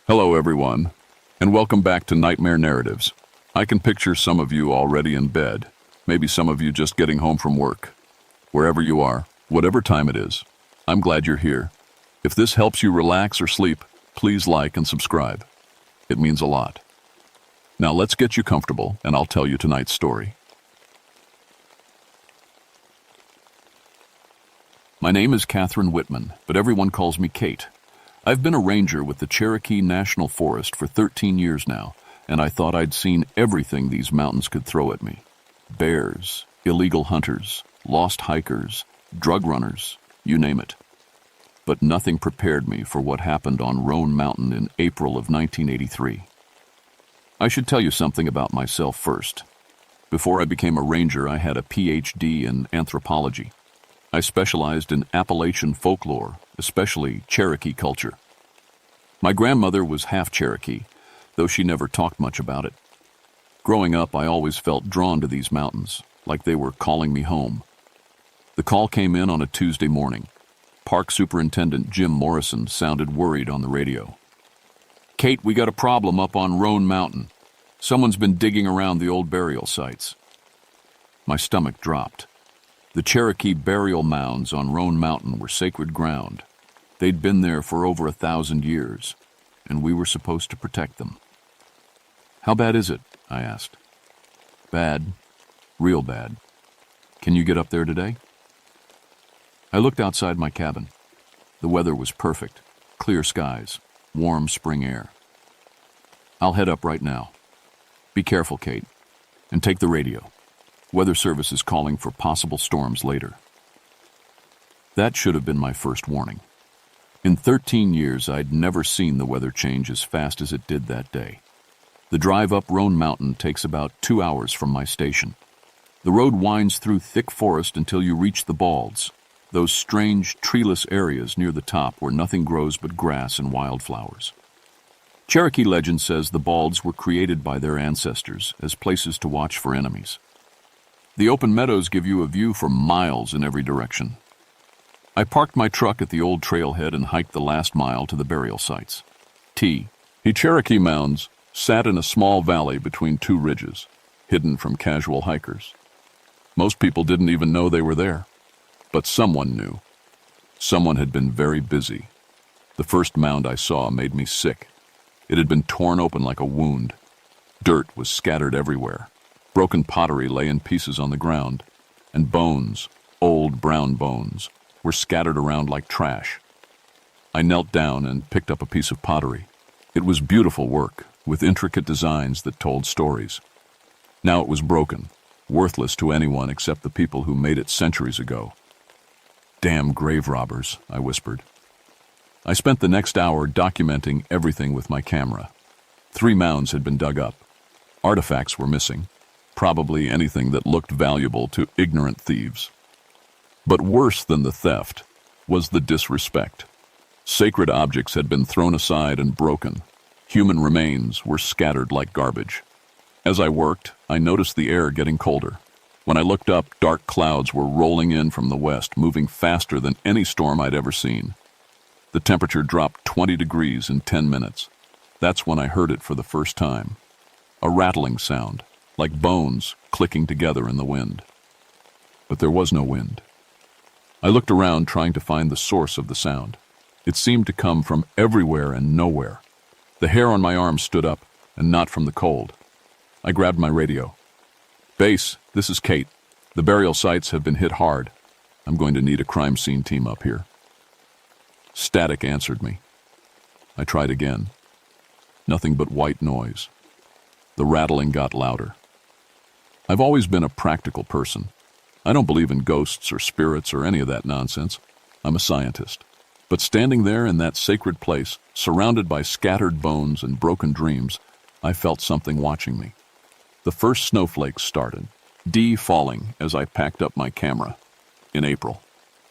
Hello, everyone, and welcome back to Nightmare Narratives. I can picture some of you already in bed, maybe some of you just getting home from work. Wherever you are, whatever time it is, I'm glad you're here. If this helps you relax or sleep, please like and subscribe. It means a lot. Now let's get you comfortable, and I'll tell you tonight's story. My name is Catherine Whitman, but everyone calls me Kate. I've been a ranger with the Cherokee National Forest for 13 years now, and I thought I'd seen everything these mountains could throw at me. Bears, illegal hunters, lost hikers, drug runners, you name it. But nothing prepared me for what happened on Roan Mountain in April of 1983. I should tell you something about myself first. Before I became a ranger, I had a PhD in anthropology. I specialized in Appalachian folklore, especially Cherokee culture. My grandmother was half Cherokee, though she never talked much about it. Growing up, I always felt drawn to these mountains, like they were calling me home. The call came in on a Tuesday morning. Park Superintendent Jim Morrison sounded worried on the radio. "Kate, we got a problem up on Roan Mountain. Someone's been digging around the old burial sites." My stomach dropped. The Cherokee burial mounds on Roan Mountain were sacred ground. They'd been there for over 1,000 years, and we were supposed to protect them. "How bad is it?" I asked. "Bad. Real bad. Can you get up there today?" I looked outside my cabin. The weather was perfect. Clear skies, warm spring air. "I'll head up right now. Be careful, Kate, and take the radio. Weather Service is calling for possible storms later." That should have been my first warning. In 13 years, I'd never seen the weather change as fast as it did that day. The drive up Roan Mountain takes about 2 hours from my station. The road winds through thick forest until you reach the balds, those strange, treeless areas near the top where nothing grows but grass and wildflowers. Cherokee legend says the balds were created by their ancestors as places to watch for enemies. The open meadows give you a view for miles in every direction. I parked my truck at the old trailhead and hiked the last mile to the burial sites. The Cherokee mounds sat in a small valley between two ridges, hidden from casual hikers. Most people didn't even know they were there, but someone knew. Someone had been very busy. The first mound I saw made me sick. It had been torn open like a wound. Dirt was scattered everywhere. Broken pottery lay in pieces on the ground, and bones, old brown bones, were scattered around like trash. I knelt down and picked up a piece of pottery. It was beautiful work, with intricate designs that told stories. Now it was broken, worthless to anyone except the people who made it centuries ago. "Damn grave robbers," I whispered. I spent the next hour documenting everything with my camera. 3 mounds had been dug up. Artifacts were missing. Probably anything that looked valuable to ignorant thieves. But worse than the theft was the disrespect. Sacred objects had been thrown aside and broken. Human remains were scattered like garbage. As I worked, I noticed the air getting colder. When I looked up, dark clouds were rolling in from the west, moving faster than any storm I'd ever seen. The temperature dropped 20 degrees in 10 minutes. That's when I heard it for the first time. A rattling sound, like bones clicking together in the wind. But there was no wind. I looked around trying to find the source of the sound. It seemed to come from everywhere and nowhere. The hair on my arm stood up, and not from the cold. I grabbed my radio. "Base, this is Kate. The burial sites have been hit hard. I'm going to need a crime scene team up here." Static answered me. I tried again. Nothing but white noise. The rattling got louder. I've always been a practical person. I don't believe in ghosts or spirits or any of that nonsense. I'm a scientist. But standing there in that sacred place, surrounded by scattered bones and broken dreams, I felt something watching me. The first snowflakes started, falling as I packed up my camera. In April.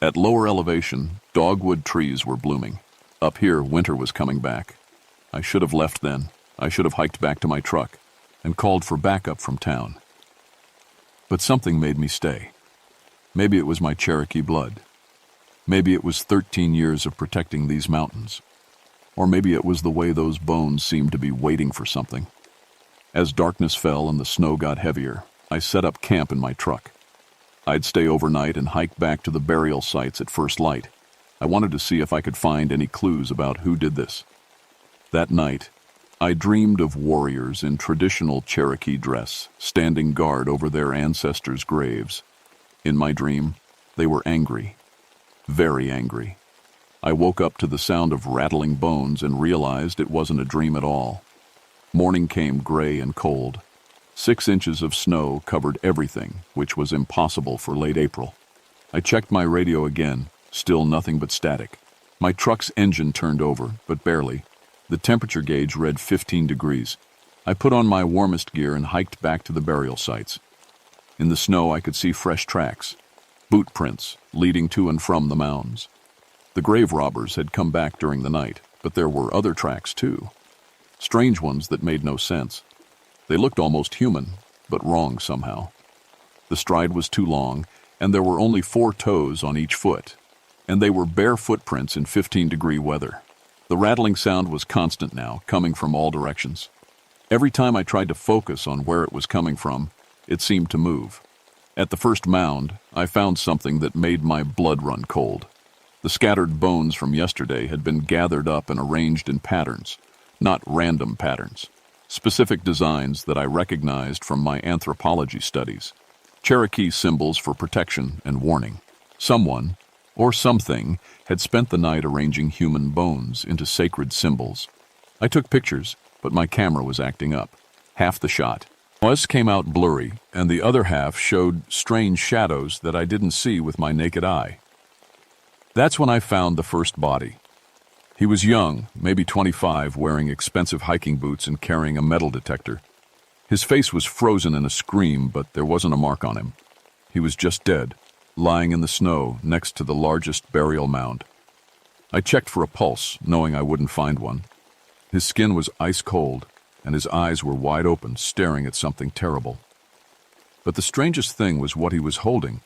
At lower elevation, dogwood trees were blooming. Up here, winter was coming back. I should have left then. I should have hiked back to my truck and called for backup from town. But something made me stay. Maybe it was my Cherokee blood. Maybe it was 13 years of protecting these mountains. Or maybe it was the way those bones seemed to be waiting for something. As darkness fell and the snow got heavier, I set up camp in my truck. I'd stay overnight and hike back to the burial sites at first light. I wanted to see if I could find any clues about who did this. That night, I dreamed of warriors in traditional Cherokee dress, standing guard over their ancestors' graves. In my dream, they were angry, very angry. I woke up to the sound of rattling bones and realized it wasn't a dream at all. Morning came gray and cold. 6 inches of snow covered everything, which was impossible for late April. I checked my radio again, still nothing but static. My truck's engine turned over, but barely. The temperature gauge read 15 degrees. I put on my warmest gear and hiked back to the burial sites. In the snow, I could see fresh tracks, boot prints leading to and from the mounds. The grave robbers had come back during the night, but there were other tracks too. Strange ones that made no sense. They looked almost human, but wrong somehow. The stride was too long, and there were only 4 toes on each foot, and they were bare footprints in 15-degree weather. The rattling sound was constant now, coming from all directions. Every time I tried to focus on where it was coming from, it seemed to move. At the first mound, I found something that made my blood run cold. The scattered bones from yesterday had been gathered up and arranged in patterns, not random patterns. Specific designs that I recognized from my anthropology studies. Cherokee symbols for protection and warning. Someone, or something, had spent the night arranging human bones into sacred symbols. I took pictures, but my camera was acting up. Half the shot came out blurry, and the other half showed strange shadows that I didn't see with my naked eye. That's when I found the first body. He was young, maybe 25, wearing expensive hiking boots and carrying a metal detector. His face was frozen in a scream, but there wasn't a mark on him. He was just dead, lying in the snow next to the largest burial mound. I checked for a pulse, knowing I wouldn't find one. His skin was ice cold, and his eyes were wide open, staring at something terrible. But the strangest thing was what he was holding,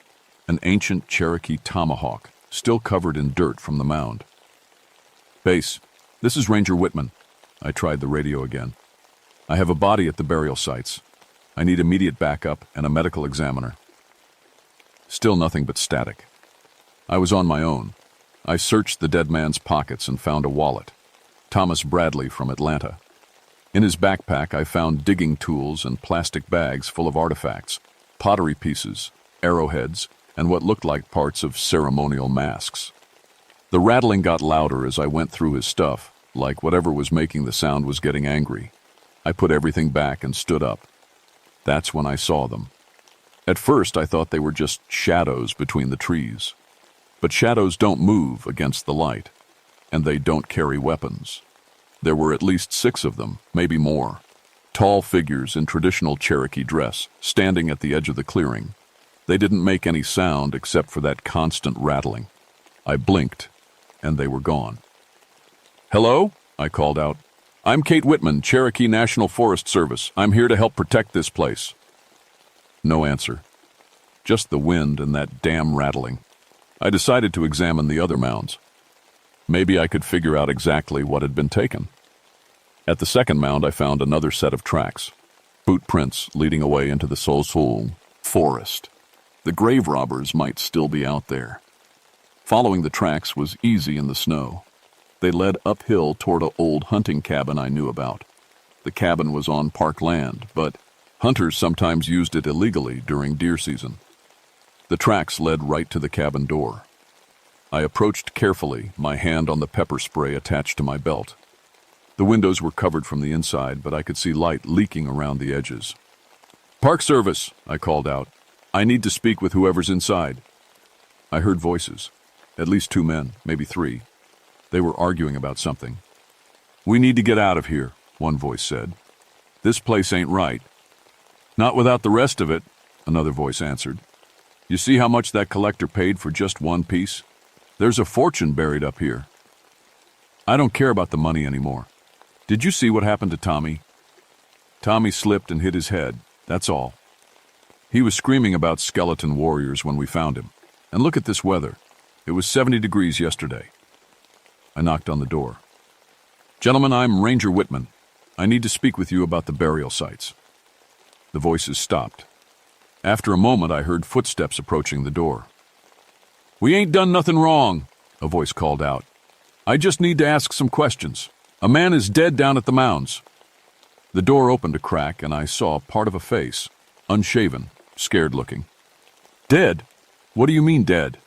an ancient Cherokee tomahawk, still covered in dirt from the mound. "Base, this is Ranger Whitman." I tried the radio again. "I have a body at the burial sites. I need immediate backup and a medical examiner." Still nothing but static. I was on my own. I searched the dead man's pockets and found a wallet. Thomas Bradley from Atlanta. In his backpack, I found digging tools and plastic bags full of artifacts, pottery pieces, arrowheads, and what looked like parts of ceremonial masks. The rattling got louder as I went through his stuff, like whatever was making the sound was getting angry. I put everything back and stood up. That's when I saw them. At first, I thought they were just shadows between the trees. But shadows don't move against the light, and they don't carry weapons. There were at least 6 of them, maybe more. Tall figures in traditional Cherokee dress, standing at the edge of the clearing. They didn't make any sound except for that constant rattling. I blinked, and they were gone. "Hello?" I called out. "I'm Kate Whitman, Cherokee National Forest Service. I'm here to help protect this place." No answer. Just the wind and that damn rattling. I decided to examine the other mounds. Maybe I could figure out exactly what had been taken. At the second mound, I found another set of tracks. Boot prints leading away into the Soul forest. The grave robbers might still be out there. Following the tracks was easy in the snow. They led uphill toward an old hunting cabin I knew about. The cabin was on park land, but hunters sometimes used it illegally during deer season. The tracks led right to the cabin door. I approached carefully, my hand on the pepper spray attached to my belt. The windows were covered from the inside, but I could see light leaking around the edges. "Park Service," I called out. "I need to speak with whoever's inside." I heard voices. At least 2 men, maybe 3. They were arguing about something. "We need to get out of here," one voice said. "This place ain't right." "Not without the rest of it," another voice answered. "You see how much that collector paid for just one piece? There's a fortune buried up here." "I don't care about the money anymore. Did you see what happened to Tommy?" "Tommy slipped and hit his head, that's all. He was screaming about skeleton warriors when we found him. And look at this weather. It was 70 degrees yesterday." I knocked on the door. Gentlemen, I'm Ranger Whitman. I need to speak with you about the burial sites. The voices stopped. After a moment, I heard footsteps approaching the door. We ain't done nothing wrong, a voice called out. I just need to ask some questions. A man is dead down at the mounds. The door opened a crack, and I saw part of a face, unshaven, scared-looking. Dead? What do you mean dead?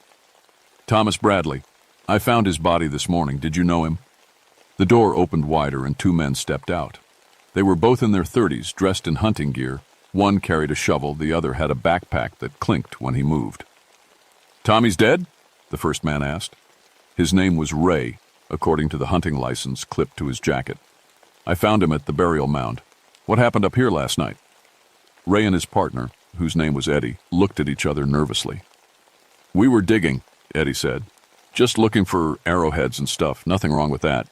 Thomas Bradley. I found his body this morning. Did you know him? The door opened wider, and two men stepped out. They were both in their 30s, dressed in hunting gear. One carried a shovel, the other had a backpack that clinked when he moved. Tommy's dead? The first man asked. His name was Ray, according to the hunting license clipped to his jacket. I found him at the burial mound. What happened up here last night? Ray and his partner, whose name was Eddie, looked at each other nervously. We were digging, Eddie said. Just looking for arrowheads and stuff. Nothing wrong with that.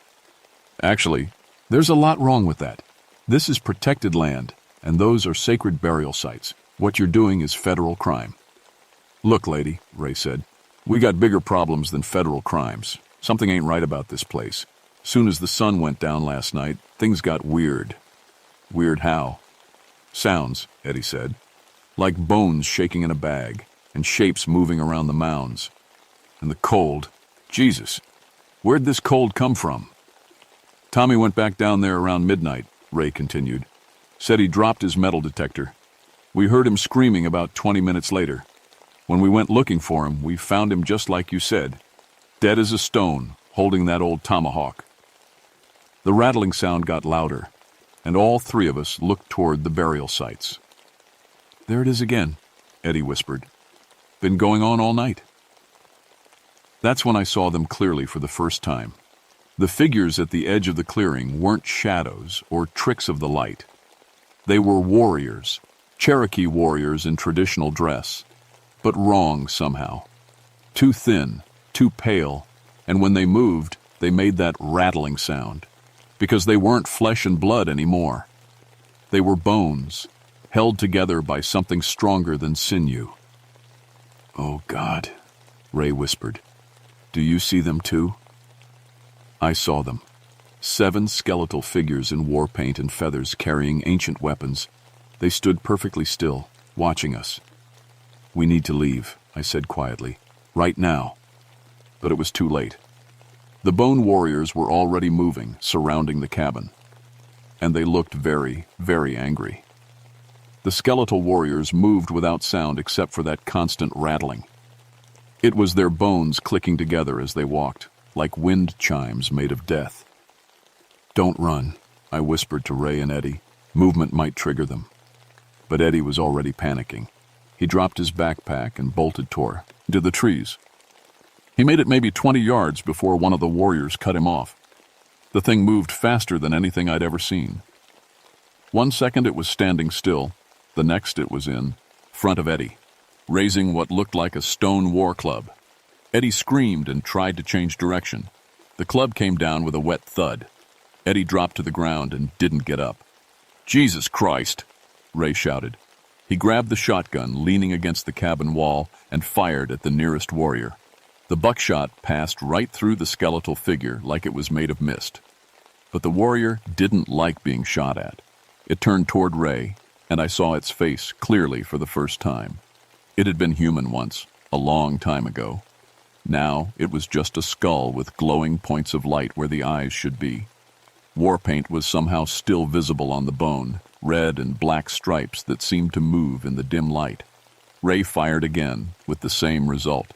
Actually, there's a lot wrong with that. This is protected land, and those are sacred burial sites. What you're doing is federal crime. Look, lady, Ray said, we got bigger problems than federal crimes. Something ain't right about this place. Soon as the sun went down last night, things got weird. Weird how? Sounds, Eddie said, like bones shaking in a bag, and shapes moving around the mounds. And the cold. Jesus, where'd this cold come from? Tommy went back down there around midnight, Ray continued. Said he dropped his metal detector. We heard him screaming about 20 minutes later. When we went looking for him, we found him just like you said, dead as a stone, holding that old tomahawk. The rattling sound got louder, and all three of us looked toward the burial sites. There it is again, Eddie whispered. Been going on all night. That's when I saw them clearly for the first time. The figures at the edge of the clearing weren't shadows or tricks of the light. They were warriors, Cherokee warriors in traditional dress, but wrong somehow. Too thin, too pale, and when they moved, they made that rattling sound, because they weren't flesh and blood anymore. They were bones, held together by something stronger than sinew. Oh, God, Ray whispered. Do you see them too? I saw them. 7 skeletal figures in war paint and feathers carrying ancient weapons. They stood perfectly still, watching us. We need to leave, I said quietly. Right now. But it was too late. The bone warriors were already moving, surrounding the cabin. And they looked very, very angry. The skeletal warriors moved without sound except for that constant rattling. It was their bones clicking together as they walked, like wind chimes made of death. Don't run, I whispered to Ray and Eddie. Movement might trigger them. But Eddie was already panicking. He dropped his backpack and bolted toward into the trees. He made it maybe 20 yards before one of the warriors cut him off. The thing moved faster than anything I'd ever seen. 1 second it was standing still, the next it was in front of Eddie, raising what looked like a stone war club. Eddie screamed and tried to change direction. The club came down with a wet thud. Eddie dropped to the ground and didn't get up. Jesus Christ, Ray shouted. He grabbed the shotgun leaning against the cabin wall and fired at the nearest warrior. The buckshot passed right through the skeletal figure like it was made of mist. But the warrior didn't like being shot at. It turned toward Ray, and I saw its face clearly for the first time. It had been human once, a long time ago. Now it was just a skull with glowing points of light where the eyes should be. War paint was somehow still visible on the bone, red and black stripes that seemed to move in the dim light. Ray fired again, with the same result.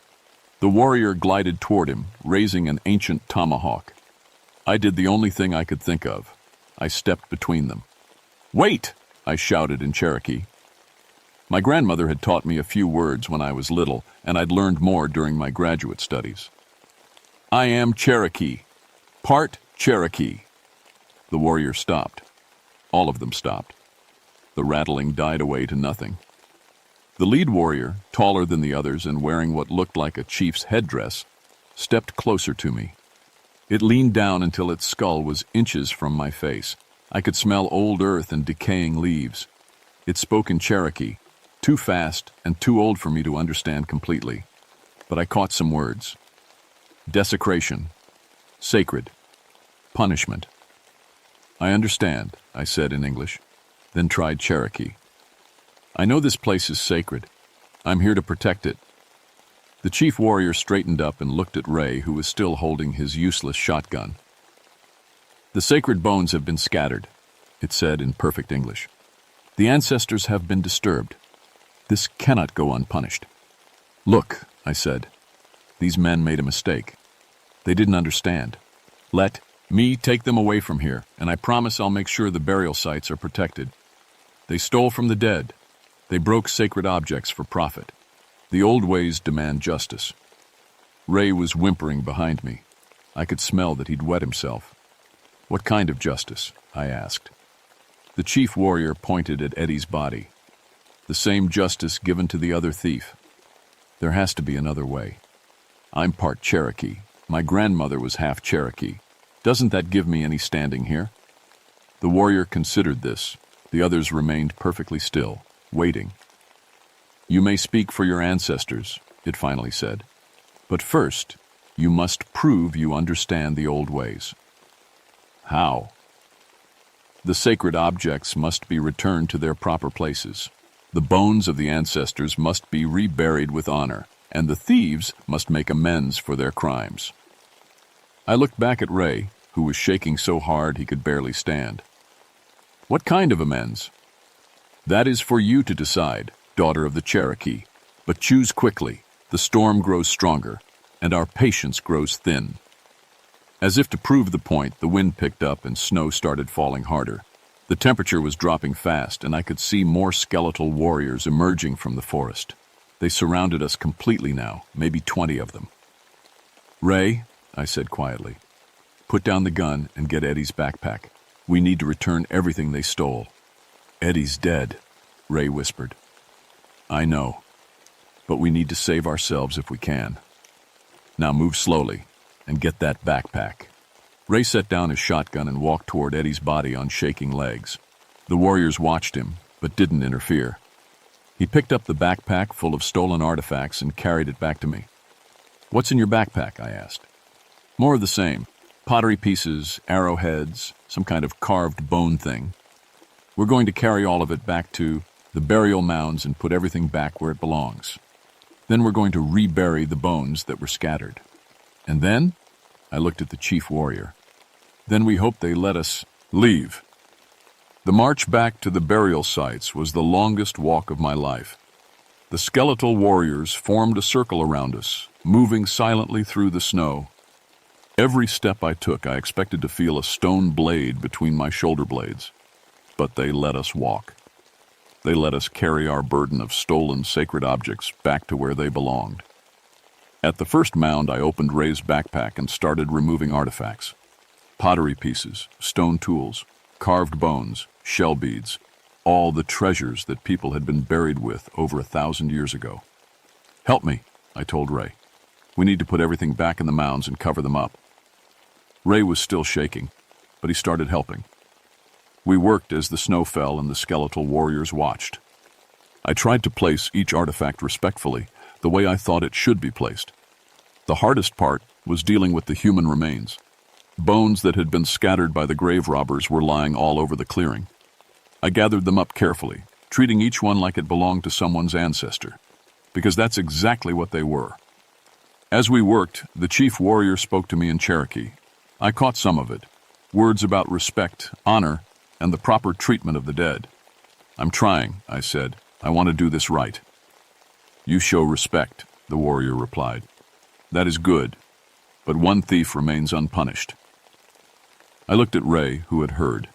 The warrior glided toward him, raising an ancient tomahawk. I did the only thing I could think of. I stepped between them. Wait! I shouted in Cherokee. My grandmother had taught me a few words when I was little, and I'd learned more during my graduate studies. I am Cherokee. Part Cherokee. The warrior stopped. All of them stopped. The rattling died away to nothing. The lead warrior, taller than the others and wearing what looked like a chief's headdress, stepped closer to me. It leaned down until its skull was inches from my face. I could smell old earth and decaying leaves. It spoke in Cherokee, too fast and too old for me to understand completely. But I caught some words. Desecration. Sacred. Punishment. I understand, I said in English, then tried Cherokee. I know this place is sacred. I'm here to protect it. The chief warrior straightened up and looked at Ray, who was still holding his useless shotgun. The sacred bones have been scattered, it said in perfect English. The ancestors have been disturbed. This cannot go unpunished. Look, I said. These men made a mistake. They didn't understand. Let me take them away from here, and I promise I'll make sure the burial sites are protected. They stole from the dead. They broke sacred objects for profit. The old ways demand justice. Ray was whimpering behind me. I could smell that he'd wet himself. What kind of justice? I asked. The chief warrior pointed at Eddie's body. The same justice given to the other thief. There has to be another way. I'm part Cherokee. My grandmother was half Cherokee. Doesn't that give me any standing here? The warrior considered this. The others remained perfectly still, waiting. You may speak for your ancestors, it finally said. But first, you must prove you understand the old ways. How? The sacred objects must be returned to their proper places. The bones of the ancestors must be reburied with honor, and the thieves must make amends for their crimes. I looked back at Ray, who was shaking so hard he could barely stand. What kind of amends? That is for you to decide, daughter of the Cherokee. But choose quickly. The storm grows stronger, and our patience grows thin. As if to prove the point, the wind picked up and snow started falling harder. The temperature was dropping fast, and I could see more skeletal warriors emerging from the forest. They surrounded us completely now, maybe 20 of them. Ray, I said quietly, put down the gun and get Eddie's backpack. We need to return everything they stole. Eddie's dead, Ray whispered. I know, but we need to save ourselves if we can. Now move slowly and get that backpack. Ray set down his shotgun and walked toward Eddie's body on shaking legs. The warriors watched him, but didn't interfere. He picked up the backpack full of stolen artifacts and carried it back to me. What's in your backpack? I asked. More of the same. Pottery pieces, arrowheads, some kind of carved bone thing. We're going to carry all of it back to the burial mounds and put everything back where it belongs. Then we're going to rebury the bones that were scattered. And then, I looked at the chief warrior. Then we hope they let us leave. The march back to the burial sites was the longest walk of my life. The skeletal warriors formed a circle around us, moving silently through the snow. Every step I took, I expected to feel a stone blade between my shoulder blades. But they let us walk. They let us carry our burden of stolen sacred objects back to where they belonged. At the first mound, I opened Ray's backpack and started removing artifacts. Pottery pieces, stone tools, carved bones, shell beads, all the treasures that people had been buried with over 1,000 years ago. Help me, I told Ray. We need to put everything back in the mounds and cover them up. Ray was still shaking, but he started helping. We worked as the snow fell and the skeletal warriors watched. I tried to place each artifact respectfully, the way I thought it should be placed. The hardest part was dealing with the human remains. Bones that had been scattered by the grave robbers were lying all over the clearing. I gathered them up carefully, treating each one like it belonged to someone's ancestor, because that's exactly what they were. As we worked, the chief warrior spoke to me in Cherokee. I caught some of it, words about respect, honor, and the proper treatment of the dead. I'm trying, I said. I want to do this right. You show respect, the warrior replied. That is good, but one thief remains unpunished. I looked at Ray, who had heard.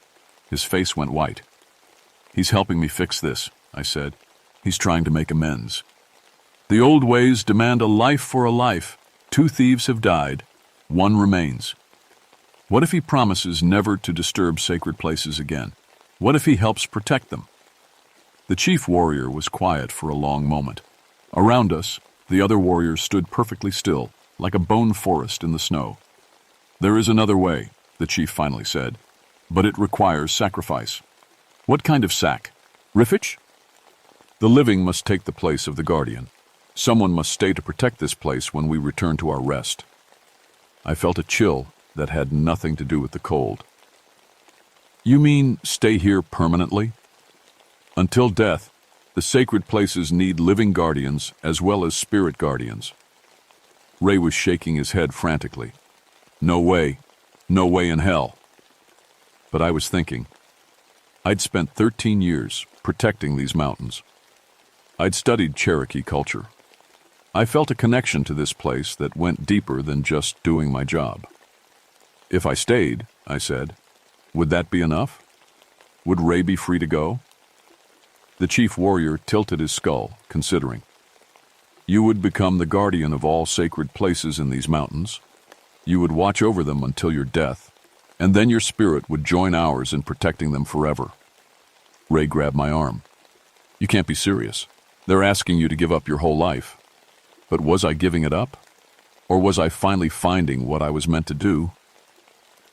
His face went white. He's helping me fix this, I said. He's trying to make amends. The old ways demand a life for a life. 2 thieves have died. 1 remains. What if he promises never to disturb sacred places again? What if he helps protect them? The chief warrior was quiet for a long moment. Around us, the other warriors stood perfectly still, like a bone forest in the snow. There is another way, the chief finally said, but it requires sacrifice. What kind of sack? Riffage? The living must take the place of the guardian. Someone must stay to protect this place when we return to our rest. I felt a chill that had nothing to do with the cold. You mean stay here permanently? Until death, the sacred places need living guardians as well as spirit guardians. Ray was shaking his head frantically. No way. No way in hell. But I was thinking. I'd spent 13 years protecting these mountains. I'd studied Cherokee culture. I felt a connection to this place that went deeper than just doing my job. If I stayed, I said, would that be enough? Would Ray be free to go? The chief warrior tilted his skull, considering. You would become the guardian of all sacred places in these mountains. You would watch over them until your death, and then your spirit would join ours in protecting them forever. Ray grabbed my arm. You can't be serious. They're asking you to give up your whole life. But was I giving it up? Or was I finally finding what I was meant to do?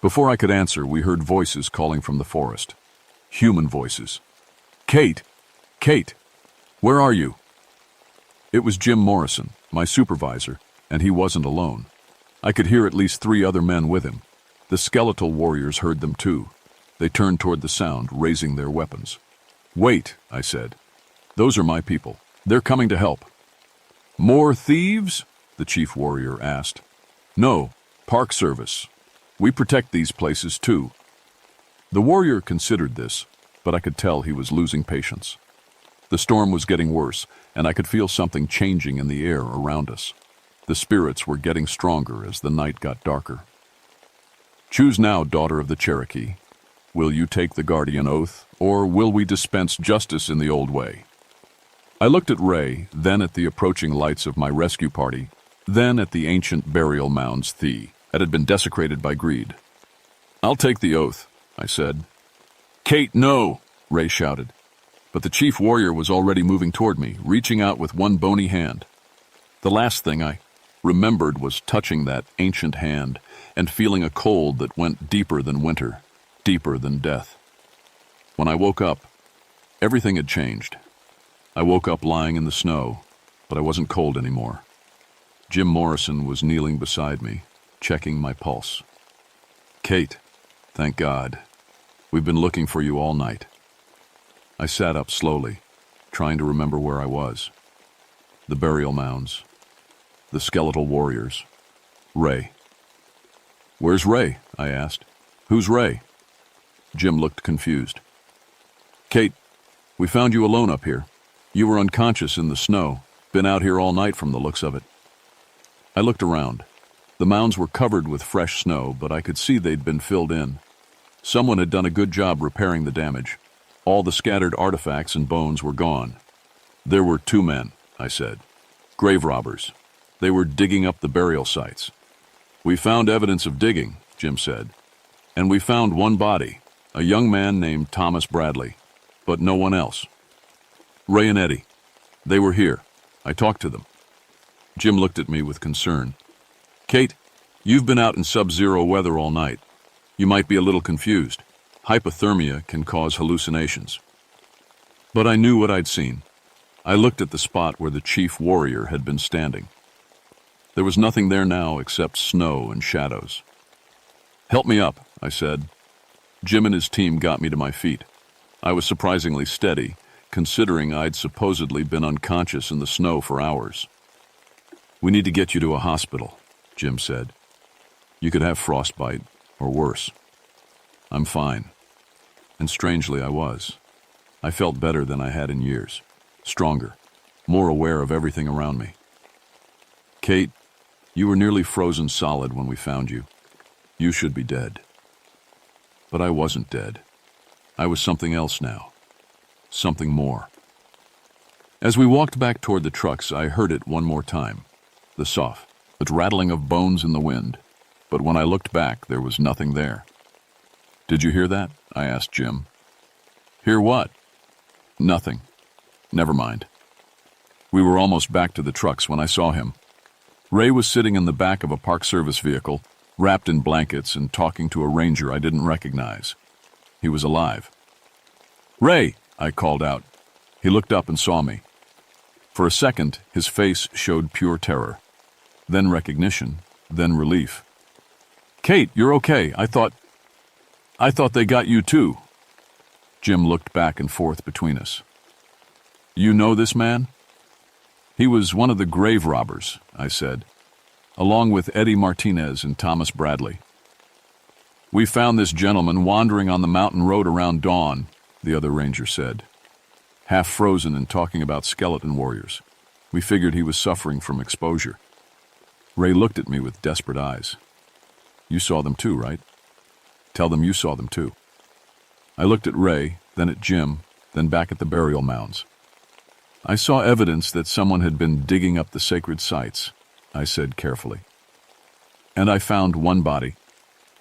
Before I could answer, we heard voices calling from the forest. Human voices. Kate! Kate! Where are you? It was Jim Morrison, my supervisor, and he wasn't alone. I could hear at least 3 other men with him. The skeletal warriors heard them too. They turned toward the sound, raising their weapons. Wait, I said. Those are my people. They're coming to help. More thieves? The chief warrior asked. No, Park Service. We protect these places too. The warrior considered this, but I could tell he was losing patience. The storm was getting worse, and I could feel something changing in the air around us. The spirits were getting stronger as the night got darker. Choose now, daughter of the Cherokee. Will you take the guardian oath, or will we dispense justice in the old way? I looked at Ray, then at the approaching lights of my rescue party, then at the ancient burial mounds that had been desecrated by greed. I'll take the oath, I said. Kate, no, Ray shouted. But the chief warrior was already moving toward me, reaching out with one bony hand. The last thing I remembered was touching that ancient hand and feeling a cold that went deeper than winter, deeper than death. When I woke up, everything had changed. I woke up lying in the snow, but I wasn't cold anymore. Jim Morrison was kneeling beside me, checking my pulse. Kate, thank God. We've been looking for you all night. I sat up slowly, trying to remember where I was. The burial mounds. The skeletal warriors. Ray. Where's Ray? I asked. Who's Ray? Jim looked confused. Kate, we found you alone up here. You were unconscious in the snow. Been out here all night from the looks of it. I looked around. The mounds were covered with fresh snow, but I could see they'd been filled in. Someone had done a good job repairing the damage. All the scattered artifacts and bones were gone. There were 2 men, I said. Grave robbers. They were digging up the burial sites. We found evidence of digging, Jim said. And we found one body, a young man named Thomas Bradley, but no one else. Ray and Eddie. They were here. I talked to them. Jim looked at me with concern. Kate, you've been out in sub-zero weather all night. You might be a little confused. Hypothermia can cause hallucinations. But I knew what I'd seen. I looked at the spot where the chief warrior had been standing. There was nothing there now except snow and shadows. Help me up, I said. Jim and his team got me to my feet. I was surprisingly steady, considering I'd supposedly been unconscious in the snow for hours. We need to get you to a hospital, Jim said. You could have frostbite, or worse. I'm fine. And strangely, I was. I felt better than I had in years. Stronger. More aware of everything around me. Kate, you were nearly frozen solid when we found you. You should be dead. But I wasn't dead. I was something else now. Something more. As we walked back toward the trucks, I heard it one more time. The soft, the rattling of bones in the wind. But when I looked back, there was nothing there. Did you hear that? I asked Jim. Hear what? Nothing. Never mind. We were almost back to the trucks when I saw him. Ray was sitting in the back of a Park Service vehicle, wrapped in blankets and talking to a ranger I didn't recognize. He was alive. Ray, I called out. He looked up and saw me. For a second, his face showed pure terror. Then recognition, then relief. Kate, you're okay. I thought... I thought they got you too. Jim looked back and forth between us. You know this man? He was one of the grave robbers, I said, along with Eddie Martinez and Thomas Bradley. We found this gentleman wandering on the mountain road around dawn, the other ranger said, half frozen and talking about skeleton warriors. We figured he was suffering from exposure. Ray looked at me with desperate eyes. You saw them too, right? Tell them you saw them too. I looked at Ray, then at Jim, then back at the burial mounds. I saw evidence that someone had been digging up the sacred sites, I said carefully. And I found one body.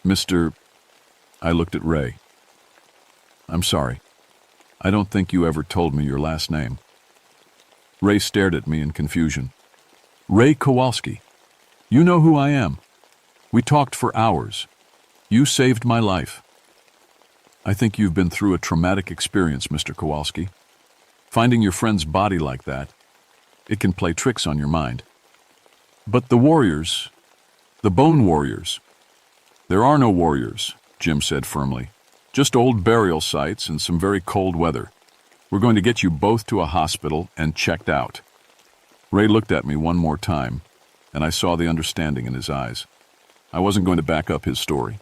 Mr. I looked at Ray. I'm sorry. I don't think you ever told me your last name. Ray stared at me in confusion. Ray Kowalski. You know who I am. We talked for hours. You saved my life. I think you've been through a traumatic experience, Mr. Kowalski. Finding your friend's body like that, it can play tricks on your mind. But the warriors, the bone warriors. There are no warriors, Jim said firmly. Just old burial sites and some very cold weather. We're going to get you both to a hospital and checked out. Ray looked at me one more time, and I saw the understanding in his eyes. I wasn't going to back up his story.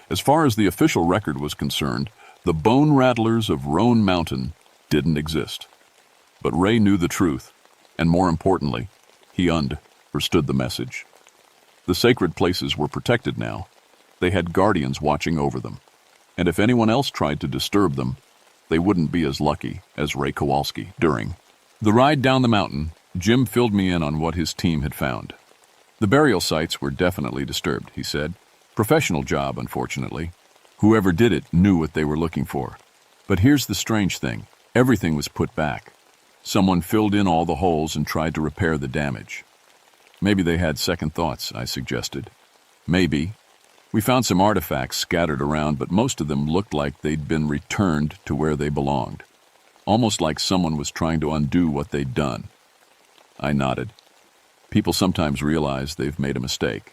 As far as the official record was concerned, the bone rattlers of Roan Mountain didn't exist. But Ray knew the truth, and more importantly, he understood the message. The sacred places were protected now. They had guardians watching over them, and if anyone else tried to disturb them, they wouldn't be as lucky as Ray Kowalski. During the ride down the mountain, Jim filled me in on what his team had found. The burial sites were definitely disturbed, he said. Professional job, unfortunately. Whoever did it knew what they were looking for. But here's the strange thing. Everything was put back. Someone filled in all the holes and tried to repair the damage. Maybe they had second thoughts, I suggested. Maybe. We found some artifacts scattered around, but most of them looked like they'd been returned to where they belonged. Almost like someone was trying to undo what they'd done. I nodded. People sometimes realize they've made a mistake.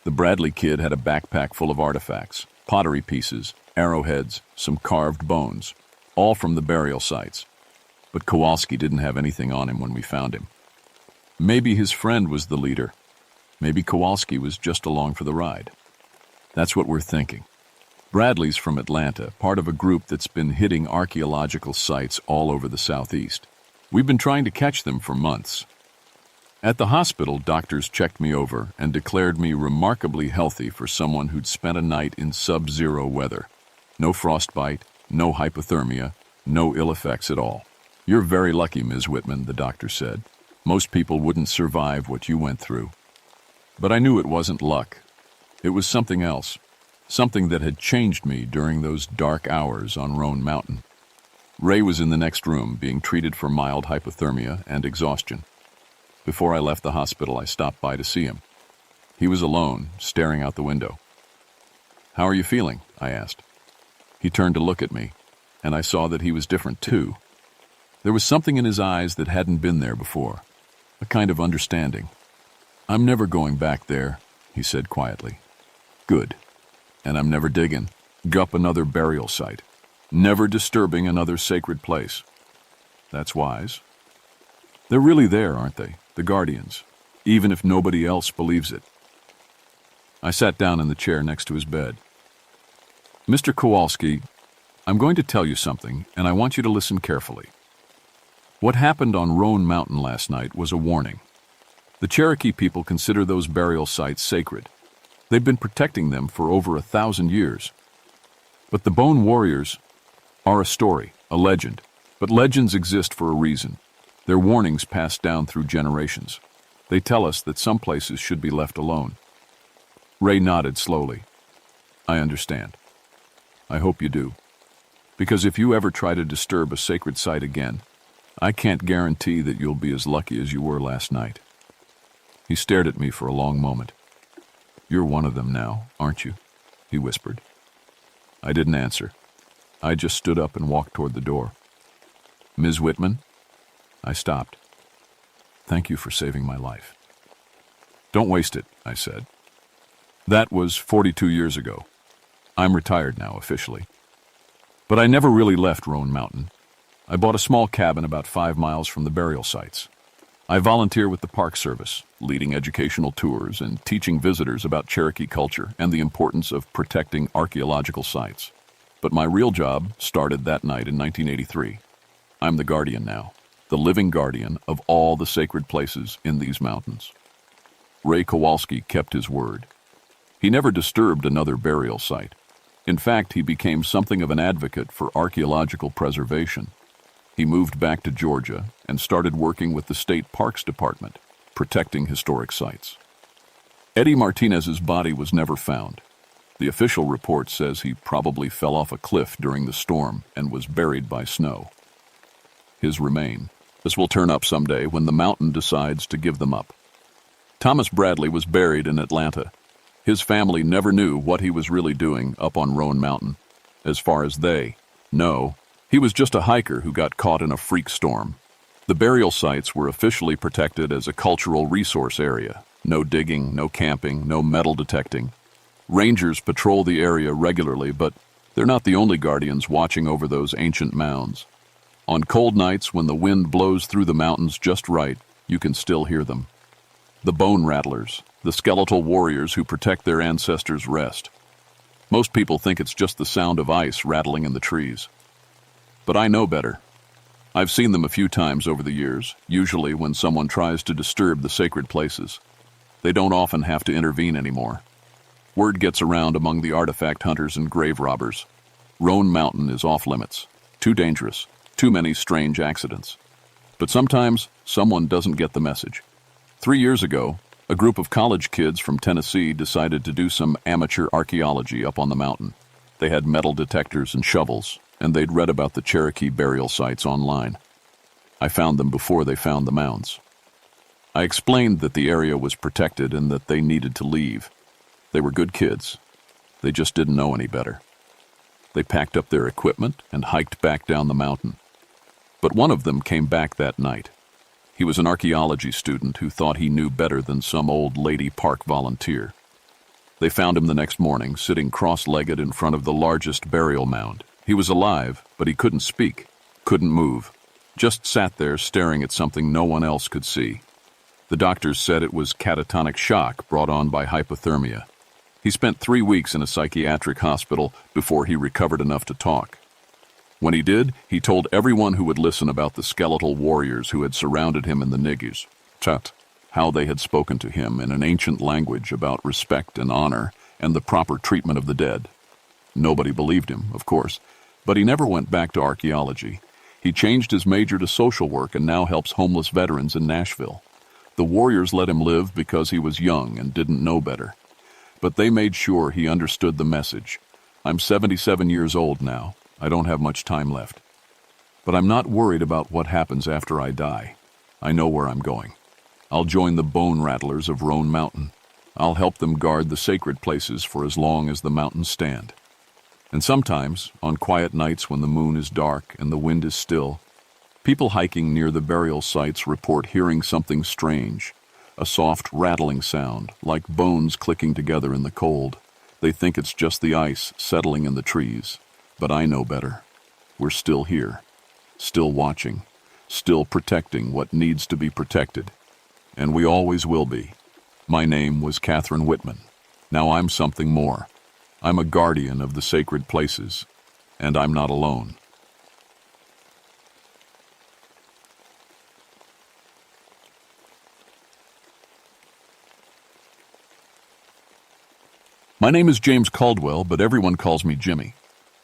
The Bradley kid had a backpack full of artifacts, pottery pieces, arrowheads, some carved bones, all from the burial sites. But Kowalski didn't have anything on him when we found him. Maybe his friend was the leader. Maybe Kowalski was just along for the ride. That's what we're thinking. Bradley's from Atlanta, part of a group that's been hitting archaeological sites all over the southeast. We've been trying to catch them for months. At the hospital, doctors checked me over and declared me remarkably healthy for someone who'd spent a night in sub-zero weather. No frostbite, no hypothermia, no ill effects at all. You're very lucky, Ms. Whitman, the doctor said. Most people wouldn't survive what you went through. But I knew it wasn't luck. It was something else, something that had changed me during those dark hours on Roan Mountain. Ray was in the next room, being treated for mild hypothermia and exhaustion. Before I left the hospital, I stopped by to see him. He was alone, staring out the window. How are you feeling? I asked. He turned to look at me, and I saw that he was different too. There was something in his eyes that hadn't been there before, a kind of understanding. I'm never going back there, he said quietly. Good. And I'm never digging up another burial site, never disturbing another sacred place. That's wise. They're really there, aren't they, the guardians, even if nobody else believes it. I sat down in the chair next to his bed. Mr. Kowalski, I'm going to tell you something, and I want you to listen carefully. What happened on Roan Mountain last night was a warning. The Cherokee people consider those burial sites sacred. They've been protecting them for over 1,000 years. But the Bone Warriors are a story, a legend. But legends exist for a reason. They're warnings passed down through generations. They tell us that some places should be left alone. Ray nodded slowly. I understand. I hope you do. Because if you ever try to disturb a sacred site again, I can't guarantee that you'll be as lucky as you were last night. He stared at me for a long moment. You're one of them now, aren't you? He whispered. I didn't answer. I just stood up and walked toward the door. Ms. Whitman? I stopped. Thank you for saving my life. Don't waste it, I said. That was 42 years ago. I'm retired now, officially. But I never really left Roan Mountain. I bought a small cabin about 5 miles from the burial sites. I volunteer with the Park Service, leading educational tours and teaching visitors about Cherokee culture and the importance of protecting archaeological sites. But my real job started that night in 1983. I'm the guardian now, the living guardian of all the sacred places in these mountains. Ray Kowalski kept his word. He never disturbed another burial site. In fact, he became something of an advocate for archaeological preservation. He moved back to Georgia and started working with the State Parks Department, protecting historic sites. Eddie Martinez's body was never found. The official report says he probably fell off a cliff during the storm and was buried by snow. His remains will turn up someday when the mountain decides to give them up. Thomas Bradley was buried in Atlanta. His family never knew what he was really doing up on Roan Mountain. As far as they know, he was just a hiker who got caught in a freak storm. The burial sites were officially protected as a cultural resource area. No digging, no camping, no metal detecting. Rangers patrol the area regularly, but they're not the only guardians watching over those ancient mounds. On cold nights when the wind blows through the mountains just right, you can still hear them. The bone rattlers, the skeletal warriors who protect their ancestors' rest. Most people think it's just the sound of ice rattling in the trees. But I know better. I've seen them a few times over the years, usually when someone tries to disturb the sacred places. They don't often have to intervene anymore. Word gets around among the artifact hunters and grave robbers. Roan Mountain is off limits. Too dangerous. Too many strange accidents. But sometimes someone doesn't get the message. 3 years ago, a group of college kids from Tennessee decided to do some amateur archaeology up on the mountain. They had metal detectors and shovels, and they'd read about the Cherokee burial sites online. I found them before they found the mounds. I explained that the area was protected and that they needed to leave. They were good kids. They just didn't know any better. They packed up their equipment and hiked back down the mountain. But one of them came back that night. He was an archaeology student who thought he knew better than some old lady park volunteer. They found him the next morning, sitting cross-legged in front of the largest burial mound. He was alive, but he couldn't speak, couldn't move, just sat there staring at something no one else could see. The doctors said it was catatonic shock brought on by hypothermia. He spent 3 weeks in a psychiatric hospital before he recovered enough to talk. When he did, he told everyone who would listen about the skeletal warriors who had surrounded him in the Niggas, how they had spoken to him in an ancient language about respect and honor and the proper treatment of the dead. Nobody believed him, of course, but he never went back to archaeology. He changed his major to social work and now helps homeless veterans in Nashville. The warriors let him live because he was young and didn't know better. But they made sure he understood the message. I'm 77 years old now. I don't have much time left. But I'm not worried about what happens after I die. I know where I'm going. I'll join the bone rattlers of Roan Mountain. I'll help them guard the sacred places for as long as the mountains stand. And sometimes, on quiet nights when the moon is dark and the wind is still, people hiking near the burial sites report hearing something strange, a soft rattling sound, like bones clicking together in the cold. They think it's just the ice settling in the trees. But I know better. We're still here, still watching, still protecting what needs to be protected. And we always will be. My name was Catherine Whitman. Now I'm something more. I'm a guardian of the sacred places, and I'm not alone. My name is James Caldwell, but everyone calls me Jimmy.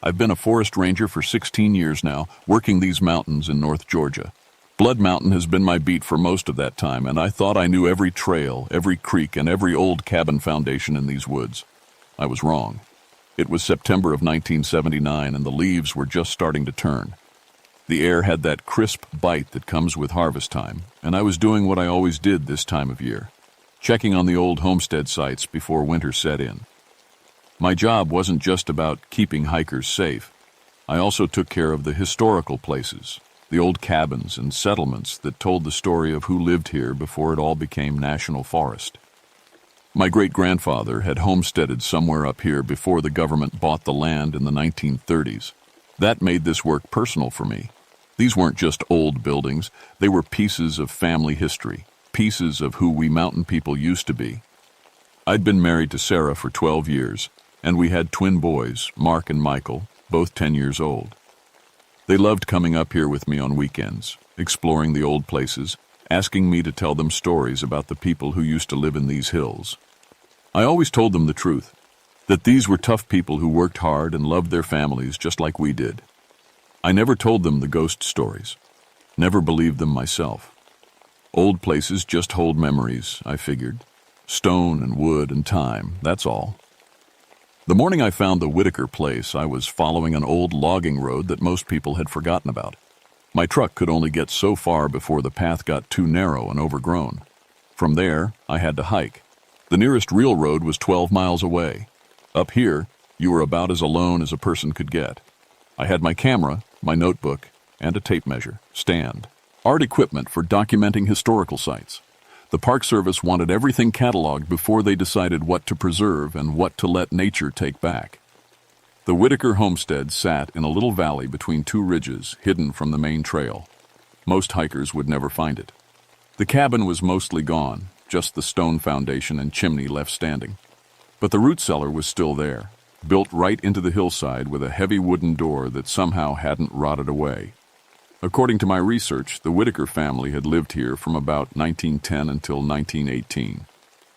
I've been a forest ranger for 16 years now, working these mountains in North Georgia. Blood Mountain has been my beat for most of that time, and I thought I knew every trail, every creek, and every old cabin foundation in these woods. I was wrong. It was September of 1979, and the leaves were just starting to turn. The air had that crisp bite that comes with harvest time, and I was doing what I always did this time of year, checking on the old homestead sites before winter set in. My job wasn't just about keeping hikers safe. I also took care of the historical places, the old cabins and settlements that told the story of who lived here before it all became national forest. My great-grandfather had homesteaded somewhere up here before the government bought the land in the 1930s. That made this work personal for me. These weren't just old buildings, they were pieces of family history, pieces of who we mountain people used to be. I'd been married to Sarah for 12 years, and we had twin boys, Mark and Michael, both 10 years old. They loved coming up here with me on weekends, exploring the old places, asking me to tell them stories about the people who used to live in these hills. I always told them the truth, that these were tough people who worked hard and loved their families just like we did. I never told them the ghost stories, never believed them myself. Old places just hold memories, I figured. Stone and wood and time, that's all. The morning I found the Whitaker place, I was following an old logging road that most people had forgotten about. My truck could only get so far before the path got too narrow and overgrown. From there, I had to hike. The nearest real road was 12 miles away. Up here, you were about as alone as a person could get. I had my camera, my notebook, and a tape measure, stand, art equipment for documenting historical sites. The Park Service wanted everything cataloged before they decided what to preserve and what to let nature take back. The Whitaker homestead sat in a little valley between two ridges, hidden from the main trail. Most hikers would never find it. The cabin was mostly gone, just the stone foundation and chimney left standing. But the root cellar was still there, built right into the hillside with a heavy wooden door that somehow hadn't rotted away. According to my research, the Whitaker family had lived here from about 1910 until 1918.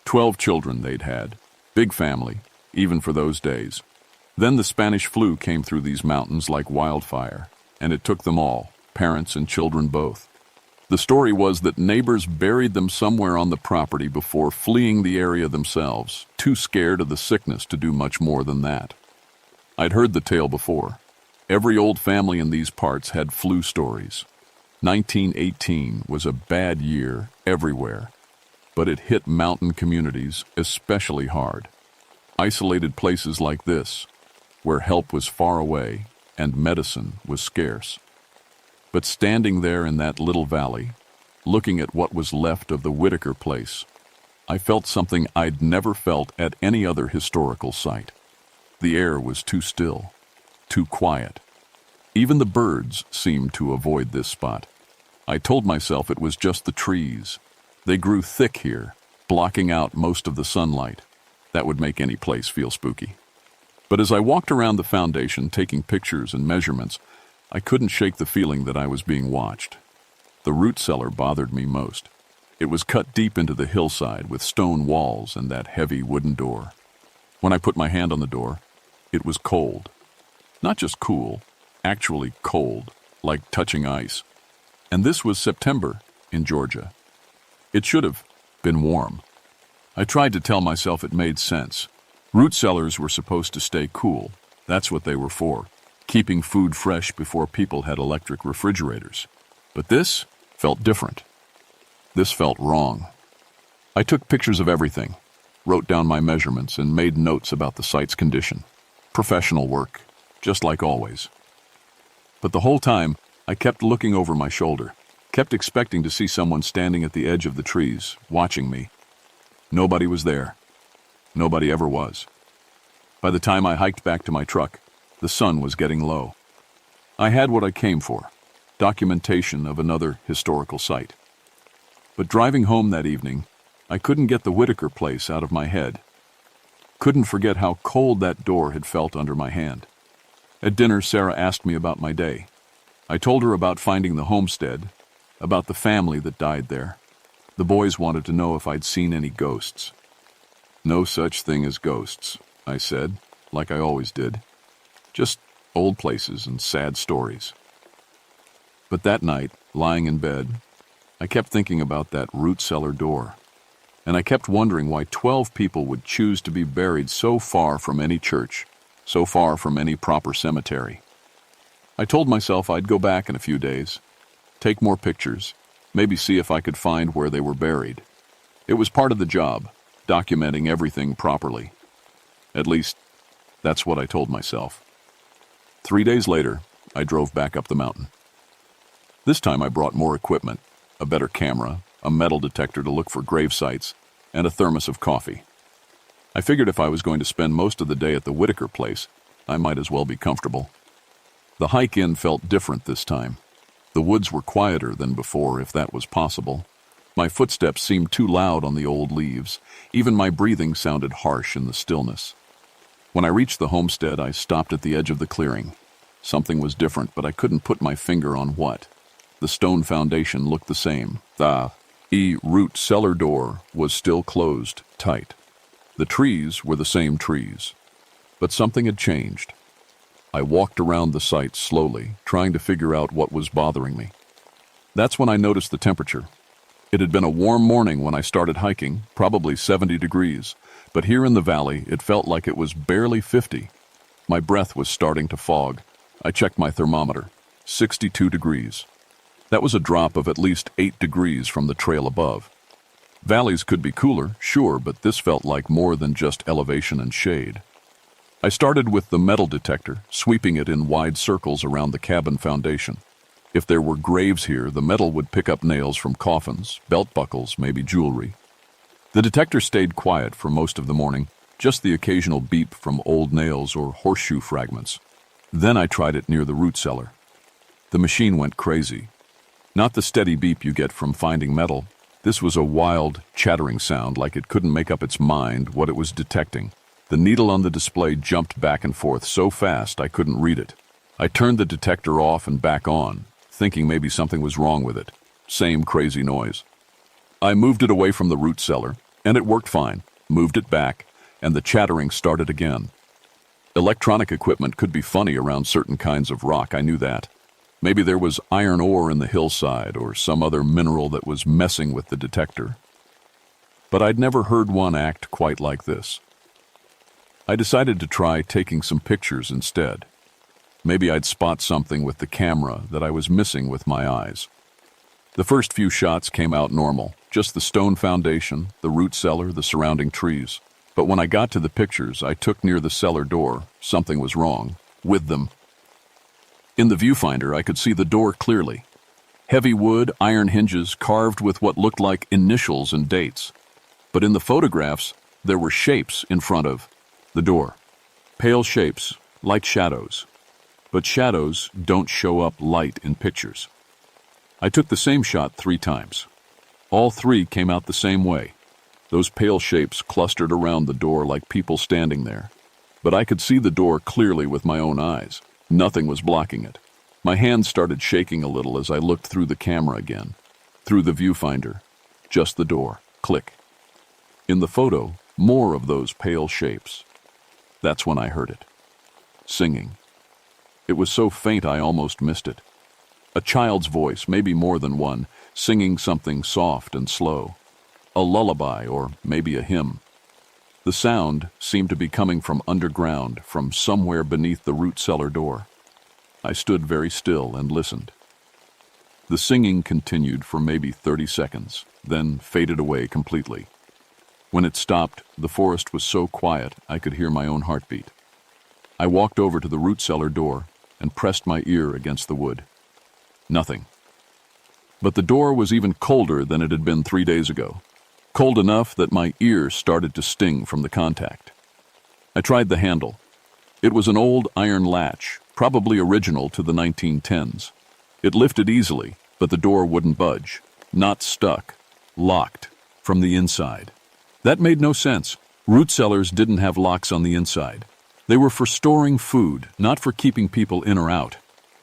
12 children they'd had. Big family, even for those days. Then the Spanish flu came through these mountains like wildfire, and it took them all, parents and children both. The story was that neighbors buried them somewhere on the property before fleeing the area themselves, too scared of the sickness to do much more than that. I'd heard the tale before. Every old family in these parts had flu stories. 1918 was a bad year everywhere, but it hit mountain communities especially hard. Isolated places like this, where help was far away and medicine was scarce. But standing there in that little valley, looking at what was left of the Whitaker place, I felt something I'd never felt at any other historical site. The air was too still, too quiet. Even the birds seemed to avoid this spot. I told myself it was just the trees. They grew thick here, blocking out most of the sunlight. That would make any place feel spooky. But as I walked around the foundation taking pictures and measurements, I couldn't shake the feeling that I was being watched. The root cellar bothered me most. It was cut deep into the hillside with stone walls and that heavy wooden door. When I put my hand on the door, it was cold. Not just cool, actually cold, like touching ice. And this was September in Georgia. It should have been warm. I tried to tell myself it made sense. Root cellars were supposed to stay cool. That's what they were for, keeping food fresh before people had electric refrigerators. But this felt different. This felt wrong. I took pictures of everything, wrote down my measurements, and made notes about the site's condition. Professional work, just like always. But the whole time, I kept looking over my shoulder, kept expecting to see someone standing at the edge of the trees, watching me. Nobody was there. Nobody ever was. By the time I hiked back to my truck, the sun was getting low. I had what I came for, documentation of another historical site. But driving home that evening, I couldn't get the Whitaker place out of my head. Couldn't forget how cold that door had felt under my hand. At dinner, Sarah asked me about my day. I told her about finding the homestead, about the family that died there. The boys wanted to know if I'd seen any ghosts. No such thing as ghosts, I said, like I always did. Just old places and sad stories. But that night, lying in bed, I kept thinking about that root cellar door. And I kept wondering why 12 people would choose to be buried so far from any church, so far from any proper cemetery. I told myself I'd go back in a few days, take more pictures, maybe see if I could find where they were buried. It was part of the job, documenting everything properly. At least, that's what I told myself. 3 days later, I drove back up the mountain. This time I brought more equipment, a better camera, a metal detector to look for grave sites, and a thermos of coffee. I figured if I was going to spend most of the day at the Whitaker place, I might as well be comfortable. The hike in felt different this time. The woods were quieter than before, if that was possible. My footsteps seemed too loud on the old leaves. Even my breathing sounded harsh in the stillness. When I reached the homestead, I stopped at the edge of the clearing. Something was different, but I couldn't put my finger on what. The stone foundation looked the same. The root cellar door was still closed, tight. The trees were the same trees. But something had changed. I walked around the site slowly, trying to figure out what was bothering me. That's when I noticed the temperature. It had been a warm morning when I started hiking, probably 70 degrees, but here in the valley it felt like it was barely 50. My breath was starting to fog. I checked my thermometer. 62 degrees. That was a drop of at least 8 degrees from the trail above. Valleys could be cooler, sure, but this felt like more than just elevation and shade. I started with the metal detector, sweeping it in wide circles around the cabin foundation. If there were graves here, the metal would pick up nails from coffins, belt buckles, maybe jewelry. The detector stayed quiet for most of the morning, just the occasional beep from old nails or horseshoe fragments. Then I tried it near the root cellar. The machine went crazy. Not the steady beep you get from finding metal. This was a wild, chattering sound like it couldn't make up its mind what it was detecting. The needle on the display jumped back and forth so fast I couldn't read it. I turned the detector off and back on, thinking maybe something was wrong with it. Same crazy noise. I moved it away from the root cellar, and it worked fine. Moved it back, and the chattering started again. Electronic equipment could be funny around certain kinds of rock, I knew that. Maybe there was iron ore in the hillside or some other mineral that was messing with the detector. But I'd never heard one act quite like this. I decided to try taking some pictures instead. Maybe I'd spot something with the camera that I was missing with my eyes. The first few shots came out normal, just the stone foundation, the root cellar, the surrounding trees. But when I got to the pictures I took near the cellar door, something was wrong with them. In the viewfinder, I could see the door clearly. Heavy wood, iron hinges carved with what looked like initials and dates. But in the photographs, there were shapes in front of the door. Pale shapes, like shadows. But shadows don't show up light in pictures. I took the same shot 3 times. All 3 came out the same way. Those pale shapes clustered around the door like people standing there. But I could see the door clearly with my own eyes. Nothing was blocking it. My hands started shaking a little as I looked through the camera again. Through the viewfinder. Just the door. Click. In the photo, more of those pale shapes. That's when I heard it. Singing. It was so faint I almost missed it. A child's voice, maybe more than one, singing something soft and slow. A lullaby or maybe a hymn. The sound seemed to be coming from underground, from somewhere beneath the root cellar door. I stood very still and listened. The singing continued for maybe 30 seconds, then faded away completely. When it stopped, the forest was so quiet I could hear my own heartbeat. I walked over to the root cellar door and pressed my ear against the wood. Nothing. But the door was even colder than it had been 3 days ago. Cold enough that my ear started to sting from the contact. I tried the handle. It was an old iron latch, probably original to the 1910s. It lifted easily, but the door wouldn't budge. Not stuck. Locked. From the inside. That made no sense. Root cellars didn't have locks on the inside. They were for storing food, not for keeping people in or out.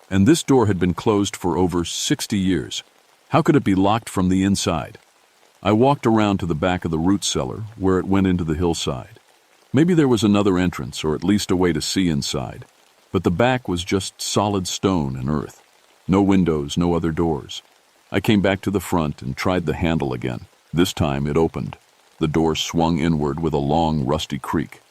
And this door had been closed for over 60 years. How could it be locked from the inside? I walked around to the back of the root cellar, where it went into the hillside. Maybe there was another entrance, or at least a way to see inside. But the back was just solid stone and earth. No windows, no other doors. I came back to the front and tried the handle again. This time it opened. The door swung inward with a long, rusty creak.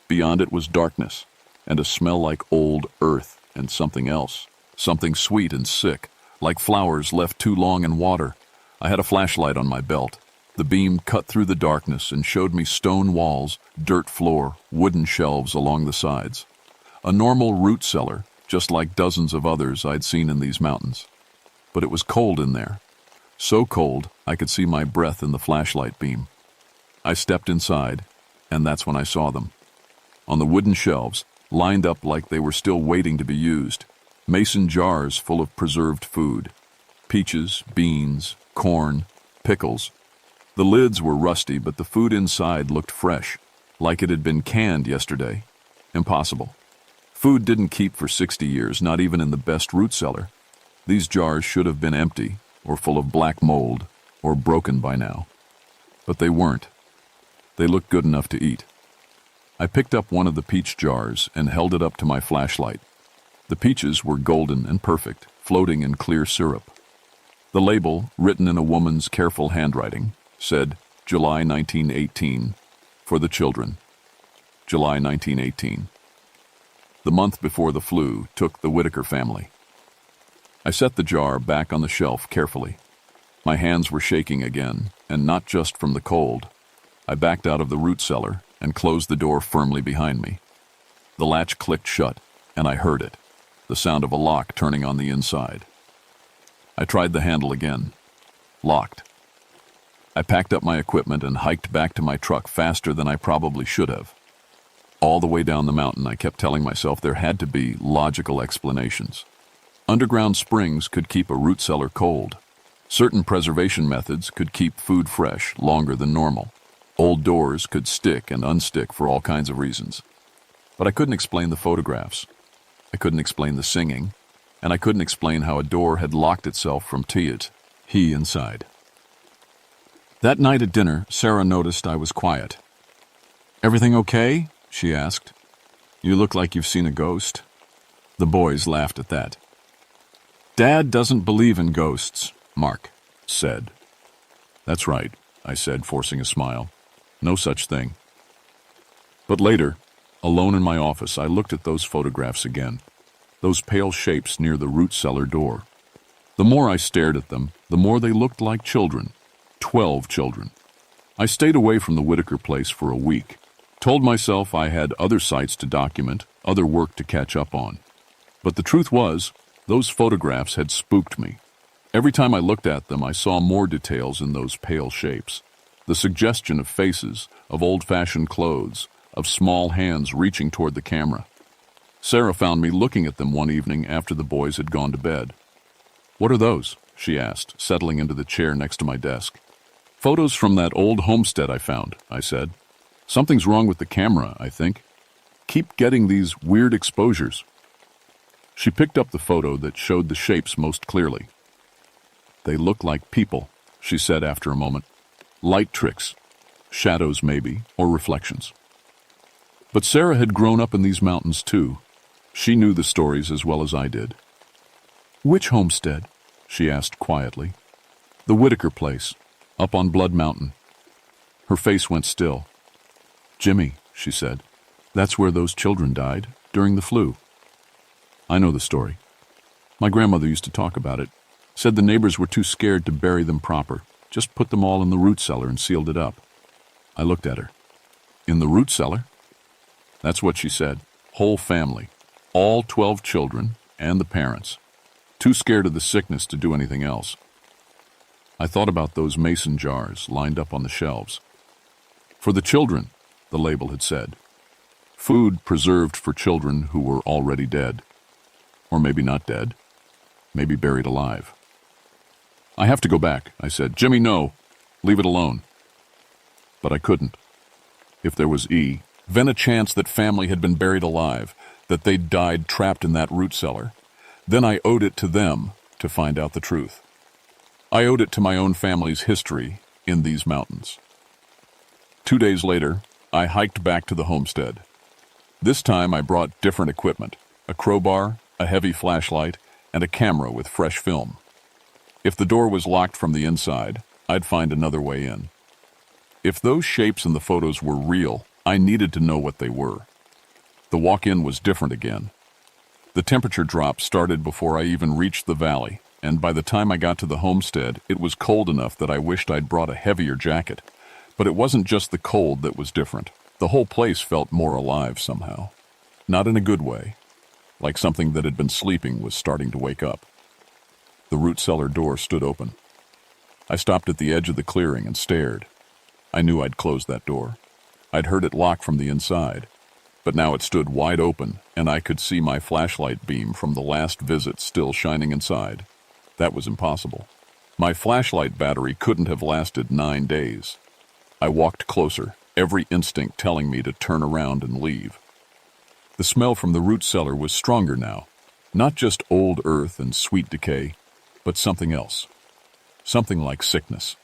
Beyond it was darkness, and a smell like old earth and something else. Something sweet and sick, like flowers left too long in water. I had a flashlight on my belt. The beam cut through the darkness and showed me stone walls, dirt floor, wooden shelves along the sides. A normal root cellar, just like dozens of others I'd seen in these mountains. But it was cold in there. So cold, I could see my breath in the flashlight beam. I stepped inside. And that's when I saw them. On the wooden shelves, lined up like they were still waiting to be used, mason jars full of preserved food. Peaches, beans, corn, pickles. The lids were rusty, but the food inside looked fresh, like it had been canned yesterday. Impossible. Food didn't keep for 60 years, not even in the best root cellar. These jars should have been empty, or full of black mold, or broken by now. But they weren't. They looked good enough to eat. I picked up one of the peach jars and held it up to my flashlight. The peaches were golden and perfect, floating in clear syrup. The label, written in a woman's careful handwriting, said, July 1918, for the children. July 1918. The month before the flu took the Whitaker family. I set the jar back on the shelf carefully. My hands were shaking again, and not just from the cold. I backed out of the root cellar and closed the door firmly behind me. The latch clicked shut, and I heard it, the sound of a lock turning on the inside. I tried the handle again. Locked. I packed up my equipment and hiked back to my truck faster than I probably should have. All the way down the mountain, I kept telling myself there had to be logical explanations. Underground springs could keep a root cellar cold. Certain preservation methods could keep food fresh longer than normal. Old doors could stick and unstick for all kinds of reasons. But I couldn't explain the photographs. I couldn't explain the singing. And I couldn't explain how a door had locked itself from he inside. That night at dinner, Sarah noticed I was quiet. "Everything okay?" she asked. "You look like you've seen a ghost." The boys laughed at that. "Dad doesn't believe in ghosts," Mark said. "That's right," I said, forcing a smile. "No such thing." But later, alone in my office, I looked at those photographs again, those pale shapes near the root cellar door. The more I stared at them, the more they looked like children. 12 children. I stayed away from the Whitaker place for a week, told myself I had other sites to document, other work to catch up on. But the truth was, those photographs had spooked me. Every time I looked at them, I saw more details in those pale shapes. The suggestion of faces, of old-fashioned clothes, of small hands reaching toward the camera. Sarah found me looking at them one evening after the boys had gone to bed. "What are those?" she asked, settling into the chair next to my desk. "Photos from that old homestead I found," I said. "Something's wrong with the camera, I think. Keep getting these weird exposures." She picked up the photo that showed the shapes most clearly. "They look like people," she said after a moment. "Light tricks. Shadows, maybe, or reflections." But Sarah had grown up in these mountains, too. She knew the stories as well as I did. "Which homestead?" she asked quietly. "The Whitaker place, up on Blood Mountain." Her face went still. "Jimmy," she said, "that's where those children died, during the flu." I know the story. My grandmother used to talk about it. Said the neighbors were too scared to bury them proper. Just put them all in the root cellar and sealed it up. I looked at her. "In the root cellar?" That's what she said. Whole family. All 12 children and the parents. Too scared of the sickness to do anything else. I thought about those mason jars lined up on the shelves. "For the children," the label had said. Food preserved for children who were already dead. Or maybe not dead. Maybe buried alive. "I have to go back," I said. "Jimmy, no. Leave it alone." But I couldn't. If there was then a chance that family had been buried alive, that they'd died trapped in that root cellar, then I owed it to them to find out the truth. I owed it to my own family's history in these mountains. 2 days later, I hiked back to the homestead. This time I brought different equipment, a crowbar, a heavy flashlight, and a camera with fresh film. If the door was locked from the inside, I'd find another way in. If those shapes in the photos were real, I needed to know what they were. The walk-in was different again. The temperature drop started before I even reached the valley, and by the time I got to the homestead, it was cold enough that I wished I'd brought a heavier jacket. But it wasn't just the cold that was different. The whole place felt more alive somehow. Not in a good way. Like something that had been sleeping was starting to wake up. The root cellar door stood open. I stopped at the edge of the clearing and stared. I knew I'd closed that door. I'd heard it lock from the inside, but now it stood wide open, and I could see my flashlight beam from the last visit still shining inside. That was impossible. My flashlight battery couldn't have lasted 9 days. I walked closer, every instinct telling me to turn around and leave. The smell from the root cellar was stronger now, not just old earth and sweet decay, but something else. Something like sickness.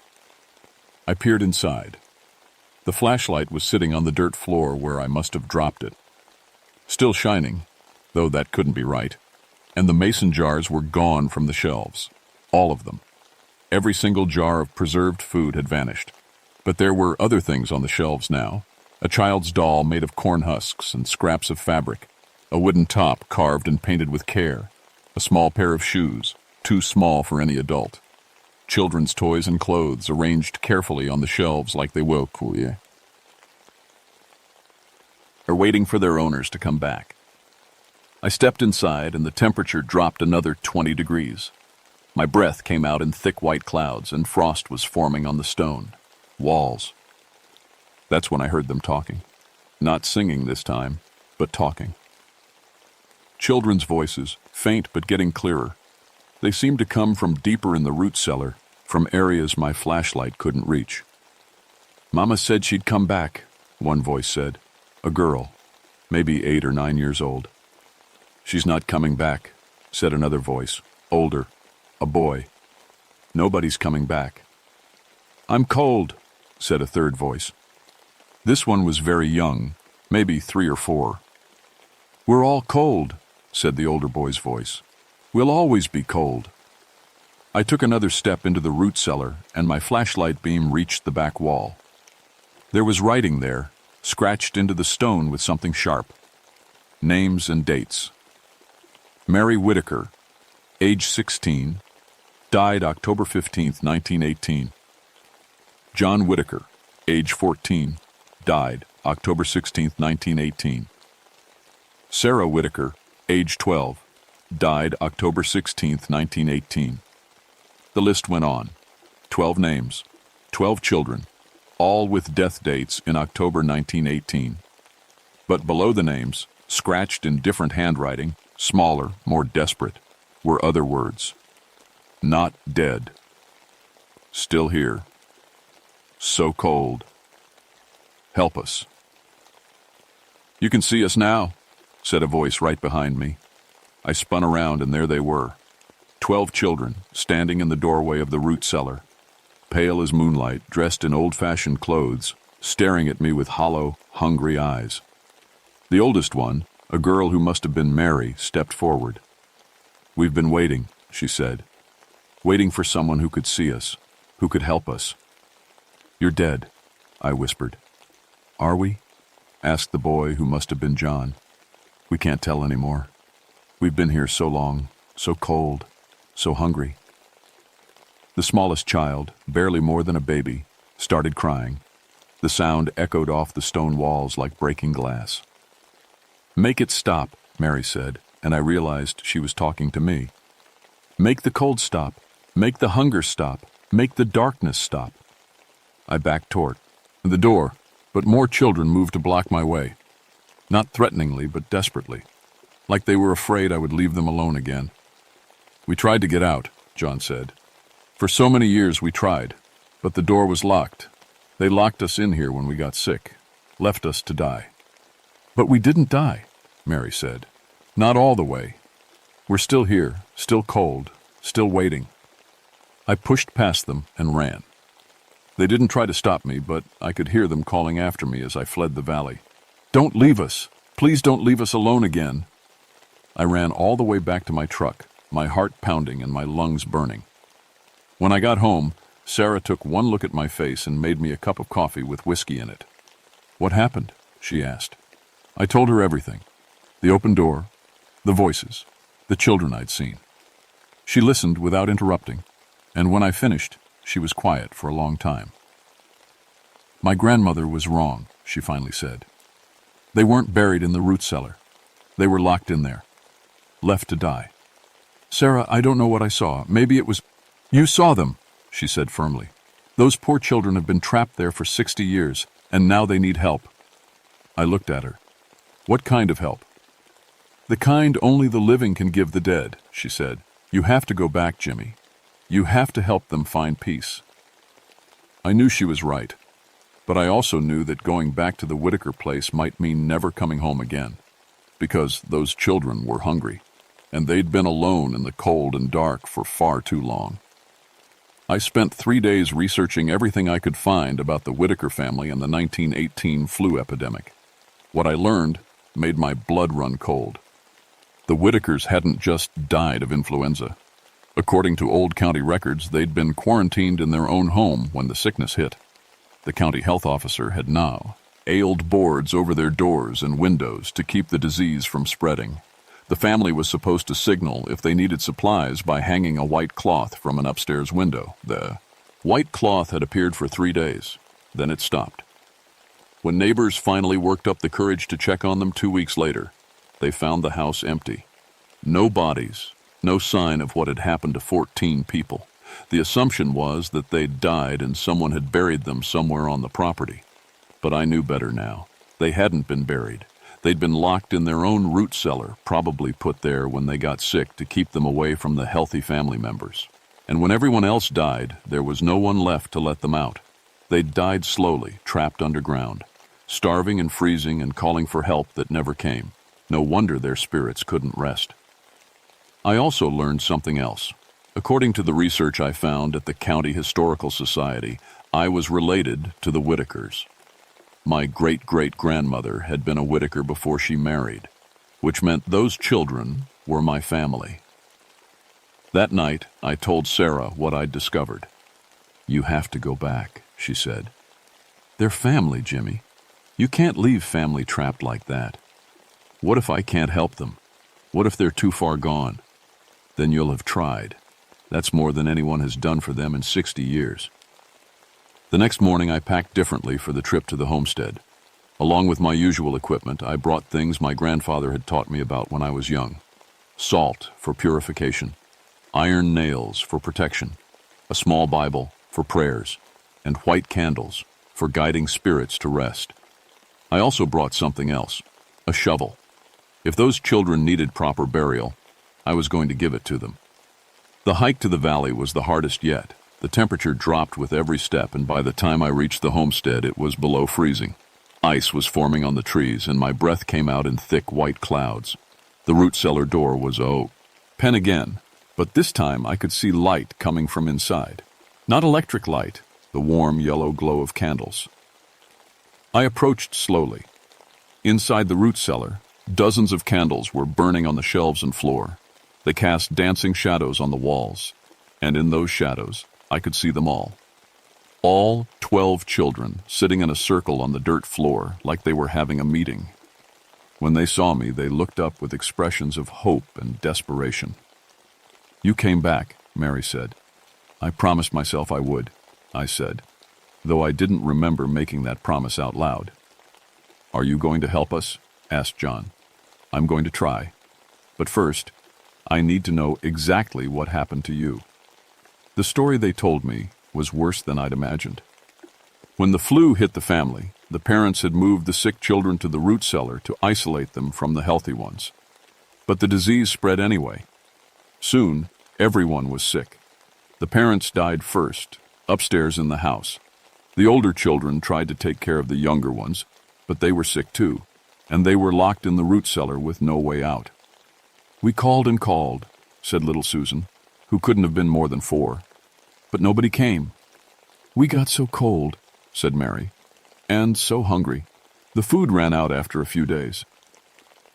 I peered inside. The flashlight was sitting on the dirt floor where I must have dropped it. Still shining, though that couldn't be right, and the mason jars were gone from the shelves. All of them. Every single jar of preserved food had vanished. But there were other things on the shelves now. A child's doll made of corn husks and scraps of fabric. A wooden top carved and painted with care. A small pair of shoes, too small for any adult. Children's toys and clothes arranged carefully on the shelves like they were waiting for their owners to come back. I stepped inside and the temperature dropped another 20 degrees. My breath came out in thick white clouds and frost was forming on the stone. Walls. That's when I heard them talking. Not singing this time, but talking. Children's voices, faint but getting clearer. They seemed to come from deeper in the root cellar, from areas my flashlight couldn't reach. "Mama said she'd come back," one voice said. A girl, maybe 8 or 9 years old. "She's not coming back," said another voice, older, a boy. "Nobody's coming back." "I'm cold," said a third voice. This one was very young, maybe 3 or 4. "We're all cold," said the older boy's voice. "We'll always be cold." I took another step into the root cellar, and my flashlight beam reached the back wall. There was writing there, scratched into the stone with something sharp. Names and dates. Mary Whitaker, age 16, died October 15, 1918. John Whitaker, age 14, died October 16, 1918. Sarah Whitaker, age 12, died October 16, 1918. The list went on. 12 names, 12 children, all with death dates in October 1918. But below the names, scratched in different handwriting, smaller, more desperate, were other words. Not dead. Still here. So cold. Help us. "You can see us now," said a voice right behind me. I spun around and there they were. 12 children, standing in the doorway of the root cellar. Pale as moonlight, dressed in old-fashioned clothes, staring at me with hollow, hungry eyes. The oldest one, a girl who must have been Mary, stepped forward. "We've been waiting," she said. "Waiting for someone who could see us, who could help us." "You're dead," I whispered. "Are we?" asked the boy who must have been John. "We can't tell anymore. We've been here so long, so cold, so hungry." The smallest child, barely more than a baby, started crying. The sound echoed off the stone walls like breaking glass. "Make it stop," Mary said, and I realized she was talking to me. "Make the cold stop. Make the hunger stop. Make the darkness stop." I backed toward the door, but more children moved to block my way. Not threateningly, but desperately, like they were afraid I would leave them alone again. "We tried to get out," John said. "For so many years we tried, but the door was locked. They locked us in here when we got sick, left us to die." "But we didn't die," Mary said. "Not all the way. We're still here, still cold, still waiting." I pushed past them and ran. They didn't try to stop me, but I could hear them calling after me as I fled the valley. "Don't leave us! Please don't leave us alone again!" I ran all the way back to my truck, my heart pounding and my lungs burning. When I got home, Sarah took one look at my face and made me a cup of coffee with whiskey in it. "What happened?" she asked. I told her everything. The open door, the voices, the children I'd seen. She listened without interrupting, and when I finished, she was quiet for a long time. "My grandmother was wrong," she finally said. "They weren't buried in the root cellar. They were locked in there, left to die. Sarah, I don't know what I saw. Maybe it was—" "You saw them," she said firmly. "Those poor children have been trapped there for 60 years, and now they need help. I looked at her. What kind of help? The kind only the living can give the dead, she said. You have to go back, Jimmy. You have to help them find peace. I knew she was right, but I also knew that going back to the Whitaker place might mean never coming home again, because those children were hungry, and they'd been alone in the cold and dark for far too long. I spent 3 days researching everything I could find about the Whitaker family and the 1918 flu epidemic. What I learned made my blood run cold. The Whitakers hadn't just died of influenza. According to old county records, they'd been quarantined in their own home when the sickness hit. The county health officer had now nailed boards over their doors and windows to keep the disease from spreading. The family was supposed to signal if they needed supplies by hanging a white cloth from an upstairs window. The white cloth had appeared for 3 days. Then it stopped. When neighbors finally worked up the courage to check on them 2 weeks later, they found the house empty. No bodies, no sign of what had happened to 14 people. The assumption was that they'd died and someone had buried them somewhere on the property. But I knew better now. They hadn't been buried. They'd been locked in their own root cellar, probably put there when they got sick to keep them away from the healthy family members. And when everyone else died, there was no one left to let them out. They'd died slowly, trapped underground, starving and freezing and calling for help that never came. No wonder their spirits couldn't rest. I also learned something else. According to the research I found at the County Historical Society, I was related to the Whitakers. My great-great-grandmother had been a Whitaker before she married, which meant those children were my family. That night, I told Sarah what I'd discovered. You have to go back, she said. They're family, Jimmy. You can't leave family trapped like that. What if I can't help them? What if they're too far gone? Then you'll have tried. That's more than anyone has done for them in 60 years. The next morning, I packed differently for the trip to the homestead. Along with my usual equipment, I brought things my grandfather had taught me about when I was young. Salt for purification, iron nails for protection, a small Bible for prayers, and white candles for guiding spirits to rest. I also brought something else, a shovel. If those children needed proper burial, I was going to give it to them. The hike to the valley was the hardest yet. The temperature dropped with every step, and by the time I reached the homestead, it was below freezing. Ice was forming on the trees, and my breath came out in thick white clouds. The root cellar door was open again, but this time I could see light coming from inside. Not electric light, the warm yellow glow of candles. I approached slowly. Inside the root cellar, dozens of candles were burning on the shelves and floor. They cast dancing shadows on the walls, and in those shadows, I could see them all. All 12 children sitting in a circle on the dirt floor like they were having a meeting. When they saw me, they looked up with expressions of hope and desperation. You came back, Mary said. I promised myself I would, I said, though I didn't remember making that promise out loud. Are you going to help us? Asked John. I'm going to try. But first, I need to know exactly what happened to you. The story they told me was worse than I'd imagined. When the flu hit the family, the parents had moved the sick children to the root cellar to isolate them from the healthy ones. But the disease spread anyway. Soon, everyone was sick. The parents died first, upstairs in the house. The older children tried to take care of the younger ones, but they were sick too, and they were locked in the root cellar with no way out. We called and called, said little Susan, who couldn't have been more than 4. But nobody came. We got so cold, said Mary, and so hungry. The food ran out after a few days.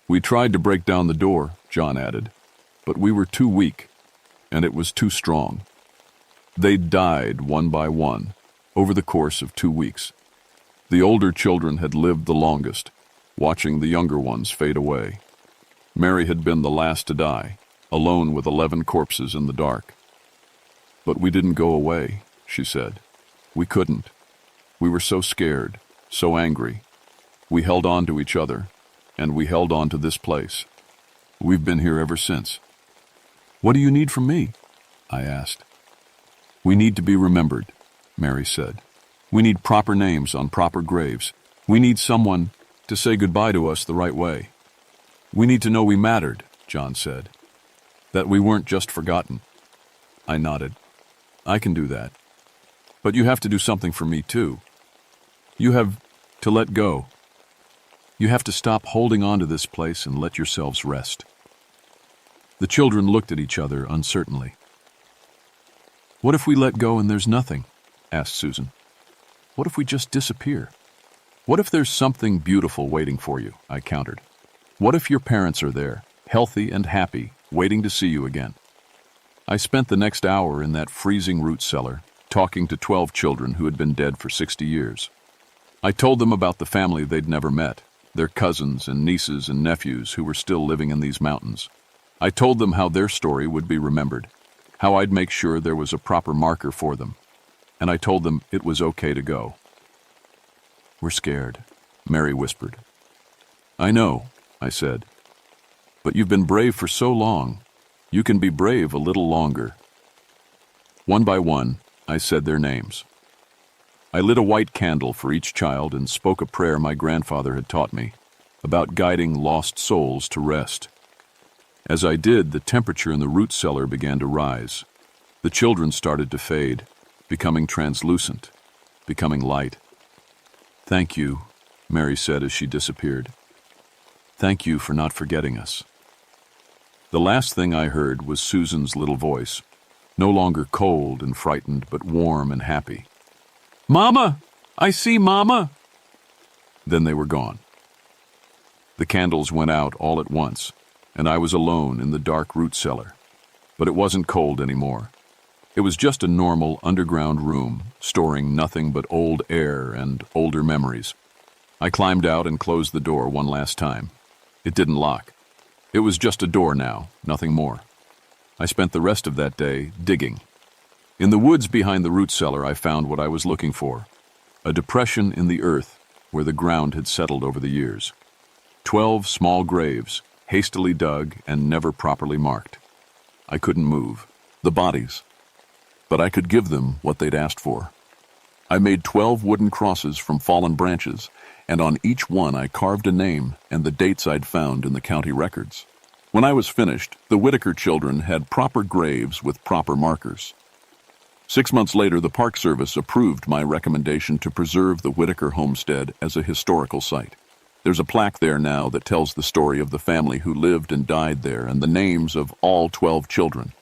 We tried to break down the door, John added, but we were too weak, and it was too strong. They died one by one over the course of 2 weeks. The older children had lived the longest, watching the younger ones fade away. Mary had been the last to die, alone with 11 corpses in the dark. But we didn't go away, she said. We couldn't. We were so scared, so angry. We held on to each other, and we held on to this place. We've been here ever since. What do you need from me? I asked. We need to be remembered, Mary said. We need proper names on proper graves. We need someone. to say goodbye to us the right way. We need to know we mattered, John said. That we weren't just forgotten. I nodded. I can do that. But you have to do something for me too. You have to let go. You have to stop holding on to this place and let yourselves rest. The children looked at each other uncertainly. What if we let go and there's nothing? Asked Susan. What if we just disappear? What if there's something beautiful waiting for you? I countered. What if your parents are there, healthy and happy, waiting to see you again? I spent the next hour in that freezing root cellar, talking to 12 children who had been dead for 60 years. I told them about the family they'd never met, their cousins and nieces and nephews who were still living in these mountains. I told them how their story would be remembered, how I'd make sure there was a proper marker for them, and I told them it was okay to go. We're scared, Mary whispered. I know, I said, but you've been brave for so long. You can be brave a little longer. One by one, I said their names. I lit a white candle for each child and spoke a prayer my grandfather had taught me about guiding lost souls to rest. As I did, the temperature in the root cellar began to rise. The children started to fade, becoming translucent, becoming light. Thank you, Mary said as she disappeared. Thank you for not forgetting us. The last thing I heard was Susan's little voice, no longer cold and frightened, but warm and happy. Mama! I see Mama! Then they were gone. The candles went out all at once, and I was alone in the dark root cellar. But it wasn't cold anymore. It was just a normal underground room, storing nothing but old air and older memories. I climbed out and closed the door one last time. It didn't lock. It was just a door now, nothing more. I spent the rest of that day digging. In the woods behind the root cellar, I found what I was looking for. A depression in the earth where the ground had settled over the years. 12 small graves, hastily dug and never properly marked. I couldn't move. The bodies. But I could give them what they'd asked for. I made 12 wooden crosses from fallen branches, and on each one I carved a name and the dates I'd found in the county records. When I was finished, the Whitaker children had proper graves with proper markers. 6 months later, the Park Service approved my recommendation to preserve the Whitaker homestead as a historical site. There's a plaque there now that tells the story of the family who lived and died there and the names of all 12 children.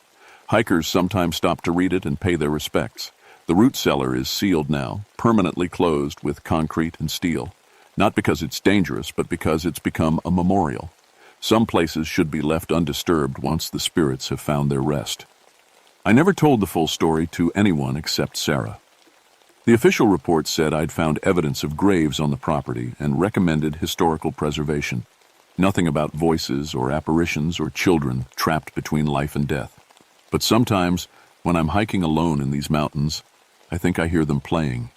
Hikers sometimes stop to read it and pay their respects. The root cellar is sealed now, permanently closed with concrete and steel. Not because it's dangerous, but because it's become a memorial. Some places should be left undisturbed once the spirits have found their rest. I never told the full story to anyone except Sarah. The official report said I'd found evidence of graves on the property and recommended historical preservation. Nothing about voices or apparitions or children trapped between life and death. But sometimes, when I'm hiking alone in these mountains, I think I hear them playing.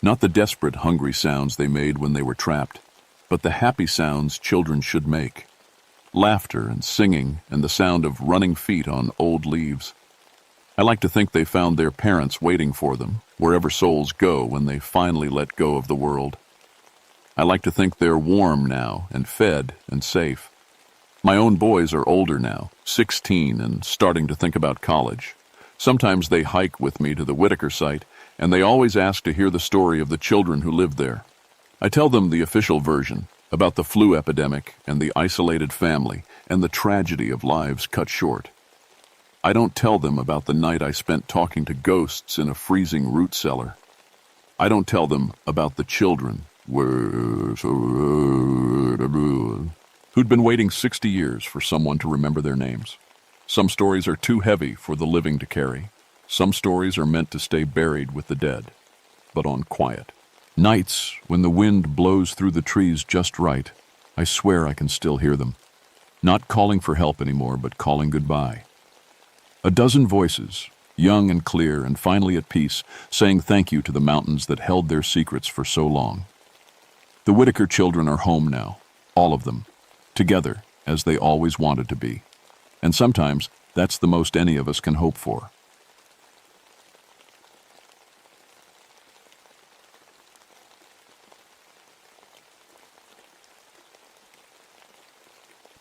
Not the desperate, hungry sounds they made when they were trapped, but the happy sounds children should make. Laughter and singing and the sound of running feet on old leaves. I like to think they found their parents waiting for them, wherever souls go when they finally let go of the world. I like to think they're warm now and fed and safe. My own boys are older now, 16 and starting to think about college. Sometimes they hike with me to the Whitaker site, and they always ask to hear the story of the children who lived there. I tell them the official version, about the flu epidemic and the isolated family and the tragedy of lives cut short. I don't tell them about the night I spent talking to ghosts in a freezing root cellar. I don't tell them about the children who'd been waiting 60 years for someone to remember their names. Some stories are too heavy for the living to carry. Some stories are meant to stay buried with the dead, but on quiet. Nights, when the wind blows through the trees just right, I swear I can still hear them. Not calling for help anymore, but calling goodbye. A dozen voices, young and clear and finally at peace, saying thank you to the mountains that held their secrets for so long. The Whitaker children are home now, all of them, together as they always wanted to be. And sometimes that's the most any of us can hope for.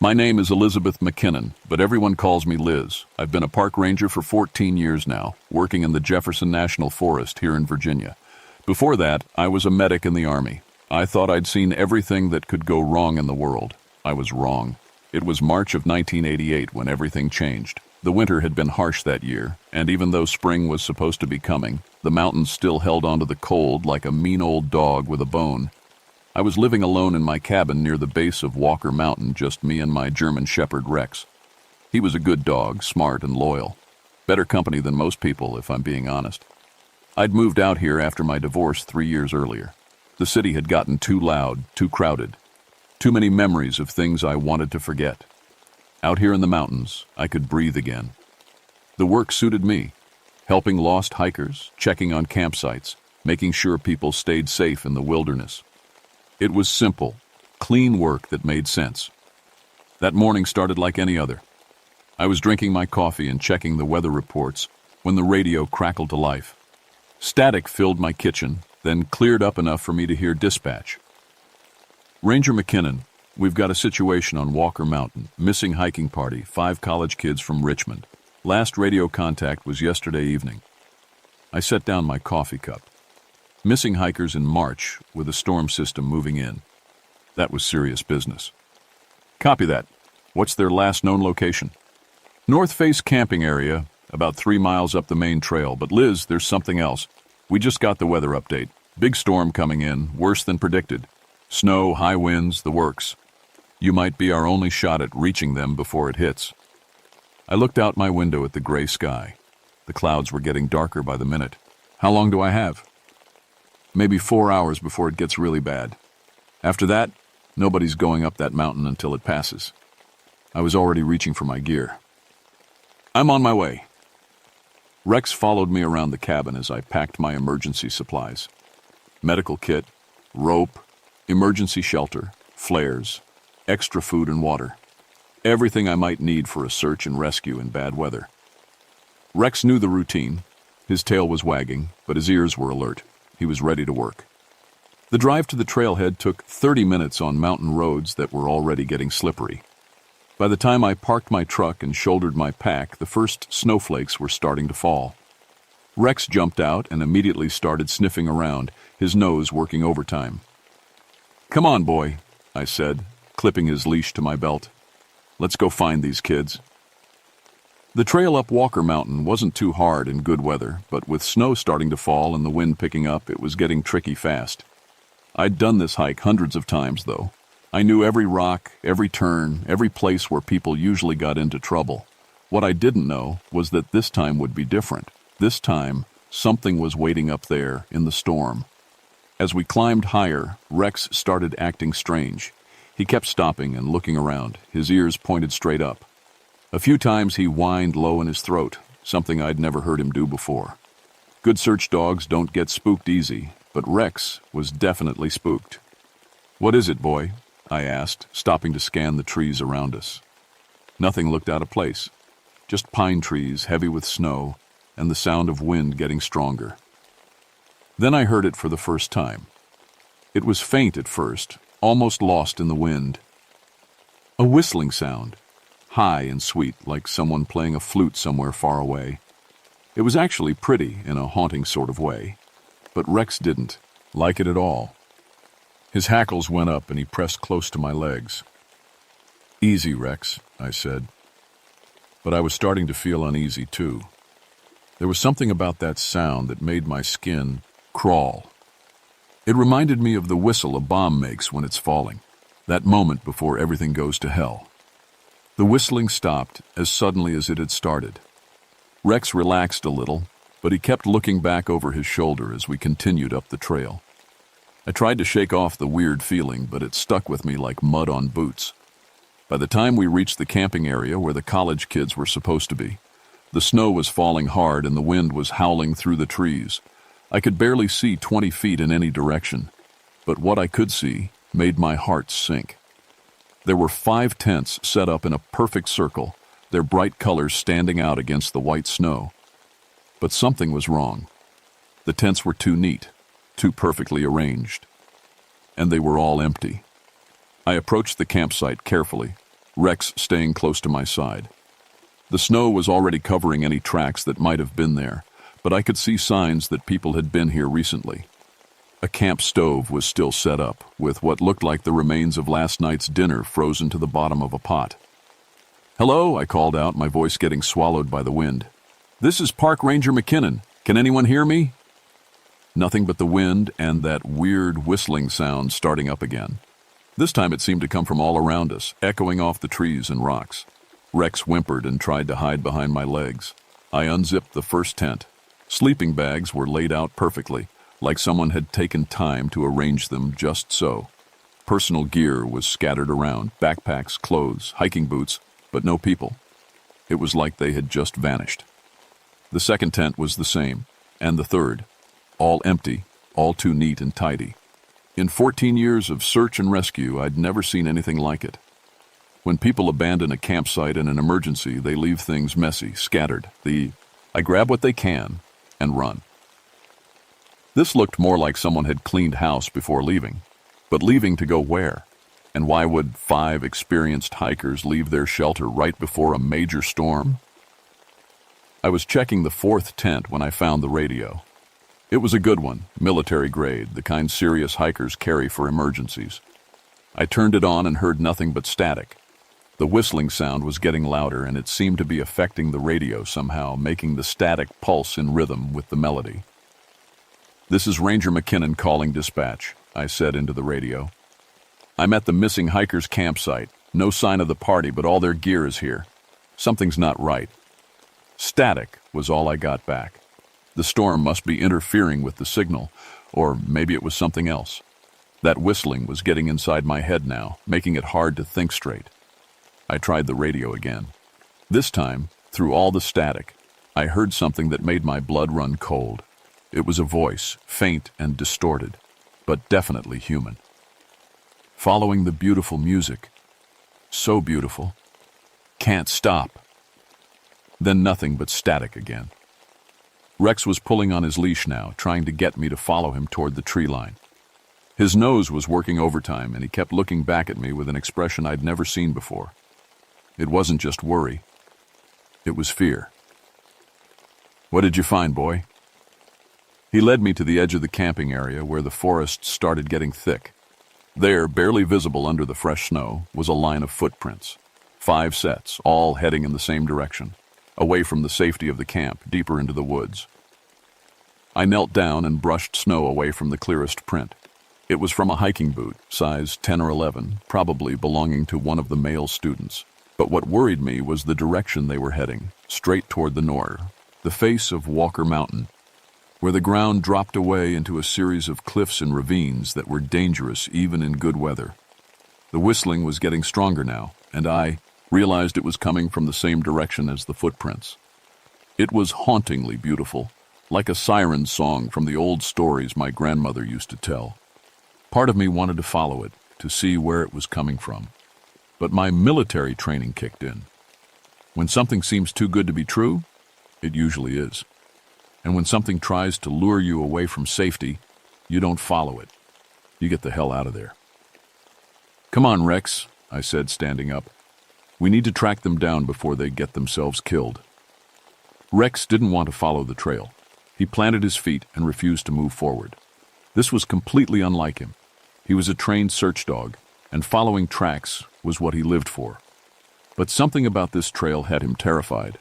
My name is Elizabeth McKinnon, but everyone calls me Liz. I've been a park ranger for 14 years now, working in the Jefferson National Forest here in Virginia. Before that, I was a medic in the Army. I thought I'd seen everything that could go wrong in the world. I was wrong. It was March of 1988 when everything changed. The winter had been harsh that year, and even though spring was supposed to be coming, the mountains still held onto the cold like a mean old dog with a bone. I was living alone in my cabin near the base of Walker Mountain, just me and my German Shepherd Rex. He was a good dog, smart and loyal. Better company than most people, if I'm being honest. I'd moved out here after my divorce 3 years earlier. The city had gotten too loud, too crowded. Too many memories of things I wanted to forget. Out here in the mountains, I could breathe again. The work suited me, helping lost hikers, checking on campsites, making sure people stayed safe in the wilderness. It was simple, clean work that made sense. That morning started like any other. I was drinking my coffee and checking the weather reports when the radio crackled to life. Static filled my kitchen, then cleared up enough for me to hear dispatch. Ranger McKinnon, we've got a situation on Walker Mountain. Missing hiking party, 5 college kids from Richmond. Last radio contact was yesterday evening. I set down my coffee cup. Missing hikers in March with a storm system moving in. That was serious business. Copy that. What's their last known location? North Face camping area, about 3 miles up the main trail. But Liz, there's something else. We just got the weather update. Big storm coming in, worse than predicted. Snow, high winds, the works. You might be our only shot at reaching them before it hits. I looked out my window at the gray sky. The clouds were getting darker by the minute. How long do I have? Maybe 4 hours before it gets really bad. After that, nobody's going up that mountain until it passes. I was already reaching for my gear. I'm on my way. Rex followed me around the cabin as I packed my emergency supplies. Medical kit, rope, emergency shelter, flares, extra food and water. Everything I might need for a search and rescue in bad weather. Rex knew the routine. His tail was wagging, but his ears were alert. He was ready to work. The drive to the trailhead took 30 minutes on mountain roads that were already getting slippery. By the time I parked my truck and shouldered my pack, the first snowflakes were starting to fall. Rex jumped out and immediately started sniffing around, his nose working overtime. Come on, boy, I said, clipping his leash to my belt. Let's go find these kids. The trail up Walker Mountain wasn't too hard in good weather, but with snow starting to fall and the wind picking up, it was getting tricky fast. I'd done this hike hundreds of times, though. I knew every rock, every turn, every place where people usually got into trouble. What I didn't know was that this time would be different. This time, something was waiting up there in the storm. As we climbed higher, Rex started acting strange. He kept stopping and looking around, his ears pointed straight up. A few times he whined low in his throat, something I'd never heard him do before. Good search dogs don't get spooked easy, but Rex was definitely spooked. What is it, boy? I asked, stopping to scan the trees around us. Nothing looked out of place. Just pine trees heavy with snow and the sound of wind getting stronger. Then I heard it for the first time. It was faint at first, almost lost in the wind. A whistling sound. High and sweet, like someone playing a flute somewhere far away. It was actually pretty in a haunting sort of way, but Rex didn't like it at all. His hackles went up and he pressed close to my legs. Easy, Rex, I said. But I was starting to feel uneasy too. There was something about that sound that made my skin crawl. It reminded me of the whistle a bomb makes when it's falling, that moment before everything goes to hell. The whistling stopped as suddenly as it had started. Rex relaxed a little, but he kept looking back over his shoulder as we continued up the trail. I tried to shake off the weird feeling, but it stuck with me like mud on boots. By the time we reached the camping area where the college kids were supposed to be, the snow was falling hard and the wind was howling through the trees. I could barely see 20 feet in any direction, but what I could see made my heart sink. There were 5 tents set up in a perfect circle, their bright colors standing out against the white snow. But something was wrong. The tents were too neat, too perfectly arranged. And they were all empty. I approached the campsite carefully, Rex staying close to my side. The snow was already covering any tracks that might have been there, but I could see signs that people had been here recently. A camp stove was still set up, with what looked like the remains of last night's dinner frozen to the bottom of a pot. "Hello," I called out, my voice getting swallowed by the wind. "This is Park Ranger McKinnon. Can anyone hear me?" Nothing but the wind and that weird whistling sound starting up again. This time it seemed to come from all around us, echoing off the trees and rocks. Rex whimpered and tried to hide behind my legs. I unzipped the first tent. Sleeping bags were laid out perfectly, like someone had taken time to arrange them just so. Personal gear was scattered around, backpacks, clothes, hiking boots, but no people. It was like they had just vanished. The second tent was the same, and the third, all empty, all too neat and tidy. In 14 years of search and rescue, I'd never seen anything like it. When people abandon a campsite in an emergency, they leave things messy, scattered. I grab what they can and run. This looked more like someone had cleaned house before leaving. But leaving to go where? And why would 5 experienced hikers leave their shelter right before a major storm? I was checking the 4th tent when I found the radio. It was a good one, military grade, the kind serious hikers carry for emergencies. I turned it on and heard nothing but static. The whistling sound was getting louder, and it seemed to be affecting the radio somehow, making the static pulse in rhythm with the melody. "This is Ranger McKinnon calling dispatch," I said into the radio. "I'm at the missing hikers' campsite. No sign of the party, but all their gear is here. Something's not right." Static was all I got back. The storm must be interfering with the signal, or maybe it was something else. That whistling was getting inside my head now, making it hard to think straight. I tried the radio again. This time, through all the static, I heard something that made my blood run cold. It was a voice, faint and distorted, but definitely human. "Following the beautiful music. So beautiful. Can't stop." Then nothing but static again. Rex was pulling on his leash now, trying to get me to follow him toward the tree line. His nose was working overtime, and he kept looking back at me with an expression I'd never seen before. It wasn't just worry. It was fear. "What did you find, boy?" He led me to the edge of the camping area where the forest started getting thick. There, barely visible under the fresh snow, was a line of footprints. 5 sets, all heading in the same direction, away from the safety of the camp, deeper into the woods. I knelt down and brushed snow away from the clearest print. It was from a hiking boot, size 10 or 11, probably belonging to one of the male students. But what worried me was the direction they were heading, straight toward the north, the face of Walker Mountain, where the ground dropped away into a series of cliffs and ravines that were dangerous even in good weather. The whistling was getting stronger now, and I realized it was coming from the same direction as the footprints. It was hauntingly beautiful, like a siren song from the old stories my grandmother used to tell. Part of me wanted to follow it, to see where it was coming from. But my military training kicked in. When something seems too good to be true, it usually is. And when something tries to lure you away from safety, you don't follow it. You get the hell out of there. "Come on, Rex," I said, standing up. "We need to track them down before they get themselves killed." Rex didn't want to follow the trail. He planted his feet and refused to move forward. This was completely unlike him. He was a trained search dog, and following tracks was what he lived for. But something about this trail had him terrified.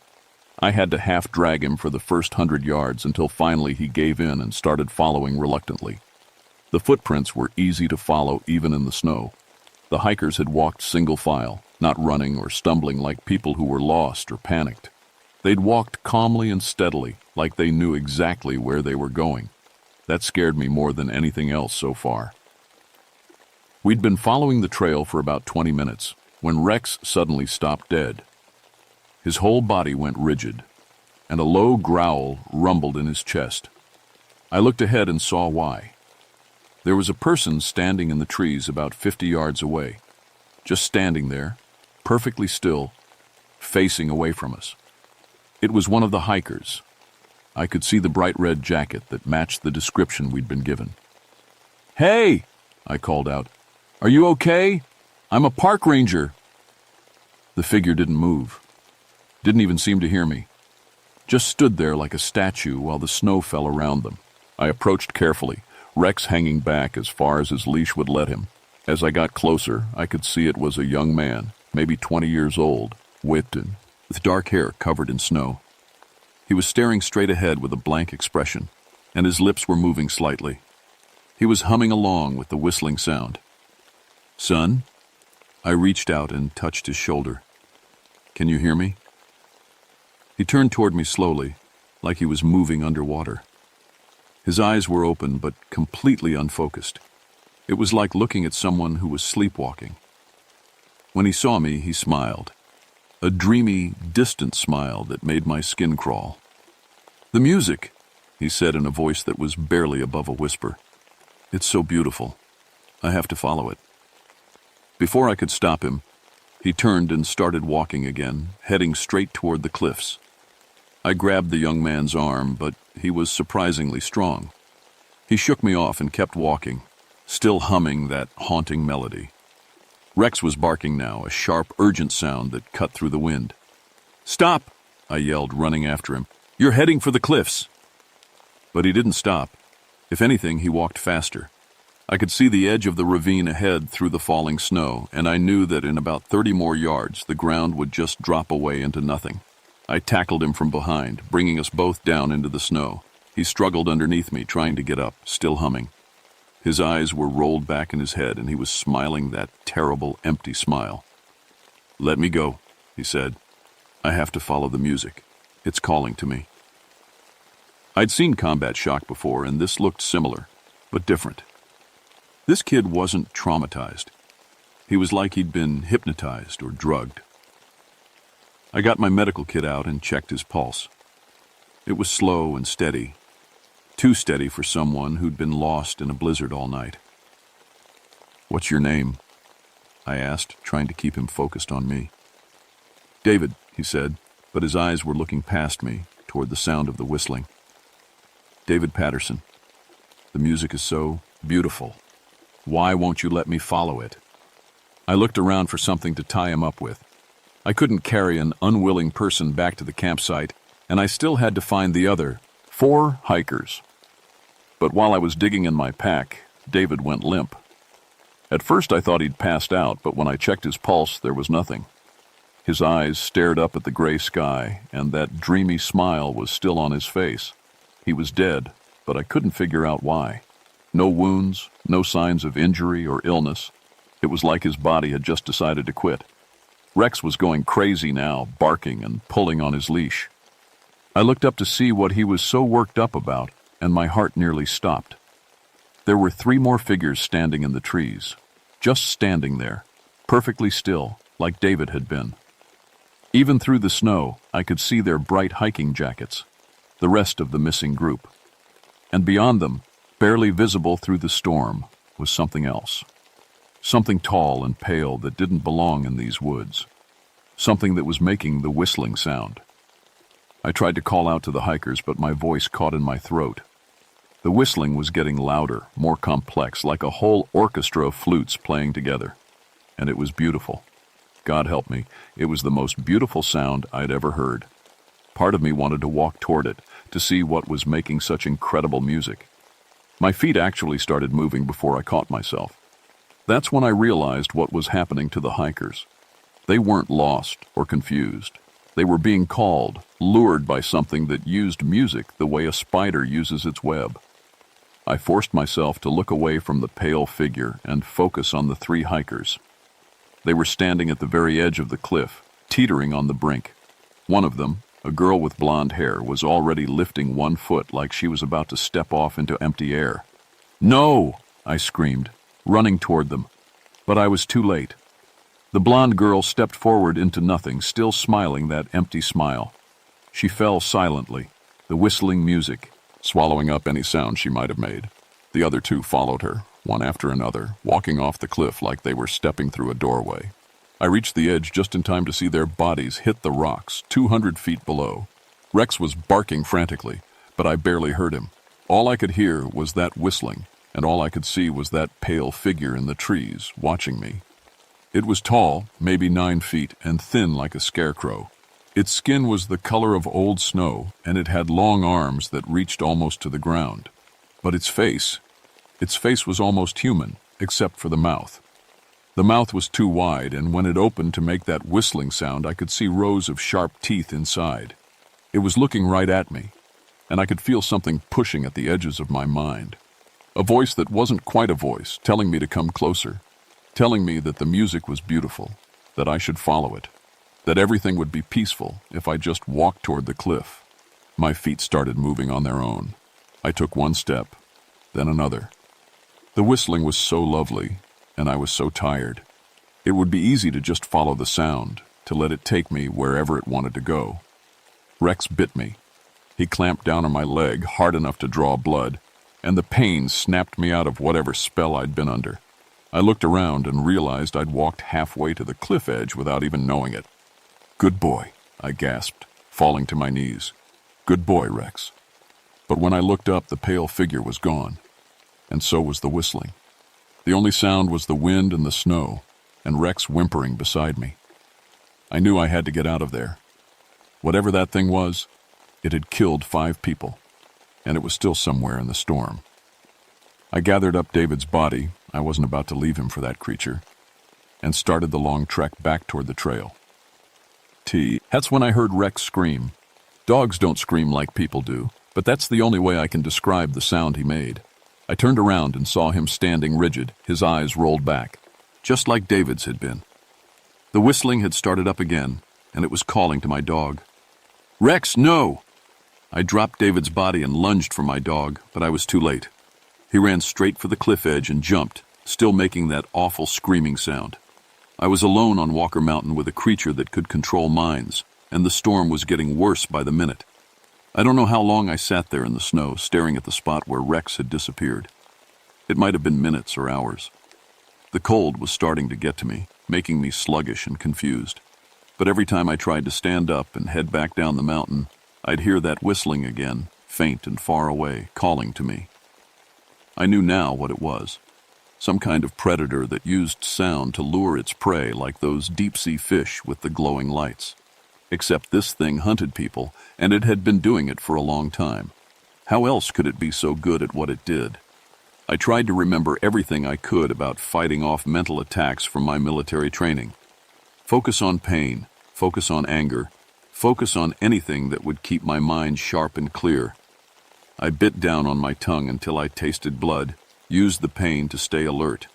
I had to half drag him for the first 100 yards until finally he gave in and started following reluctantly. The footprints were easy to follow even in the snow. The hikers had walked single file, not running or stumbling like people who were lost or panicked. They'd walked calmly and steadily, like they knew exactly where they were going. That scared me more than anything else so far. We'd been following the trail for about 20 minutes when Rex suddenly stopped dead. His whole body went rigid, and a low growl rumbled in his chest. I looked ahead and saw why. There was a person standing in the trees about 50 yards away, just standing there, perfectly still, facing away from us. It was one of the hikers. I could see the bright red jacket that matched the description we'd been given. "Hey!" I called out. "Are you okay? I'm a park ranger." The figure didn't move, didn't even seem to hear me. Just stood there like a statue while the snow fell around them. I approached carefully, Rex hanging back as far as his leash would let him. As I got closer, I could see it was a young man, maybe 20 years old, whipped and with dark hair covered in snow. He was staring straight ahead with a blank expression, and his lips were moving slightly. He was humming along with the whistling sound. "Son?" I reached out and touched his shoulder. "Can you hear me?" He turned toward me slowly, like he was moving underwater. His eyes were open but completely unfocused. It was like looking at someone who was sleepwalking. When he saw me, he smiled. A dreamy, distant smile that made my skin crawl. "The music," he said in a voice that was barely above a whisper. "It's so beautiful. I have to follow it." Before I could stop him, he turned and started walking again, heading straight toward the cliffs. I grabbed the young man's arm, but he was surprisingly strong. He shook me off and kept walking, still humming that haunting melody. Rex was barking now, a sharp, urgent sound that cut through the wind. "Stop!" I yelled, running after him. "You're heading for the cliffs." But he didn't stop. If anything, he walked faster. I could see the edge of the ravine ahead through the falling snow, and I knew that in about 30 more yards, the ground would just drop away into nothing. I tackled him from behind, bringing us both down into the snow. He struggled underneath me, trying to get up, still humming. His eyes were rolled back in his head, and he was smiling that terrible, empty smile. "Let me go," he said. "I have to follow the music. It's calling to me." I'd seen combat shock before, and this looked similar, but different. This kid wasn't traumatized. He was like he'd been hypnotized or drugged. I got my medical kit out and checked his pulse. It was slow and steady, too steady for someone who'd been lost in a blizzard all night. "What's your name?" I asked, trying to keep him focused on me. "David," he said, but his eyes were looking past me, toward the sound of the whistling. "David Patterson. The music is so beautiful. Why won't you let me follow it?" I looked around for something to tie him up with. I couldn't carry an unwilling person back to the campsite, and I still had to find the other 4 hikers. But while I was digging in my pack, David went limp. At first I thought he'd passed out, but when I checked his pulse, there was nothing. His eyes stared up at the gray sky, and that dreamy smile was still on his face. He was dead, but I couldn't figure out why. No wounds, no signs of injury or illness. It was like his body had just decided to quit. Rex was going crazy now, barking and pulling on his leash. I looked up to see what he was so worked up about, and my heart nearly stopped. There were 3 more figures standing in the trees, just standing there, perfectly still, like David had been. Even through the snow, I could see their bright hiking jackets, the rest of the missing group. And beyond them, barely visible through the storm, was something else. Something tall and pale that didn't belong in these woods. Something that was making the whistling sound. I tried to call out to the hikers, but my voice caught in my throat. The whistling was getting louder, more complex, like a whole orchestra of flutes playing together. And it was beautiful. God help me, it was the most beautiful sound I'd ever heard. Part of me wanted to walk toward it, to see what was making such incredible music. My feet actually started moving before I caught myself. That's when I realized what was happening to the hikers. They weren't lost or confused. They were being called, lured by something that used music the way a spider uses its web. I forced myself to look away from the pale figure and focus on the 3 hikers. They were standing at the very edge of the cliff, teetering on the brink. One of them, a girl with blonde hair, was already lifting one foot like she was about to step off into empty air. "No!" I screamed, running toward them. But I was too late. The blonde girl stepped forward into nothing, still smiling that empty smile. She fell silently, the whistling music, swallowing up any sound she might have made. The other 2 followed her, one after another, walking off the cliff like they were stepping through a doorway. I reached the edge just in time to see their bodies hit the rocks 200 feet below. Rex was barking frantically, but I barely heard him. All I could hear was that whistling, and all I could see was that pale figure in the trees, watching me. It was tall, maybe 9 feet, and thin like a scarecrow. Its skin was the color of old snow, and it had long arms that reached almost to the ground. But its face was almost human, except for the mouth. The mouth was too wide, and when it opened to make that whistling sound, I could see rows of sharp teeth inside. It was looking right at me, and I could feel something pushing at the edges of my mind. A voice that wasn't quite a voice, telling me to come closer, telling me that the music was beautiful, that I should follow it, that everything would be peaceful if I just walked toward the cliff. My feet started moving on their own. I took one step, then another. The whistling was so lovely, and I was so tired. It would be easy to just follow the sound, to let it take me wherever it wanted to go. Rex bit me. He clamped down on my leg hard enough to draw blood, and the pain snapped me out of whatever spell I'd been under. I looked around and realized I'd walked halfway to the cliff edge without even knowing it. "Good boy," I gasped, falling to my knees. "Good boy, Rex." But when I looked up, the pale figure was gone, and so was the whistling. The only sound was the wind and the snow, and Rex whimpering beside me. I knew I had to get out of there. Whatever that thing was, it had killed 5 people, and it was still somewhere in the storm. I gathered up David's body, I wasn't about to leave him for that creature, and started the long trek back toward the trail. That's when I heard Rex scream. Dogs don't scream like people do, but that's the only way I can describe the sound he made. I turned around and saw him standing rigid, his eyes rolled back, just like David's had been. The whistling had started up again, and it was calling to my dog. "Rex, no!" I dropped David's body and lunged for my dog, but I was too late. He ran straight for the cliff edge and jumped, still making that awful screaming sound. I was alone on Walker Mountain with a creature that could control minds, and the storm was getting worse by the minute. I don't know how long I sat there in the snow, staring at the spot where Rex had disappeared. It might have been minutes or hours. The cold was starting to get to me, making me sluggish and confused. But every time I tried to stand up and head back down the mountain, I'd hear that whistling again, faint and far away, calling to me. I knew now what it was. Some kind of predator that used sound to lure its prey, like those deep-sea fish with the glowing lights. Except this thing hunted people, and it had been doing it for a long time. How else could it be so good at what it did? I tried to remember everything I could about fighting off mental attacks from my military training. Focus on pain, focus on anger, focus on anything that would keep my mind sharp and clear. I bit down on my tongue until I tasted blood, used the pain to stay alert.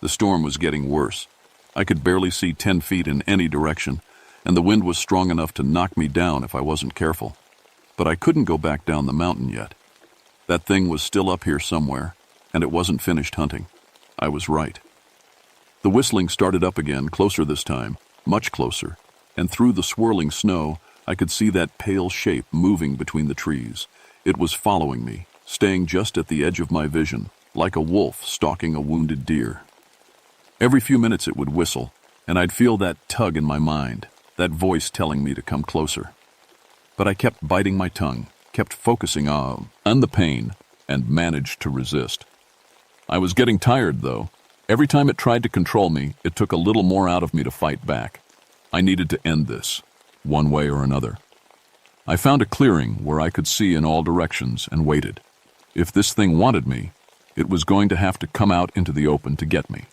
The storm was getting worse. I could barely see 10 feet in any direction, and the wind was strong enough to knock me down if I wasn't careful. But I couldn't go back down the mountain yet. That thing was still up here somewhere, and it wasn't finished hunting. I was right. The whistling started up again, closer this time, much closer, and through the swirling snow, I could see that pale shape moving between the trees. It was following me, staying just at the edge of my vision, like a wolf stalking a wounded deer. Every few minutes it would whistle, and I'd feel that tug in my mind, that voice telling me to come closer. But I kept biting my tongue, kept focusing on the pain, and managed to resist. I was getting tired, though. Every time it tried to control me, it took a little more out of me to fight back. I needed to end this, one way or another. I found a clearing where I could see in all directions and waited. If this thing wanted me, it was going to have to come out into the open to get me.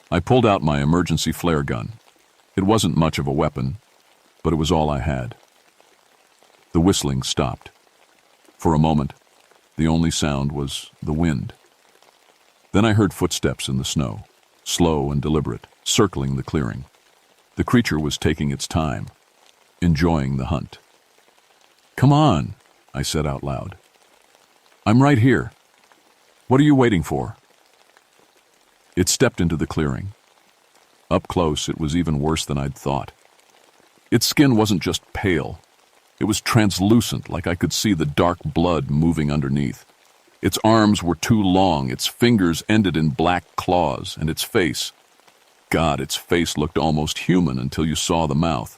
I pulled out my emergency flare gun. It wasn't much of a weapon, but it was all I had. The whistling stopped. For a moment, the only sound was the wind. Then I heard footsteps in the snow, slow and deliberate, circling the clearing. The creature was taking its time, enjoying the hunt. "Come on," I said out loud. "I'm right here. What are you waiting for?" It stepped into the clearing. Up close, it was even worse than I'd thought. Its skin wasn't just pale. It was translucent, like I could see the dark blood moving underneath. Its arms were too long, its fingers ended in black claws, and its face... God, its face looked almost human until you saw the mouth.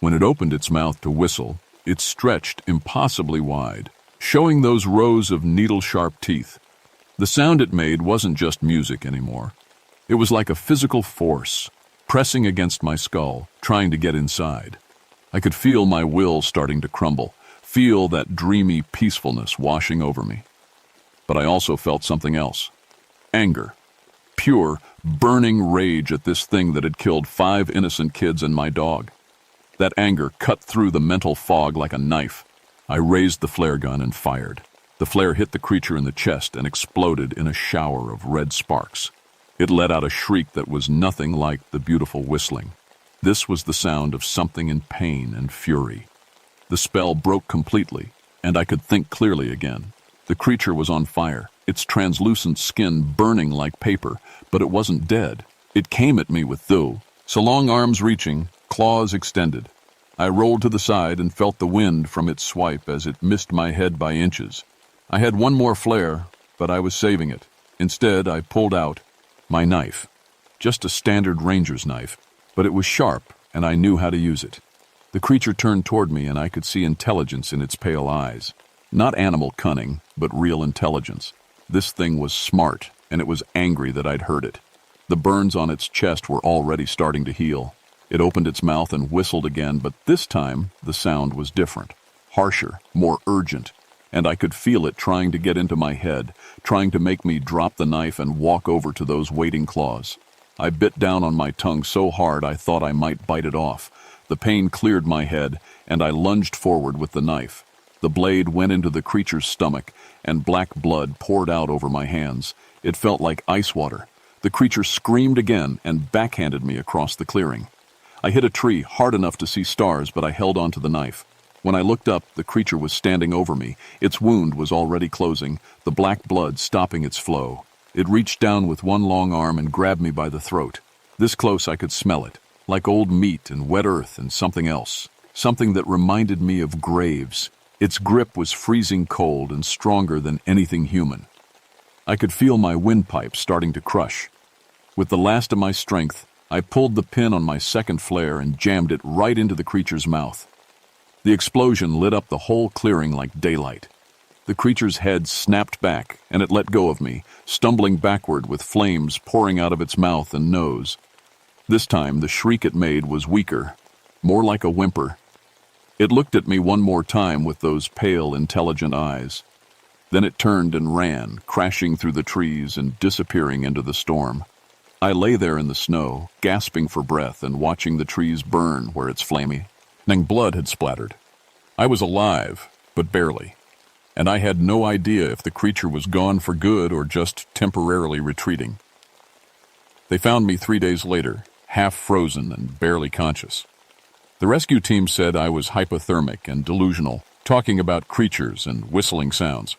When it opened its mouth to whistle, it stretched impossibly wide, showing those rows of needle-sharp teeth. The sound it made wasn't just music anymore. It was like a physical force, pressing against my skull, trying to get inside. I could feel my will starting to crumble, feel that dreamy peacefulness washing over me. But I also felt something else. Anger. Pure, burning rage at this thing that had killed 5 innocent kids and my dog. That anger cut through the mental fog like a knife. I raised the flare gun and fired. The flare hit the creature in the chest and exploded in a shower of red sparks. It let out a shriek that was nothing like the beautiful whistling. This was the sound of something in pain and fury. The spell broke completely, and I could think clearly again. The creature was on fire, its translucent skin burning like paper, but it wasn't dead. It came at me with so long arms reaching, claws extended. I rolled to the side and felt the wind from its swipe as it missed my head by inches. I had one more flare, but I was saving it. Instead, I pulled out my knife. Just a standard ranger's knife, but it was sharp, and I knew how to use it. The creature turned toward me, and I could see intelligence in its pale eyes. Not animal cunning, but real intelligence. This thing was smart, and it was angry that I'd hurt it. The burns on its chest were already starting to heal. It opened its mouth and whistled again, but this time the sound was different, harsher, more urgent, and I could feel it trying to get into my head, trying to make me drop the knife and walk over to those waiting claws. I bit down on my tongue so hard I thought I might bite it off. The pain cleared my head, and I lunged forward with the knife. The blade went into the creature's stomach, and black blood poured out over my hands. It felt like ice water. The creature screamed again and backhanded me across the clearing. I hit a tree hard enough to see stars, but I held onto the knife. When I looked up, the creature was standing over me. Its wound was already closing, the black blood stopping its flow. It reached down with one long arm and grabbed me by the throat. This close I could smell it, like old meat and wet earth and something else. Something that reminded me of graves. Its grip was freezing cold and stronger than anything human. I could feel my windpipe starting to crush. With the last of my strength, I pulled the pin on my second flare and jammed it right into the creature's mouth. The explosion lit up the whole clearing like daylight. The creature's head snapped back, and it let go of me, stumbling backward with flames pouring out of its mouth and nose. This time, the shriek it made was weaker, more like a whimper. It looked at me one more time with those pale, intelligent eyes. Then it turned and ran, crashing through the trees and disappearing into the storm. I lay there in the snow, gasping for breath and watching the trees burn where its flaming blood had splattered. I was alive, but barely, and I had no idea if the creature was gone for good or just temporarily retreating. They found me 3 days later, half frozen and barely conscious. The rescue team said I was hypothermic and delusional, talking about creatures and whistling sounds.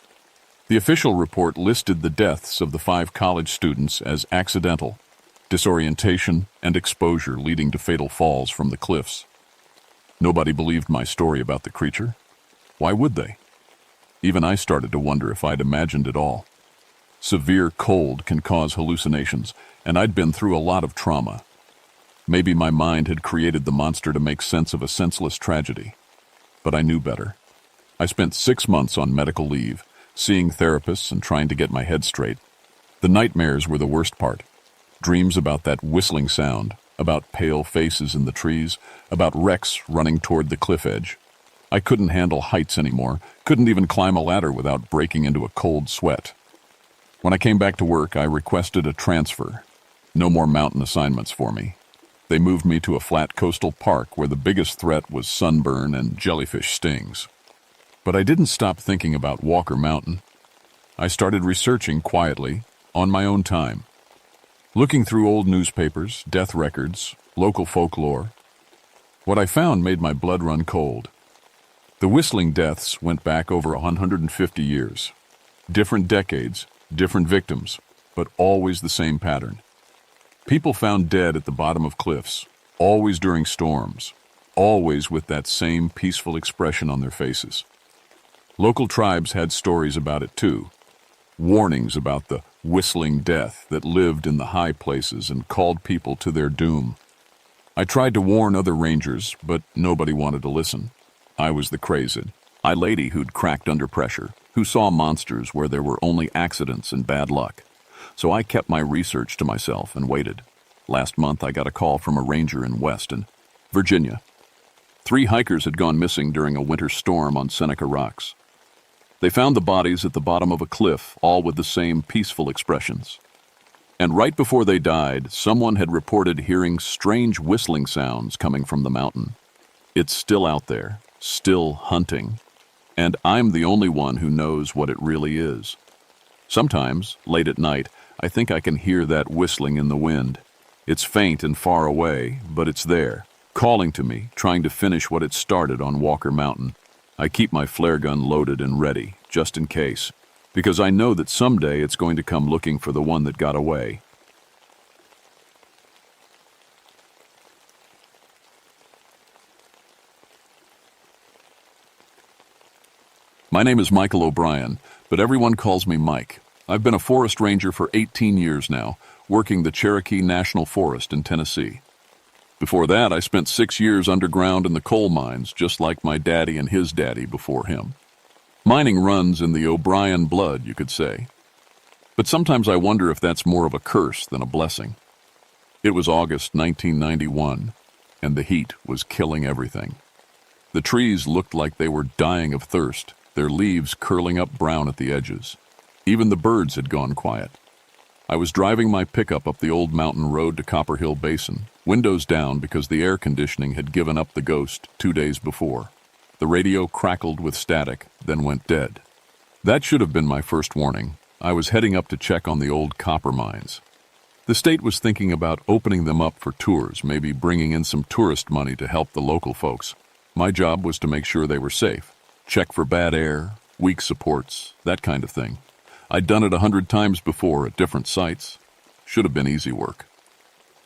The official report listed the deaths of the 5 college students as accidental, disorientation and exposure leading to fatal falls from the cliffs. Nobody believed my story about the creature. Why would they? Even I started to wonder if I'd imagined it all. Severe cold can cause hallucinations, and I'd been through a lot of trauma. Maybe my mind had created the monster to make sense of a senseless tragedy. But I knew better. I spent 6 months on medical leave, seeing therapists and trying to get my head straight. The nightmares were the worst part. Dreams about that whistling sound, about pale faces in the trees, about Rex running toward the cliff edge. I couldn't handle heights anymore, couldn't even climb a ladder without breaking into a cold sweat. When I came back to work, I requested a transfer. No more mountain assignments for me. They moved me to a flat coastal park where the biggest threat was sunburn and jellyfish stings. But I didn't stop thinking about Walker Mountain. I started researching quietly, on my own time. Looking through old newspapers, death records, local folklore. What I found made my blood run cold. The whistling deaths went back over 150 years. Different decades, different victims, but always the same pattern. People found dead at the bottom of cliffs, always during storms, always with that same peaceful expression on their faces. Local tribes had stories about it too. Warnings about the whistling death that lived in the high places and called people to their doom. I tried to warn other rangers, but nobody wanted to listen. I was the crazed lady who'd cracked under pressure, who saw monsters where there were only accidents and bad luck. So I kept my research to myself and waited. Last month, I got a call from a ranger in Weston, Virginia. 3 hikers had gone missing during a winter storm on Seneca Rocks. They found the bodies at the bottom of a cliff, all with the same peaceful expressions. And right before they died, someone had reported hearing strange whistling sounds coming from the mountain. It's still out there, still hunting. And I'm the only one who knows what it really is. Sometimes, late at night, I think I can hear that whistling in the wind. It's faint and far away, but it's there, calling to me, trying to finish what it started on Walker Mountain. I keep my flare gun loaded and ready, just in case, because I know that someday it's going to come looking for the one that got away. My name is Michael O'Brien, but everyone calls me Mike. I've been a forest ranger for 18 years now, working the Cherokee National Forest in Tennessee. Before that, I spent 6 years underground in the coal mines, just like my daddy and his daddy before him. Mining runs in the O'Brien blood, you could say. But sometimes I wonder if that's more of a curse than a blessing. It was August 1991, and the heat was killing everything. The trees looked like they were dying of thirst, their leaves curling up brown at the edges. Even the birds had gone quiet. I was driving my pickup up the old mountain road to Copper Hill Basin, windows down because the air conditioning had given up the ghost 2 days before. The radio crackled with static, then went dead. That should have been my first warning. I was heading up to check on the old copper mines. The state was thinking about opening them up for tours, maybe bringing in some tourist money to help the local folks. My job was to make sure they were safe. Check for bad air, weak supports, that kind of thing. I'd done it 100 times before at different sites. Should have been easy work.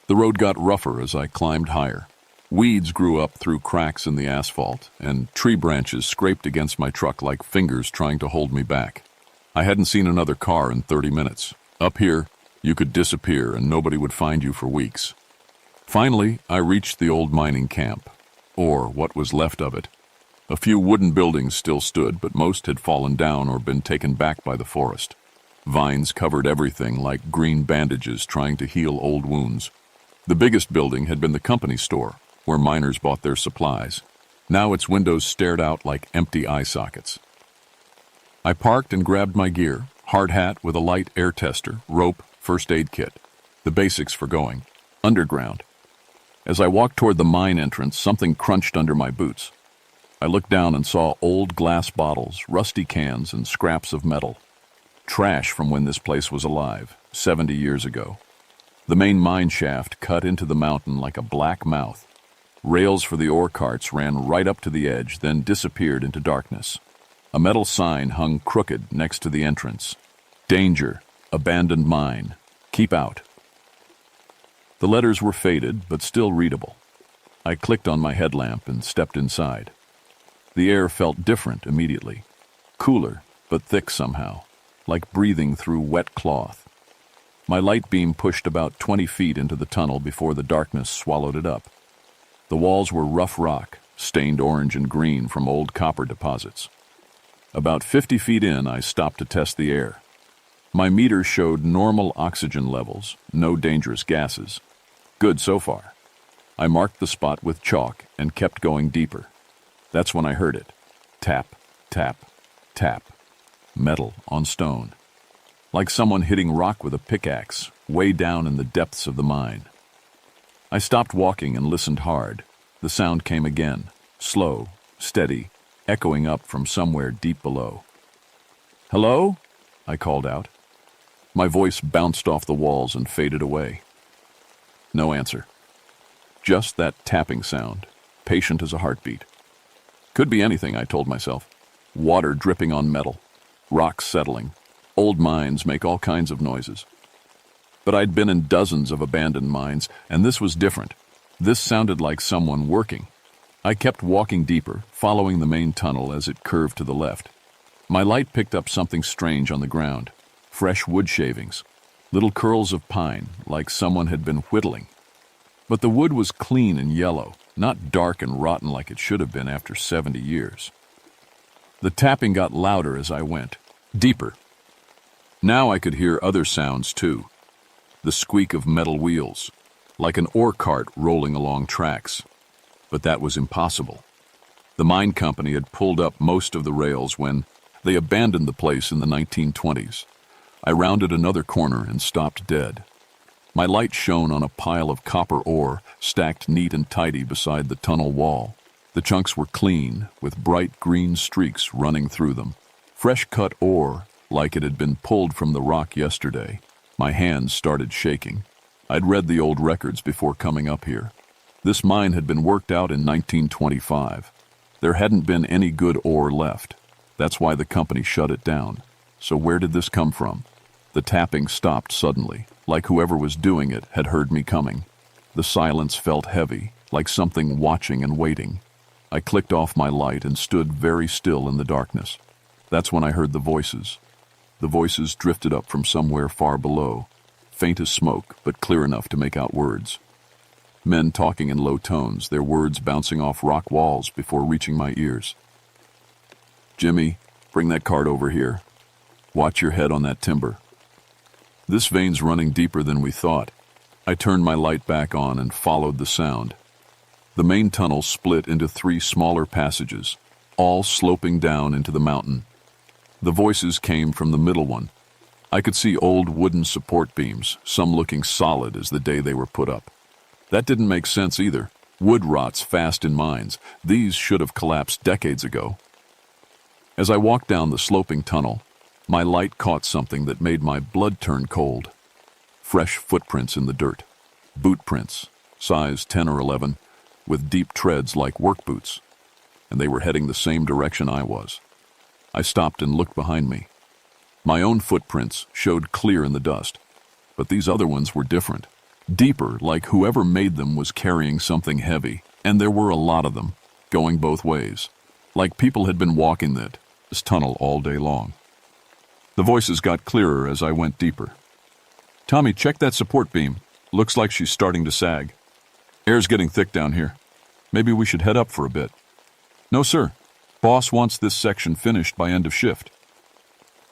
The road got rougher as I climbed higher. Weeds grew up through cracks in the asphalt, and tree branches scraped against my truck like fingers trying to hold me back. I hadn't seen another car in 30 minutes. Up here, you could disappear and nobody would find you for weeks. Finally, I reached the old mining camp, or what was left of it. A few wooden buildings still stood, but most had fallen down or been taken back by the forest. Vines covered everything like green bandages trying to heal old wounds. The biggest building had been the company store, where miners bought their supplies. Now its windows stared out like empty eye sockets. I parked and grabbed my gear, hard hat with a light air tester, rope, first aid kit. The basics for going underground. As I walked toward the mine entrance, something crunched under my boots. I looked down and saw old glass bottles, rusty cans, and scraps of metal. Trash from when this place was alive, 70 years ago. The main mine shaft cut into the mountain like a black mouth. Rails for the ore carts ran right up to the edge, then disappeared into darkness. A metal sign hung crooked next to the entrance. Danger, abandoned mine, keep out. The letters were faded, but still readable. I clicked on my headlamp and stepped inside. The air felt different immediately. Cooler, but thick somehow, like breathing through wet cloth. My light beam pushed about 20 feet into the tunnel before the darkness swallowed it up. The walls were rough rock, stained orange and green from old copper deposits. About 50 feet in, I stopped to test the air. My meter showed normal oxygen levels, no dangerous gases. Good so far. I marked the spot with chalk and kept going deeper. That's when I heard it. Tap, tap, tap. Metal on stone. Like someone hitting rock with a pickaxe, way down in the depths of the mine. I stopped walking and listened hard. The sound came again, slow, steady, echoing up from somewhere deep below. "Hello?" I called out. My voice bounced off the walls and faded away. No answer. Just that tapping sound, patient as a heartbeat. Could be anything, I told myself. Water dripping on metal, rocks settling. Old mines make all kinds of noises. But I'd been in dozens of abandoned mines, and this was different. This sounded like someone working. I kept walking deeper, following the main tunnel as it curved to the left. My light picked up something strange on the ground. Fresh wood shavings. Little curls of pine, like someone had been whittling. But the wood was clean and yellow, not dark and rotten like it should have been after 70 years. The tapping got louder as I went, deeper. Now I could hear other sounds too. The squeak of metal wheels, like an ore cart rolling along tracks. But that was impossible. The mine company had pulled up most of the rails when they abandoned the place in the 1920s. I rounded another corner and stopped dead. My light shone on a pile of copper ore stacked neat and tidy beside the tunnel wall. The chunks were clean, with bright green streaks running through them. Fresh-cut ore, like it had been pulled from the rock yesterday. My hands started shaking. I'd read the old records before coming up here. This mine had been worked out in 1925. There hadn't been any good ore left. That's why the company shut it down. So where did this come from? The tapping stopped suddenly, like whoever was doing it had heard me coming. The silence felt heavy, like something watching and waiting. I clicked off my light and stood very still in the darkness. That's when I heard the voices. The voices drifted up from somewhere far below, faint as smoke, but clear enough to make out words. Men talking in low tones, their words bouncing off rock walls before reaching my ears. "Jimmy, bring that cart over here. Watch your head on that timber." This vein's running deeper than we thought. I turned my light back on and followed the sound. The main tunnel split into 3 smaller passages, all sloping down into the mountain. The voices came from the middle one. I could see old wooden support beams, some looking solid as the day they were put up. That didn't make sense either. Wood rots fast in mines. These should have collapsed decades ago. As I walked down the sloping tunnel, my light caught something that made my blood turn cold. Fresh footprints in the dirt. Boot prints, size 10 or 11, with deep treads like work boots. And they were heading the same direction I was. I stopped and looked behind me. My own footprints showed clear in the dust, but these other ones were different. Deeper, like whoever made them was carrying something heavy, and there were a lot of them, going both ways. Like people had been walking this tunnel all day long. The voices got clearer as I went deeper. "Tommy, check that support beam. Looks like she's starting to sag. Air's getting thick down here. Maybe we should head up for a bit." "No, sir. Boss wants this section finished by end of shift."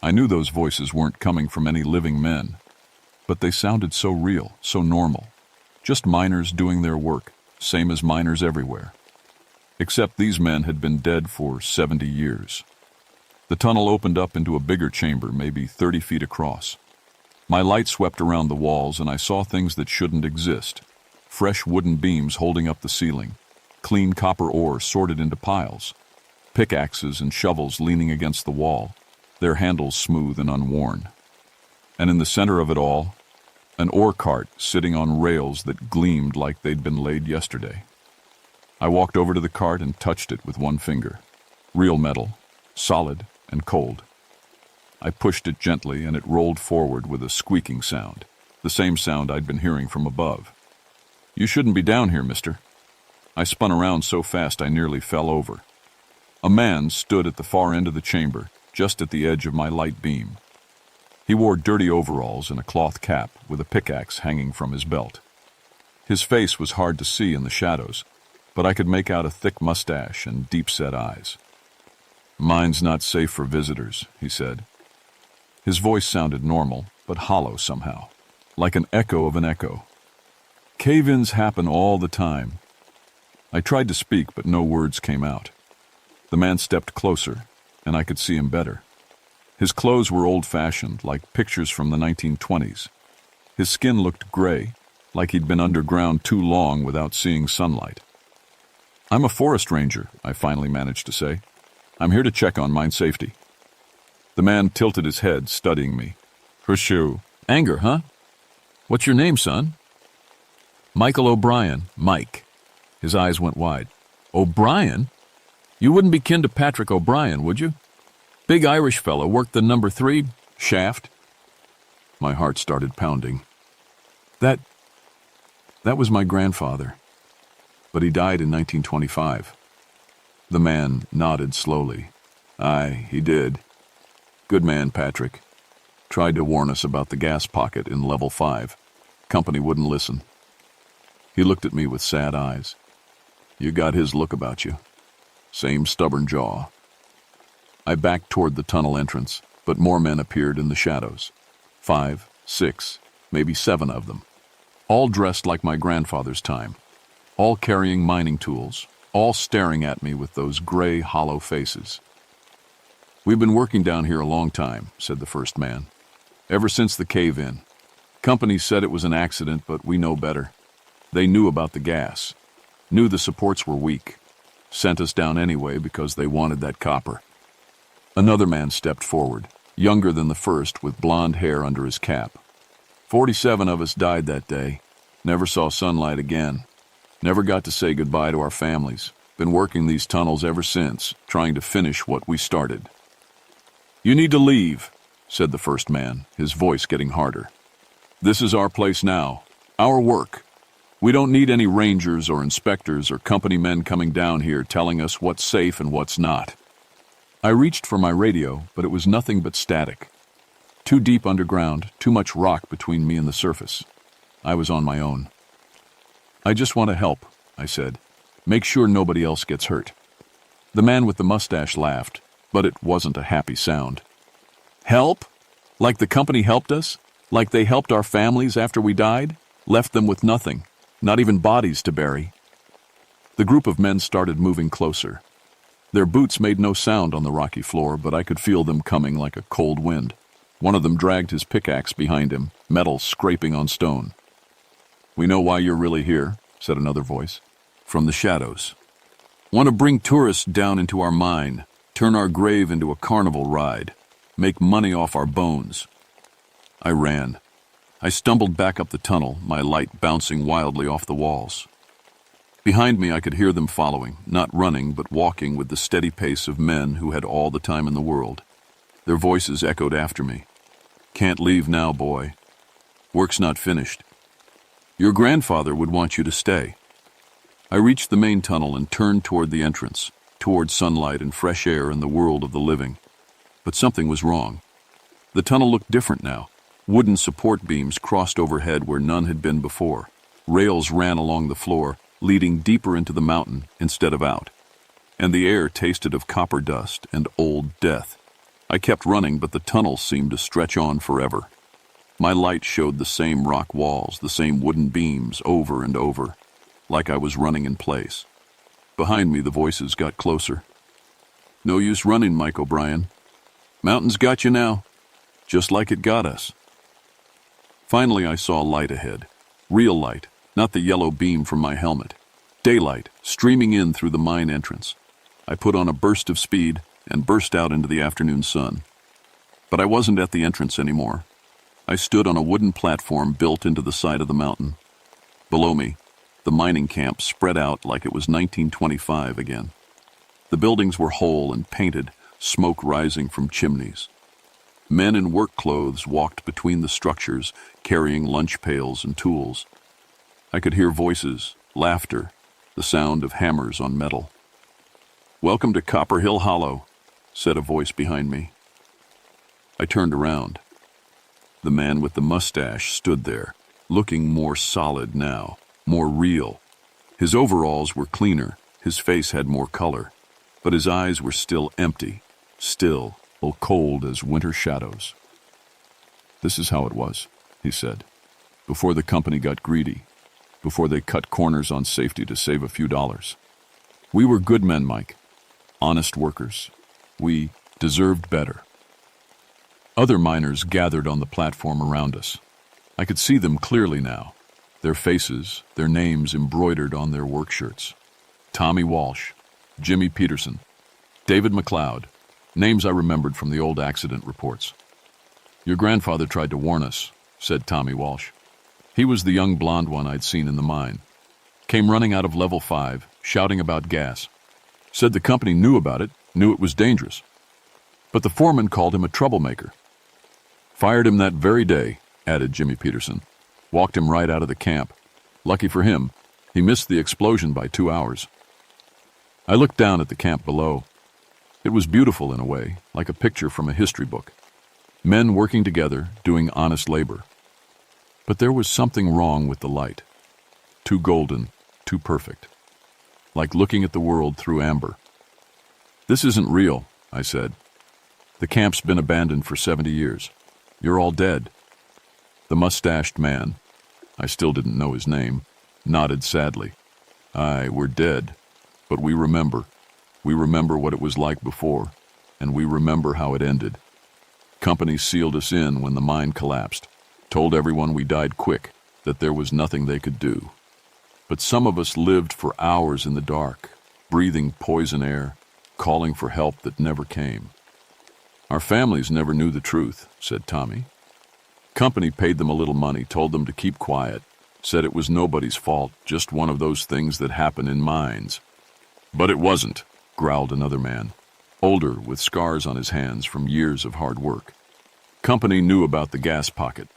I knew those voices weren't coming from any living men, but they sounded so real, so normal. Just miners doing their work, same as miners everywhere. Except these men had been dead for 70 years. The tunnel opened up into a bigger chamber, maybe 30 feet across. My light swept around the walls and I saw things that shouldn't exist. Fresh wooden beams holding up the ceiling, clean copper ore sorted into piles, pickaxes and shovels leaning against the wall, their handles smooth and unworn. And in the center of it all, an ore cart sitting on rails that gleamed like they'd been laid yesterday. I walked over to the cart and touched it with one finger. Real metal, solid and cold. I pushed it gently and it rolled forward with a squeaking sound, the same sound I'd been hearing from above. "You shouldn't be down here, mister." I spun around so fast I nearly fell over. A man stood at the far end of the chamber, just at the edge of my light beam. He wore dirty overalls and a cloth cap with a pickaxe hanging from his belt. His face was hard to see in the shadows, but I could make out a thick mustache and deep-set eyes. "Mine's not safe for visitors," he said. His voice sounded normal, but hollow somehow, like an echo of an echo. "Cave-ins happen all the time." I tried to speak, but no words came out. The man stepped closer, and I could see him better. His clothes were old-fashioned, like pictures from the 1920s. His skin looked gray, like he'd been underground too long without seeing sunlight. "I'm a forest ranger," I finally managed to say. "I'm here to check on mine safety." The man tilted his head, studying me. "Horseshoe. Anger, huh? What's your name, son?" "Michael O'Brien, Mike." His eyes went wide. "O'Brien? You wouldn't be kin to Patrick O'Brien, would you? Big Irish fella, worked the number 3 shaft." My heart started pounding. That was my grandfather, but he died in 1925. The man nodded slowly. "Aye, he did. Good man, Patrick. Tried to warn us about the gas pocket in level 5. Company wouldn't listen." He looked at me with sad eyes. "You got his look about you. Same stubborn jaw." I backed toward the tunnel entrance, but more men appeared in the shadows. 5, 6, maybe 7 of them. All dressed like my grandfather's time. All carrying mining tools. All staring at me with those gray, hollow faces. "We've been working down here a long time," said the first man. "Ever since the cave-in. Company said it was an accident, but we know better. They knew about the gas. Knew the supports were weak. Sent us down anyway because they wanted that copper." Another man stepped forward, younger than the first, with blonde hair under his cap. 47 of us died that day. Never saw sunlight again. Never got to say goodbye to our families. Been working these tunnels ever since, trying to finish what we started. "You need to leave," said the first man, his voice getting harder. "This is our place now. Our work. We don't need any rangers or inspectors or company men coming down here telling us what's safe and what's not." I reached for my radio, but it was nothing but static. Too deep underground, too much rock between me and the surface. I was on my own. "I just want to help," I said. "Make sure nobody else gets hurt." The man with the mustache laughed, but it wasn't a happy sound. "Help? Like the company helped us? Like they helped our families after we died? Left them with nothing, not even bodies to bury?" The group of men started moving closer. Their boots made no sound on the rocky floor, but I could feel them coming like a cold wind. One of them dragged his pickaxe behind him, metal scraping on stone. "We know why you're really here," said another voice, from the shadows. "Want to bring tourists down into our mine, turn our grave into a carnival ride, make money off our bones." I ran. I stumbled back up the tunnel, my light bouncing wildly off the walls. Behind me I could hear them following, not running but walking with the steady pace of men who had all the time in the world. Their voices echoed after me. "Can't leave now, boy. Work's not finished. Your grandfather would want you to stay." I reached the main tunnel and turned toward the entrance, toward sunlight and fresh air and the world of the living. But something was wrong. The tunnel looked different now. Wooden support beams crossed overhead where none had been before. Rails ran along the floor, leading deeper into the mountain instead of out. And the air tasted of copper dust and old death. I kept running, but the tunnel seemed to stretch on forever. My light showed the same rock walls, the same wooden beams over and over, like I was running in place. Behind me, the voices got closer. "No use running, Mike O'Brien. Mountain's got you now, just like it got us." Finally, I saw light ahead. Real light, not the yellow beam from my helmet. Daylight, streaming in through the mine entrance. I put on a burst of speed and burst out into the afternoon sun. But I wasn't at the entrance anymore. I stood on a wooden platform built into the side of the mountain. Below me, the mining camp spread out like it was 1925 again. The buildings were whole and painted, smoke rising from chimneys. Men in work clothes walked between the structures, carrying lunch pails and tools. I could hear voices, laughter, the sound of hammers on metal. "Welcome to Copper Hill Hollow," said a voice behind me. I turned around. The man with the mustache stood there, looking more solid now, more real. His overalls were cleaner, his face had more color, but his eyes were still empty, still, cold as winter shadows. "This is how it was," he said, "before the company got greedy, before they cut corners on safety to save a few dollars. We were good men, Mike, honest workers. We deserved better." Other miners gathered on the platform around us. I could see them clearly now, their faces, their names embroidered on their work shirts. Tommy Walsh, Jimmy Peterson, David McLeod, names I remembered from the old accident reports. "Your grandfather tried to warn us," said Tommy Walsh. He was the young blonde one I'd seen in the mine. Came running out of level 5, shouting about gas. Said the company knew about it, knew it was dangerous. But the foreman called him a troublemaker. "Fired him that very day," added Jimmy Peterson. "Walked him right out of the camp. Lucky for him, he missed the explosion by 2 hours." I looked down at the camp below. It was beautiful in a way, like a picture from a history book. Men working together, doing honest labor. But there was something wrong with the light. Too golden, too perfect. Like looking at the world through amber. "This isn't real," I said. "The camp's been abandoned for 70 years. You're all dead. The mustached man, I still didn't know his name, nodded sadly. Aye, we're dead, but we remember. We remember what it was like before, and we remember how it ended. Company sealed us in when the mine collapsed, told everyone we died quick, that there was nothing they could do. But some of us lived for hours in the dark, breathing poison air, calling for help that never came. Our families never knew the truth, said Tommy. Company paid them a little money, told them to keep quiet, said it was nobody's fault, just one of those things that happen in mines. But it wasn't, growled another man, older with scars on his hands from years of hard work. Company knew about the gas pocket,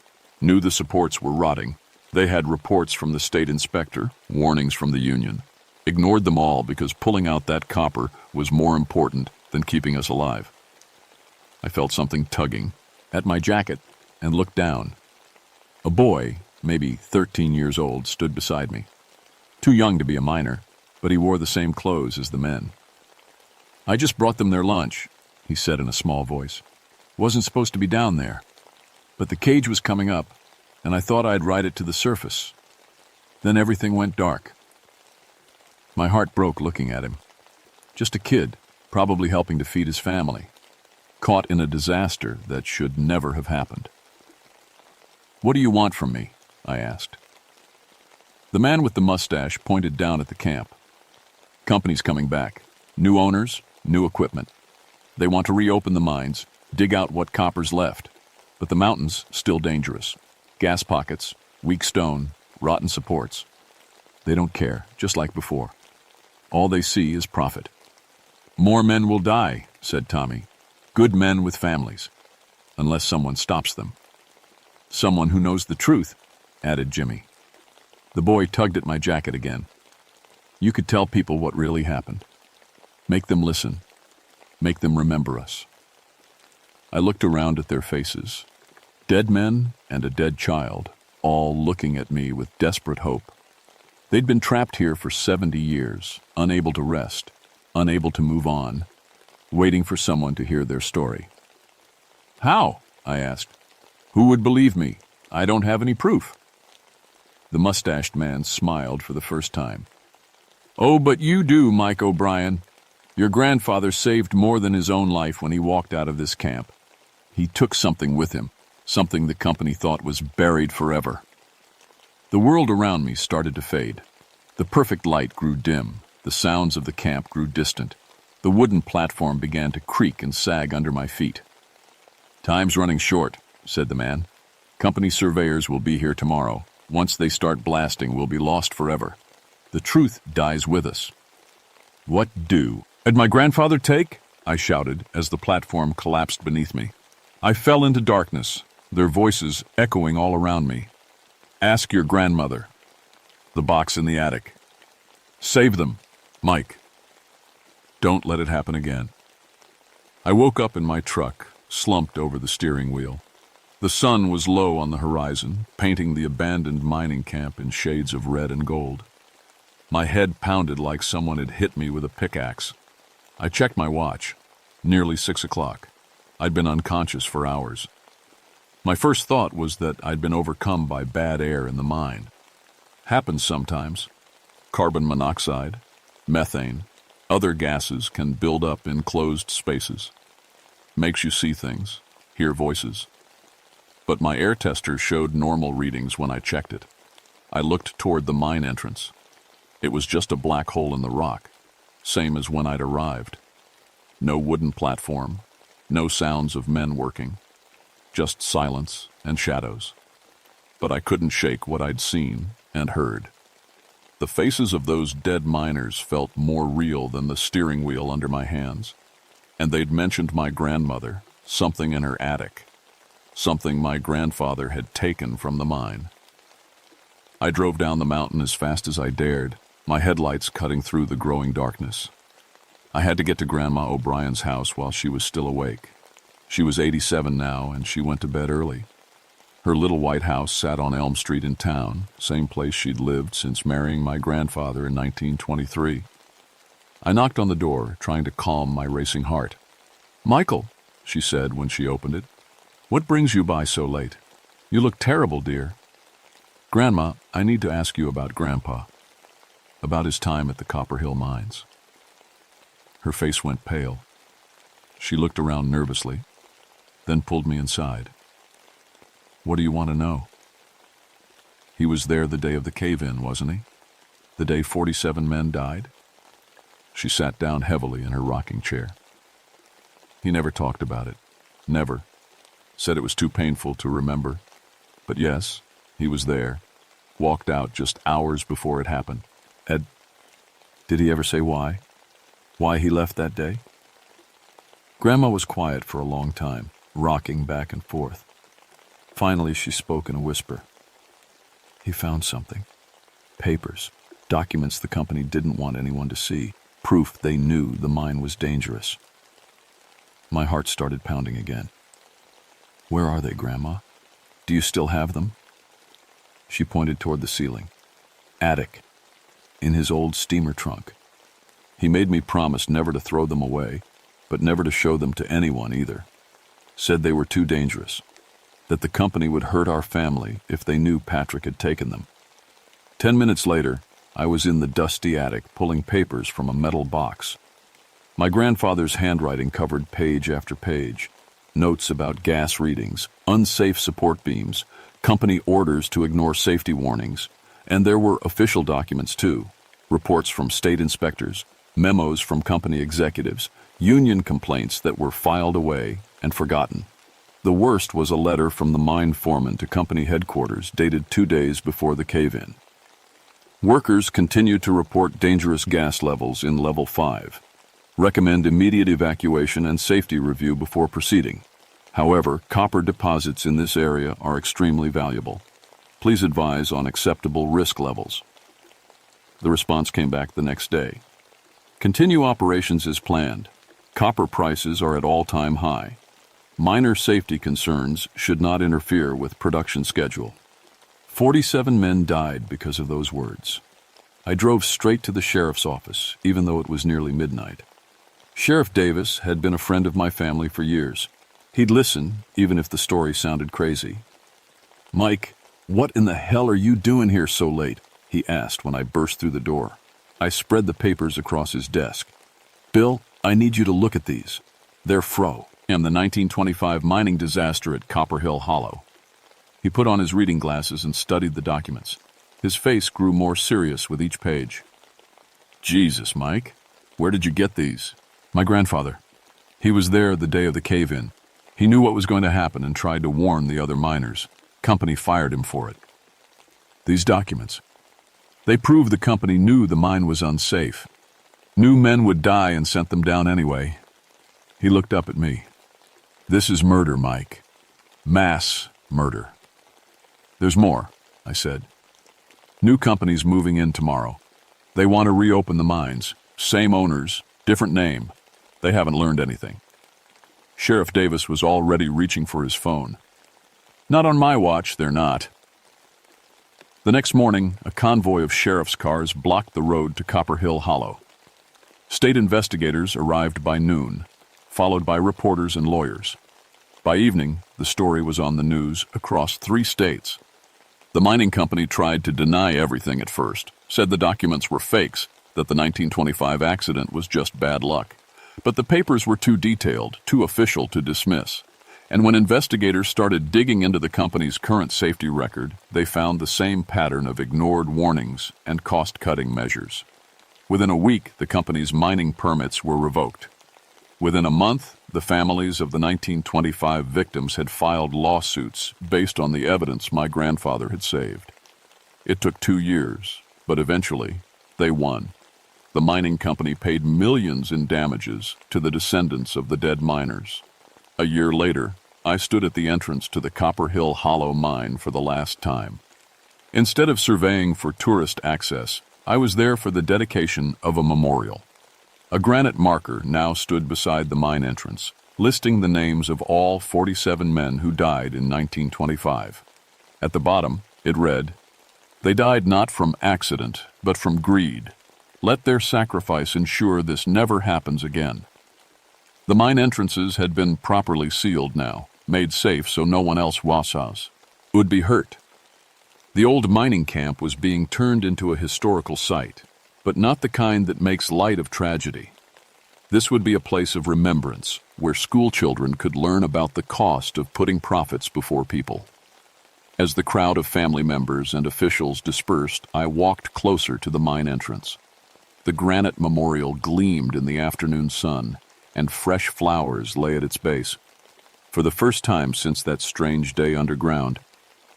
knew the supports were rotting. They had reports from the state inspector, warnings from the union. Ignored them all because pulling out that copper was more important than keeping us alive. I felt something tugging at my jacket and looked down. A boy, maybe 13 years old, stood beside me. Too young to be a miner, but he wore the same clothes as the men. I just brought them their lunch, he said in a small voice. Wasn't supposed to be down there. But the cage was coming up, and I thought I'd ride it to the surface. Then everything went dark. My heart broke looking at him. Just a kid, probably helping to feed his family, caught in a disaster that should never have happened. What do you want from me? I asked. The man with the mustache pointed down at the camp. Company's coming back. New owners, new equipment. They want to reopen the mines, dig out what copper's left. But the mountain's still dangerous. Gas pockets, weak stone, rotten supports. They don't care, just like before. All they see is profit. More men will die, said Tommy. Good men with families. Unless someone stops them. Someone who knows the truth, added Jimmy. The boy tugged at my jacket again. You could tell people what really happened. Make them listen. Make them remember us. I looked around at their faces. Dead men and a dead child, all looking at me with desperate hope. They'd been trapped here for 70 years, unable to rest, unable to move on, waiting for someone to hear their story. How? I asked. Who would believe me? I don't have any proof. The mustached man smiled for the first time. Oh, but you do, Mike O'Brien. Your grandfather saved more than his own life when he walked out of this camp. He took something with him, something the company thought was buried forever. The world around me started to fade. The perfect light grew dim. The sounds of the camp grew distant. The wooden platform began to creak and sag under my feet. Time's running short, said the man. Company surveyors will be here tomorrow. Once they start blasting, we'll be lost forever. The truth dies with us. What do? Did my grandfather take? I shouted as the platform collapsed beneath me. I fell into darkness, their voices echoing all around me. Ask your grandmother. The box in the attic. Save them, Mike. Don't let it happen again. I woke up in my truck, slumped over the steering wheel. The sun was low on the horizon, painting the abandoned mining camp in shades of red and gold. My head pounded like someone had hit me with a pickaxe. I checked my watch. Nearly 6 o'clock. I'd been unconscious for hours. My first thought was that I'd been overcome by bad air in the mine. Happens sometimes. Carbon monoxide, methane, other gases can build up in closed spaces. Makes you see things, hear voices. But my air tester showed normal readings when I checked it. I looked toward the mine entrance. It was just a black hole in the rock, same as when I'd arrived. No wooden platform, no sounds of men working, just silence and shadows. But I couldn't shake what I'd seen and heard. The faces of those dead miners felt more real than the steering wheel under my hands. And they'd mentioned my grandmother, something in her attic, something my grandfather had taken from the mine. I drove down the mountain as fast as I dared, my headlights cutting through the growing darkness. I had to get to Grandma O'Brien's house while she was still awake. She was 87 now, and she went to bed early. Her little white house sat on Elm Street in town, same place she'd lived since marrying my grandfather in 1923. I knocked on the door, trying to calm my racing heart. "Michael," she said when she opened it, "what brings you by so late?" You look terrible, dear. Grandma, I need to ask you about Grandpa, about his time at the Copper Hill mines. Her face went pale. She looked around nervously, then pulled me inside. What do you want to know? He was there the day of the cave-in, wasn't he? The day 47 men died? She sat down heavily in her rocking chair. He never talked about it. Never. Said it was too painful to remember. But yes, he was there. Walked out just hours before it happened. Did he ever say why? Why he left that day? Grandma was quiet for a long time, rocking back and forth. Finally, she spoke in a whisper. He found something. Papers, documents the company didn't want anyone to see, proof they knew the mine was dangerous. My heart started pounding again. Where are they, Grandma? Do you still have them? She pointed toward the ceiling. Attic. In his old steamer trunk. He made me promise never to throw them away, but never to show them to anyone either. Said they were too dangerous. That the company would hurt our family if they knew Patrick had taken them. 10 minutes later, I was in the dusty attic pulling papers from a metal box. My grandfather's handwriting covered page after page. Notes about gas readings, unsafe support beams, company orders to ignore safety warnings, and there were official documents too. Reports from state inspectors, memos from company executives, union complaints that were filed away and forgotten. The worst was a letter from the mine foreman to company headquarters dated 2 days before the cave-in. Workers continue to report dangerous gas levels in level 5. Recommend immediate evacuation and safety review before proceeding. However, copper deposits in this area are extremely valuable. Please advise on acceptable risk levels. The response came back the next day. Continue operations as planned. Copper prices are at all-time high. Minor safety concerns should not interfere with production schedule. 47 men died because of those words. I drove straight to the sheriff's office, even though it was nearly midnight. Sheriff Davis had been a friend of my family for years. He'd listen, even if the story sounded crazy. Mike, what in the hell are you doing here so late? He asked when I burst through the door. I spread the papers across his desk. Bill, I need you to look at these. They're and the 1925 mining disaster at Copper Hill Hollow. He put on his reading glasses and studied the documents. His face grew more serious with each page. Jesus, Mike, where did you get these? My grandfather. He was there the day of the cave-in. He knew what was going to happen and tried to warn the other miners. Company fired him for it. These documents. They prove the company knew the mine was unsafe. Knew men would die and sent them down anyway. He looked up at me. This is murder, Mike. Mass murder. There's more, I said. New company's moving in tomorrow. They want to reopen the mines. Same owners, different name. They haven't learned anything. Sheriff Davis was already reaching for his phone. Not on my watch, they're not. The next morning, a convoy of sheriff's cars blocked the road to Copper Hill Hollow. State investigators arrived by noon, followed by reporters and lawyers. By evening, the story was on the news across 3 states. The mining company tried to deny everything at first, said the documents were fakes, that the 1925 accident was just bad luck. But the papers were too detailed, too official to dismiss. And when investigators started digging into the company's current safety record, they found the same pattern of ignored warnings and cost-cutting measures. Within a week, the company's mining permits were revoked. Within a month, the families of the 1925 victims had filed lawsuits based on the evidence my grandfather had saved. It took 2 years, but eventually, they won. The mining company paid millions in damages to the descendants of the dead miners. A year later, I stood at the entrance to the Copper Hill Hollow mine for the last time. Instead of surveying for tourist access, I was there for the dedication of a memorial. A granite marker now stood beside the mine entrance, listing the names of all 47 men who died in 1925. At the bottom, it read, "They died not from accident, but from greed. Let their sacrifice ensure this never happens again." The mine entrances had been properly sealed now, made safe so no one else was. would be hurt. The old mining camp was being turned into a historical site, but not the kind that makes light of tragedy. This would be a place of remembrance, where school children could learn about the cost of putting profits before people. As the crowd of family members and officials dispersed, I walked closer to the mine entrance. The granite memorial gleamed in the afternoon sun, and fresh flowers lay at its base. For the first time since that strange day underground,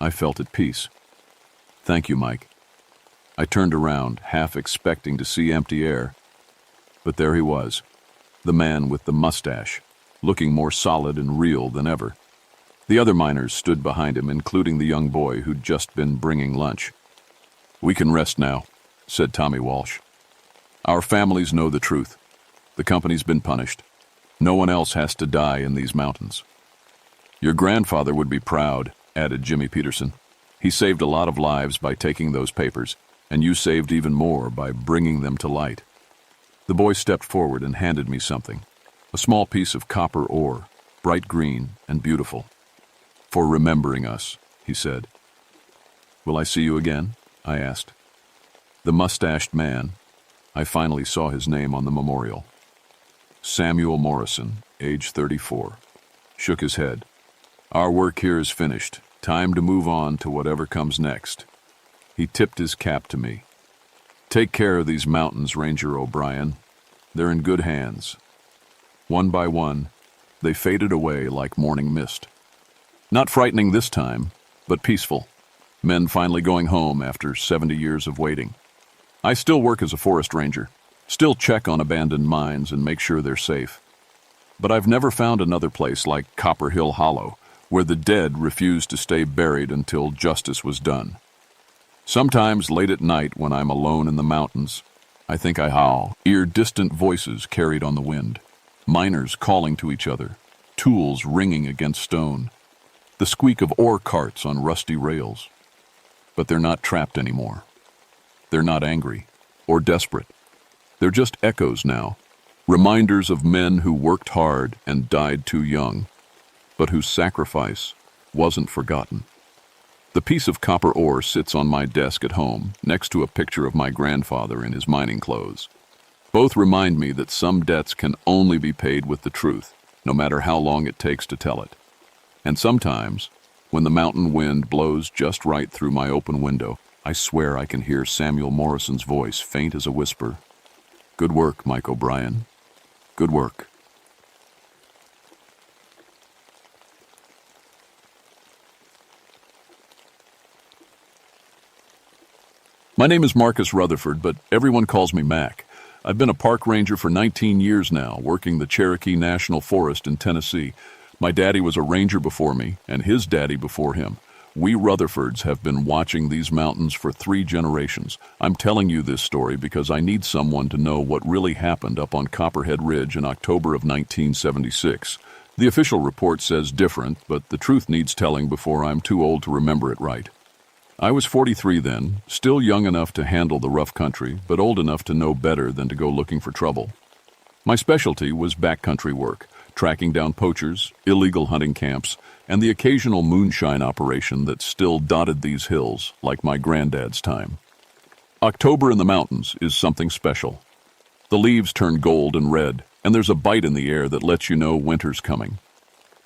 I felt at peace. "Thank you, Mike." I turned around, half expecting to see empty air. But there he was, the man with the mustache, looking more solid and real than ever. The other miners stood behind him, including the young boy who'd just been bringing lunch. "We can rest now," said Tommy Walsh. "Our families know the truth. The company's been punished. No one else has to die in these mountains." "Your grandfather would be proud," added Jimmy Peterson. "He saved a lot of lives by taking those papers, and you saved even more by bringing them to light." The boy stepped forward and handed me something, a small piece of copper ore, bright green and beautiful. "For remembering us," he said. "Will I see you again?" I asked. The mustached man, I finally saw his name on the memorial. Samuel Morrison, age 34, shook his head. "Our work here is finished. Time to move on to whatever comes next." He tipped his cap to me. "Take care of these mountains, Ranger O'Brien. They're in good hands." One by one, they faded away like morning mist. Not frightening this time, but peaceful. Men finally going home after 70 years of waiting. I still work as a forest ranger, still check on abandoned mines and make sure they're safe. But I've never found another place like Copper Hill Hollow, where the dead refused to stay buried until justice was done. Sometimes late at night when I'm alone in the mountains, I think I howl, hear distant voices carried on the wind, miners calling to each other, tools ringing against stone, the squeak of ore carts on rusty rails. But they're not trapped anymore. They're not angry or desperate. They're just echoes now, reminders of men who worked hard and died too young, but whose sacrifice wasn't forgotten. The piece of copper ore sits on my desk at home, next to a picture of my grandfather in his mining clothes. Both remind me that some debts can only be paid with the truth, no matter how long it takes to tell it. And sometimes, when the mountain wind blows just right through my open window, I swear I can hear Samuel Morrison's voice, faint as a whisper. "Good work, Mike O'Brien. Good work." My name is Marcus Rutherford, but everyone calls me Mac. I've been a park ranger for 19 years now, working the Cherokee National Forest in Tennessee. My daddy was a ranger before me, and his daddy before him. We Rutherfords have been watching these mountains for 3 generations. I'm telling you this story because I need someone to know what really happened up on Copperhead Ridge in October of 1976. The official report says different, but the truth needs telling before I'm too old to remember it right. I was 43 then, still young enough to handle the rough country, but old enough to know better than to go looking for trouble. My specialty was backcountry work, tracking down poachers, illegal hunting camps, and the occasional moonshine operation that still dotted these hills, like my granddad's time. October in the mountains is something special. The leaves turn gold and red, and there's a bite in the air that lets you know winter's coming.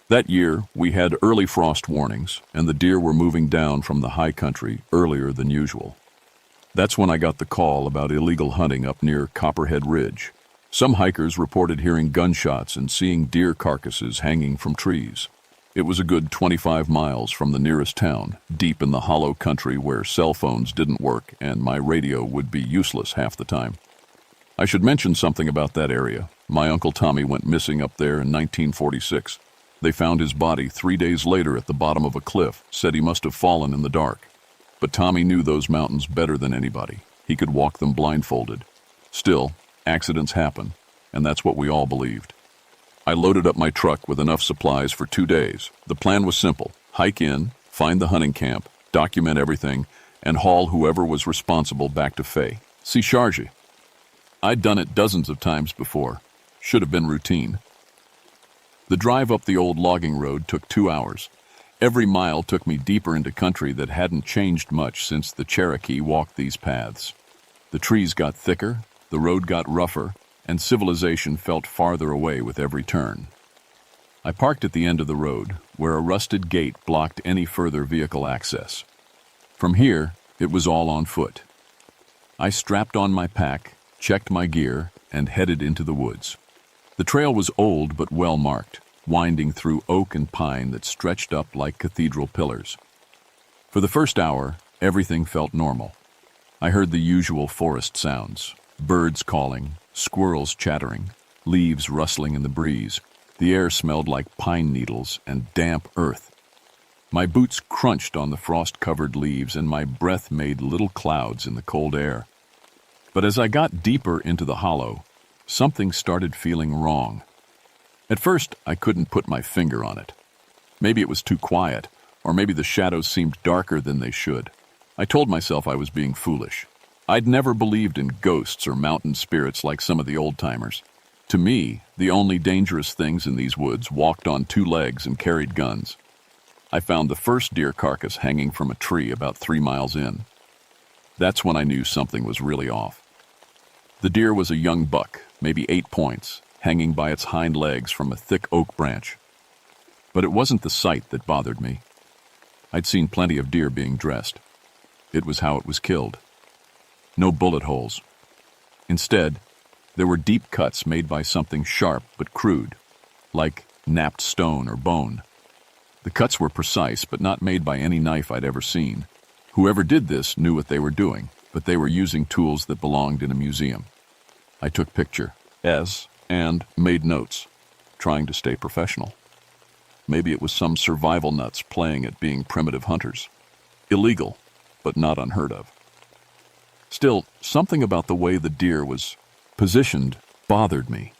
That year, we had early frost warnings, and the deer were moving down from the high country earlier than usual. That's when I got the call about illegal hunting up near Copperhead Ridge. Some hikers reported hearing gunshots and seeing deer carcasses hanging from trees. It was a good 25 miles from the nearest town, deep in the hollow country where cell phones didn't work and my radio would be useless half the time. I should mention something about that area. My Uncle Tommy went missing up there in 1946. They found his body 3 days later at the bottom of a cliff, said he must have fallen in the dark. But Tommy knew those mountains better than anybody. He could walk them blindfolded. Still, accidents happen, and that's what we all believed. I loaded up my truck with enough supplies for 2 days. The plan was simple: hike in, find the hunting camp, document everything, and haul whoever was responsible back to Fay. See Charge. I'd done it dozens of times before. Should have been routine. The drive up the old logging road took 2 hours. Every mile took me deeper into country that hadn't changed much since the Cherokee walked these paths. The trees got thicker, the road got rougher, and civilization felt farther away with every turn. I parked at the end of the road, where a rusted gate blocked any further vehicle access. From here, it was all on foot. I strapped on my pack, checked my gear, and headed into the woods. The trail was old but well marked, winding through oak and pine that stretched up like cathedral pillars. For the first hour, everything felt normal. I heard the usual forest sounds: birds calling, squirrels chattering, leaves rustling in the breeze. The air smelled like pine needles and damp earth. My boots crunched on the frost-covered leaves, and my breath made little clouds in the cold air. But as I got deeper into the hollow, something started feeling wrong. At first, I couldn't put my finger on it. Maybe it was too quiet, or maybe the shadows seemed darker than they should. I told myself I was being foolish. I'd never believed in ghosts or mountain spirits like some of the old-timers. To me, the only dangerous things in these woods walked on two legs and carried guns. I found the first deer carcass hanging from a tree about 3 miles in. That's when I knew something was really off. The deer was a young buck, maybe 8 points, hanging by its hind legs from a thick oak branch. But it wasn't the sight that bothered me. I'd seen plenty of deer being dressed. It was how it was killed. No bullet holes. Instead, there were deep cuts made by something sharp but crude, like knapped stone or bone. The cuts were precise, but not made by any knife I'd ever seen. Whoever did this knew what they were doing, but they were using tools that belonged in a museum. I took pictures and made notes, trying to stay professional. Maybe it was some survival nuts playing at being primitive hunters. Illegal, but not unheard of. Still, something about the way the deer was positioned bothered me.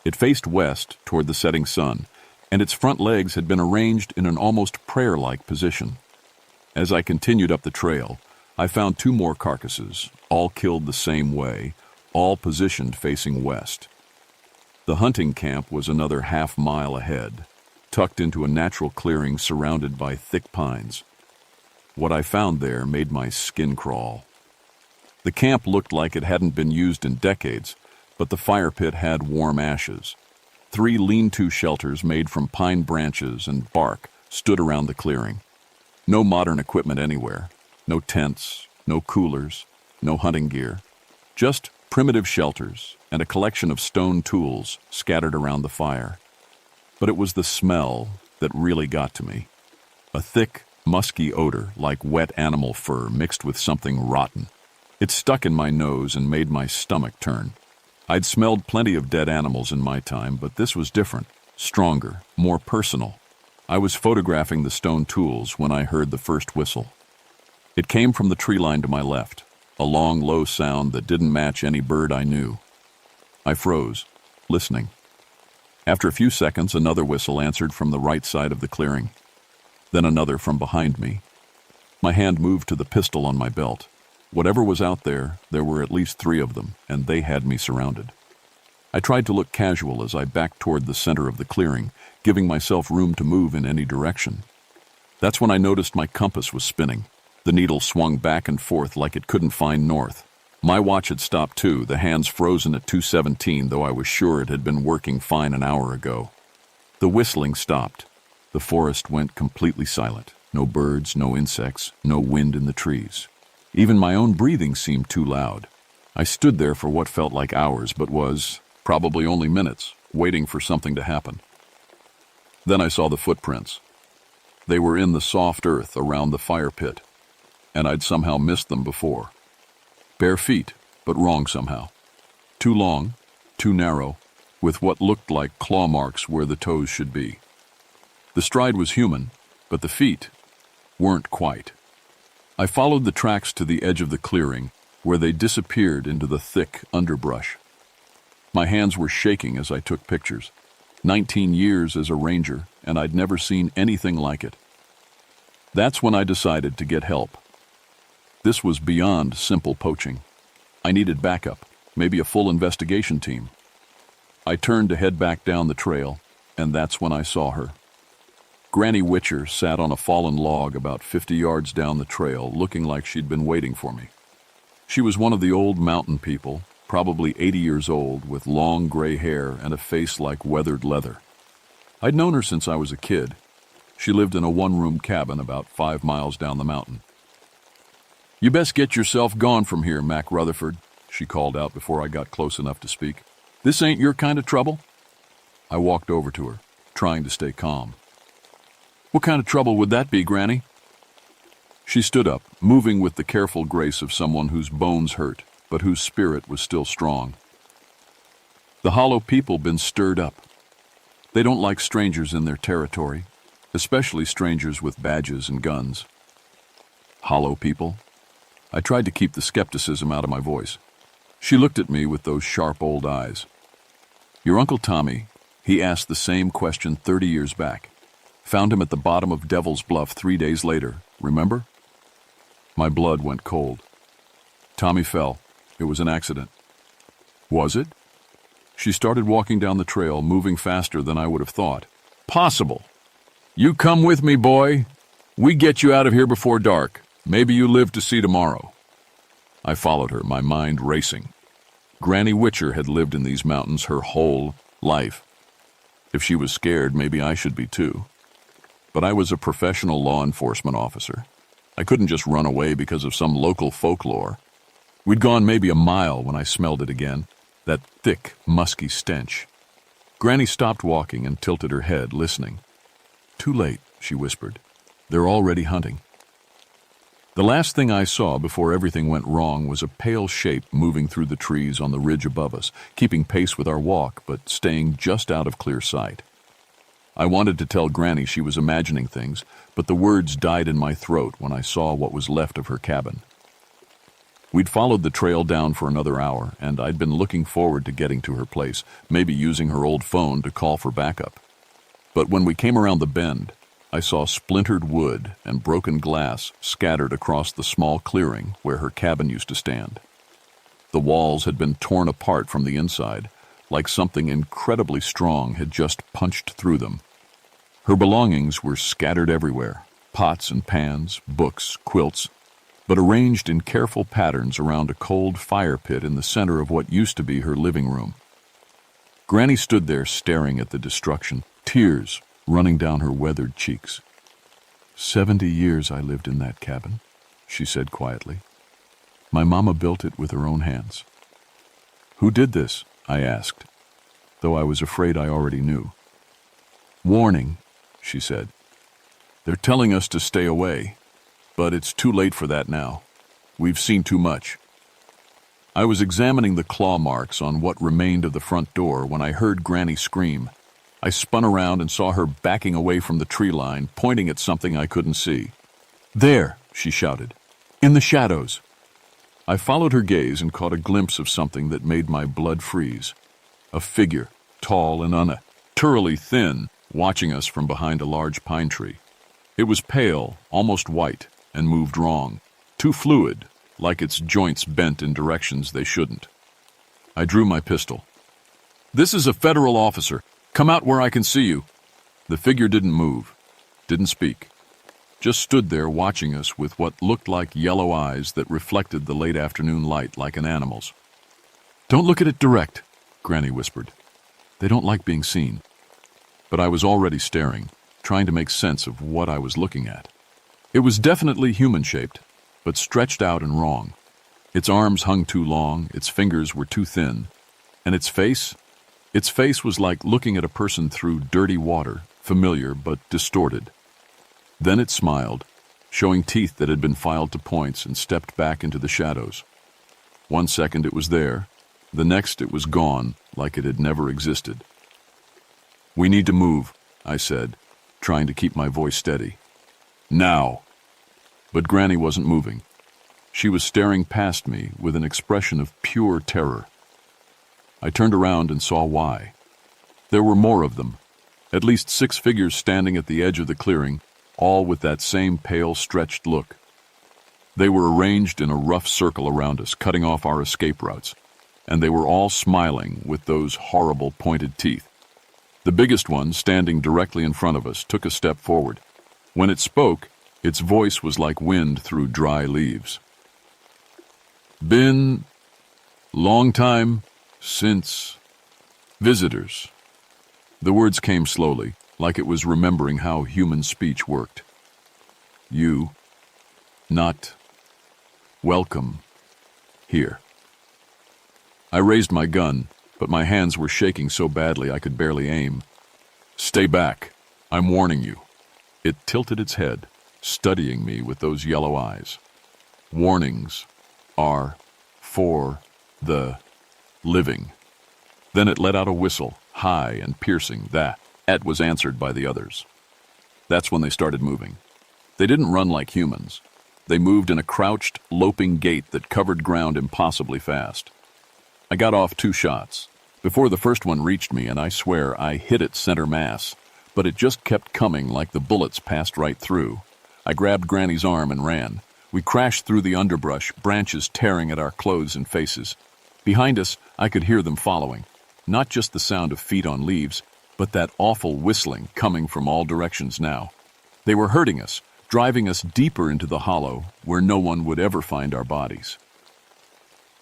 It faced west toward the setting sun, and its front legs had been arranged in an almost prayer-like position. As I continued up the trail, I found 2 more carcasses, all killed the same way, all positioned facing west. The hunting camp was another half-mile ahead, tucked into a natural clearing surrounded by thick pines. What I found there made my skin crawl. The camp looked like it hadn't been used in decades, but the fire pit had warm ashes. 3 lean-to shelters made from pine branches and bark stood around the clearing. No modern equipment anywhere. No tents, no coolers, no hunting gear. Just primitive shelters and a collection of stone tools scattered around the fire. But it was the smell that really got to me. A thick, musky odor like wet animal fur mixed with something rotten. It stuck in my nose and made my stomach turn. I'd smelled plenty of dead animals in my time, but this was different, stronger, more personal. I was photographing the stone tools when I heard the first whistle. It came from the tree line to my left, a long, low sound that didn't match any bird I knew. I froze, listening. After a few seconds, another whistle answered from the right side of the clearing. Then another from behind me. My hand moved to the pistol on my belt. Whatever was out there, there were at least 3 of them, and they had me surrounded. I tried to look casual as I backed toward the center of the clearing, giving myself room to move in any direction. That's when I noticed my compass was spinning. The needle swung back and forth like it couldn't find north. My watch had stopped too, the hands frozen at 2:17, though I was sure it had been working fine an hour ago. The whistling stopped. The forest went completely silent. No birds, no insects, no wind in the trees. Even my own breathing seemed too loud. I stood there for what felt like hours, but was, probably only minutes, waiting for something to happen. Then I saw the footprints. They were in the soft earth around the fire pit, and I'd somehow missed them before. Bare feet, but wrong somehow. Too long, too narrow, with what looked like claw marks where the toes should be. The stride was human, but the feet weren't quite. I followed the tracks to the edge of the clearing, where they disappeared into the thick underbrush. My hands were shaking as I took pictures. 19 years as a ranger, and I'd never seen anything like it. That's when I decided to get help. This was beyond simple poaching. I needed backup, maybe a full investigation team. I turned to head back down the trail, and that's when I saw her. Granny Witcher sat on a fallen log about 50 yards down the trail, looking like she'd been waiting for me. She was one of the old mountain people, probably 80 years old, with long gray hair and a face like weathered leather. I'd known her since I was a kid. She lived in a one-room cabin about 5 miles down the mountain. "You best get yourself gone from here, Mac Rutherford," she called out before I got close enough to speak. "This ain't your kind of trouble." I walked over to her, trying to stay calm. "What kind of trouble would that be, Granny?" She stood up, moving with the careful grace of someone whose bones hurt, but whose spirit was still strong. "The Hollow people been stirred up. They don't like strangers in their territory, especially strangers with badges and guns." "Hollow people?" I tried to keep the skepticism out of my voice. She looked at me with those sharp old eyes. "Your Uncle Tommy, he asked the same question 30 years back. Found him at the bottom of Devil's Bluff 3 days later, remember?" My blood went cold. "Tommy fell. It was an accident." "Was it?" She started walking down the trail, moving faster than I would have thought. "Possible. You come with me, boy. We get you out of here before dark. Maybe you live to see tomorrow." I followed her, my mind racing. Granny Witcher had lived in these mountains her whole life. If she was scared, maybe I should be too. But I was a professional law enforcement officer. I couldn't just run away because of some local folklore. We'd gone maybe a mile when I smelled it again, that thick, musky stench. Granny stopped walking and tilted her head, listening. "Too late," she whispered. "They're already hunting." The last thing I saw before everything went wrong was a pale shape moving through the trees on the ridge above us, keeping pace with our walk, but staying just out of clear sight. I wanted to tell Granny she was imagining things, but the words died in my throat when I saw what was left of her cabin. We'd followed the trail down for another hour, and I'd been looking forward to getting to her place, maybe using her old phone to call for backup. But when we came around the bend, I saw splintered wood and broken glass scattered across the small clearing where her cabin used to stand. The walls had been torn apart from the inside, like something incredibly strong had just punched through them. Her belongings were scattered everywhere, pots and pans, books, quilts, but arranged in careful patterns around a cold fire pit in the center of what used to be her living room. Granny stood there staring at the destruction, tears running down her weathered cheeks. 70 years I lived in that cabin," she said quietly. "My mama built it with her own hands." "Who did this?" I asked, though I was afraid I already knew. "Warning," she said. "They're telling us to stay away, but it's too late for that now. We've seen too much." I was examining the claw marks on what remained of the front door when I heard Granny scream. I spun around and saw her backing away from the tree line, pointing at something I couldn't see. "There," she shouted. "In the shadows." I followed her gaze and caught a glimpse of something that made my blood freeze. A figure, tall and unnaturally thin, watching us from behind a large pine tree. It was pale, almost white, and moved wrong, too fluid, like its joints bent in directions they shouldn't. I drew my pistol. "This is a federal officer. Come out where I can see you." The figure didn't move, didn't speak, just stood there watching us with what looked like yellow eyes that reflected the late afternoon light like an animal's. "Don't look at it direct," Granny whispered. "They don't like being seen." But I was already staring, trying to make sense of what I was looking at. It was definitely human-shaped, but stretched out and wrong. Its arms hung too long, its fingers were too thin, and its face was like looking at a person through dirty water, familiar but distorted. Then it smiled, showing teeth that had been filed to points, and stepped back into the shadows. 1 second it was there, the next it was gone, like it had never existed. "We need to move," I said, trying to keep my voice steady. "Now!" But Granny wasn't moving. She was staring past me with an expression of pure terror. I turned around and saw why. There were more of them, at least 6 figures standing at the edge of the clearing, all with that same pale, stretched look. They were arranged in a rough circle around us, cutting off our escape routes, and they were all smiling with those horrible pointed teeth. The biggest one, standing directly in front of us, took a step forward. When it spoke, its voice was like wind through dry leaves. "Been long time since visitors." The words came slowly, like it was remembering how human speech worked. "You not welcome here." I raised my gun, but my hands were shaking so badly I could barely aim. "Stay back. I'm warning you." It tilted its head, studying me with those yellow eyes. "Warnings are for the living." Then it let out a whistle, high and piercing. That was answered by the others. That's when they started moving. They didn't run like humans. They moved in a crouched, loping gait that covered ground impossibly fast. I got off 2 shots before the first one reached me, and I swear I hit it center mass, but it just kept coming like the bullets passed right through. I grabbed Granny's arm and ran. We crashed through the underbrush, branches tearing at our clothes and faces. Behind us, I could hear them following. Not just the sound of feet on leaves, but that awful whistling coming from all directions now. They were hurting us, driving us deeper into the hollow where no one would ever find our bodies.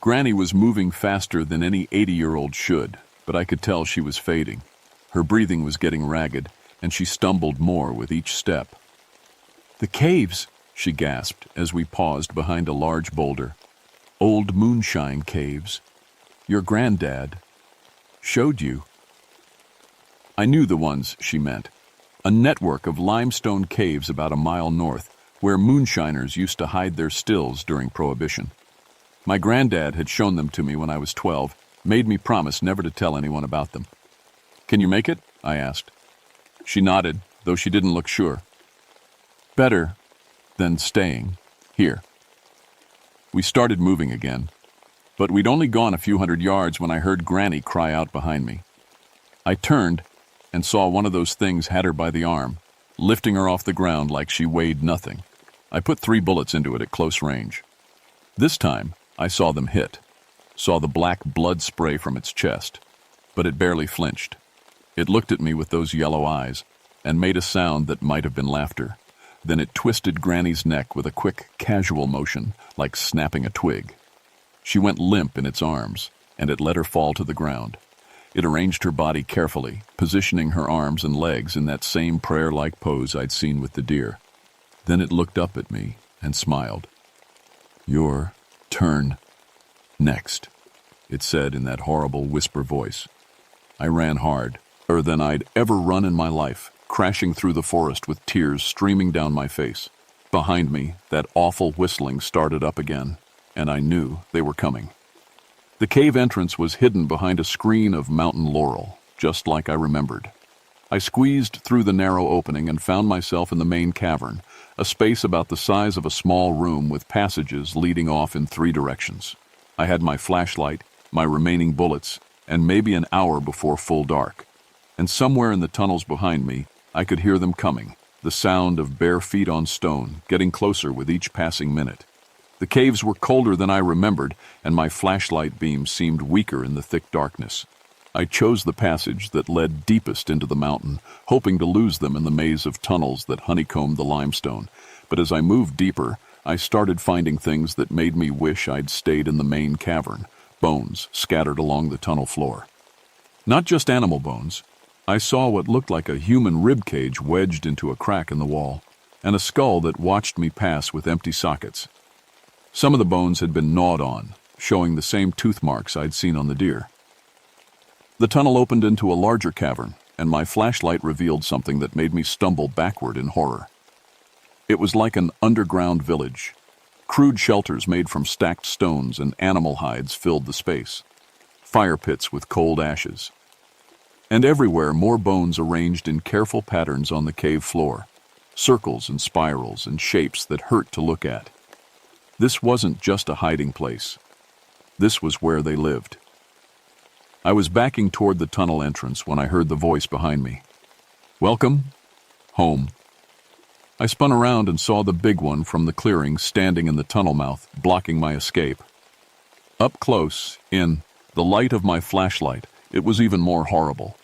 Granny was moving faster than any 80-year-old should, but I could tell she was fading. Her breathing was getting ragged, and she stumbled more with each step. "The caves," she gasped as we paused behind a large boulder. "Old moonshine caves. Your granddad showed you." I knew the ones she meant. A network of limestone caves about a mile north, where moonshiners used to hide their stills during Prohibition. My granddad had shown them to me when I was 12, made me promise never to tell anyone about them. "Can you make it?" I asked. She nodded, though she didn't look sure. "Better than staying here." We started moving again, but we'd only gone a few hundred yards when I heard Granny cry out behind me. I turned and saw one of those things had her by the arm, lifting her off the ground like she weighed nothing. I put 3 bullets into it at close range. This time, I saw them hit, saw the black blood spray from its chest, but it barely flinched. It looked at me with those yellow eyes and made a sound that might have been laughter. Then it twisted Granny's neck with a quick, casual motion, like snapping a twig. She went limp in its arms, and it let her fall to the ground. It arranged her body carefully, positioning her arms and legs in that same prayer-like pose I'd seen with the deer. Then it looked up at me and smiled. "Your turn next," it said in that horrible whisper voice. I ran harder than I'd ever run in my life, crashing through the forest with tears streaming down my face. Behind me, that awful whistling started up again, and I knew they were coming. The cave entrance was hidden behind a screen of mountain laurel, just like I remembered. I squeezed through the narrow opening and found myself in the main cavern, a space about the size of a small room with passages leading off in 3 directions. I had my flashlight, my remaining bullets, and maybe an hour before full dark. And somewhere in the tunnels behind me, I could hear them coming, the sound of bare feet on stone, getting closer with each passing minute. The caves were colder than I remembered, and my flashlight beam seemed weaker in the thick darkness. I chose the passage that led deepest into the mountain, hoping to lose them in the maze of tunnels that honeycombed the limestone. But as I moved deeper, I started finding things that made me wish I'd stayed in the main cavern, bones scattered along the tunnel floor. Not just animal bones. I saw what looked like a human rib cage wedged into a crack in the wall, and a skull that watched me pass with empty sockets. Some of the bones had been gnawed on, showing the same tooth marks I'd seen on the deer. The tunnel opened into a larger cavern, and my flashlight revealed something that made me stumble backward in horror. It was like an underground village. Crude shelters made from stacked stones and animal hides filled the space. Fire pits with cold ashes. And everywhere more bones arranged in careful patterns on the cave floor. Circles and spirals and shapes that hurt to look at. This wasn't just a hiding place. This was where they lived. I was backing toward the tunnel entrance when I heard the voice behind me. "Welcome home." I spun around and saw the big one from the clearing standing in the tunnel mouth, blocking my escape. Up close, in the light of my flashlight, it was even more horrible.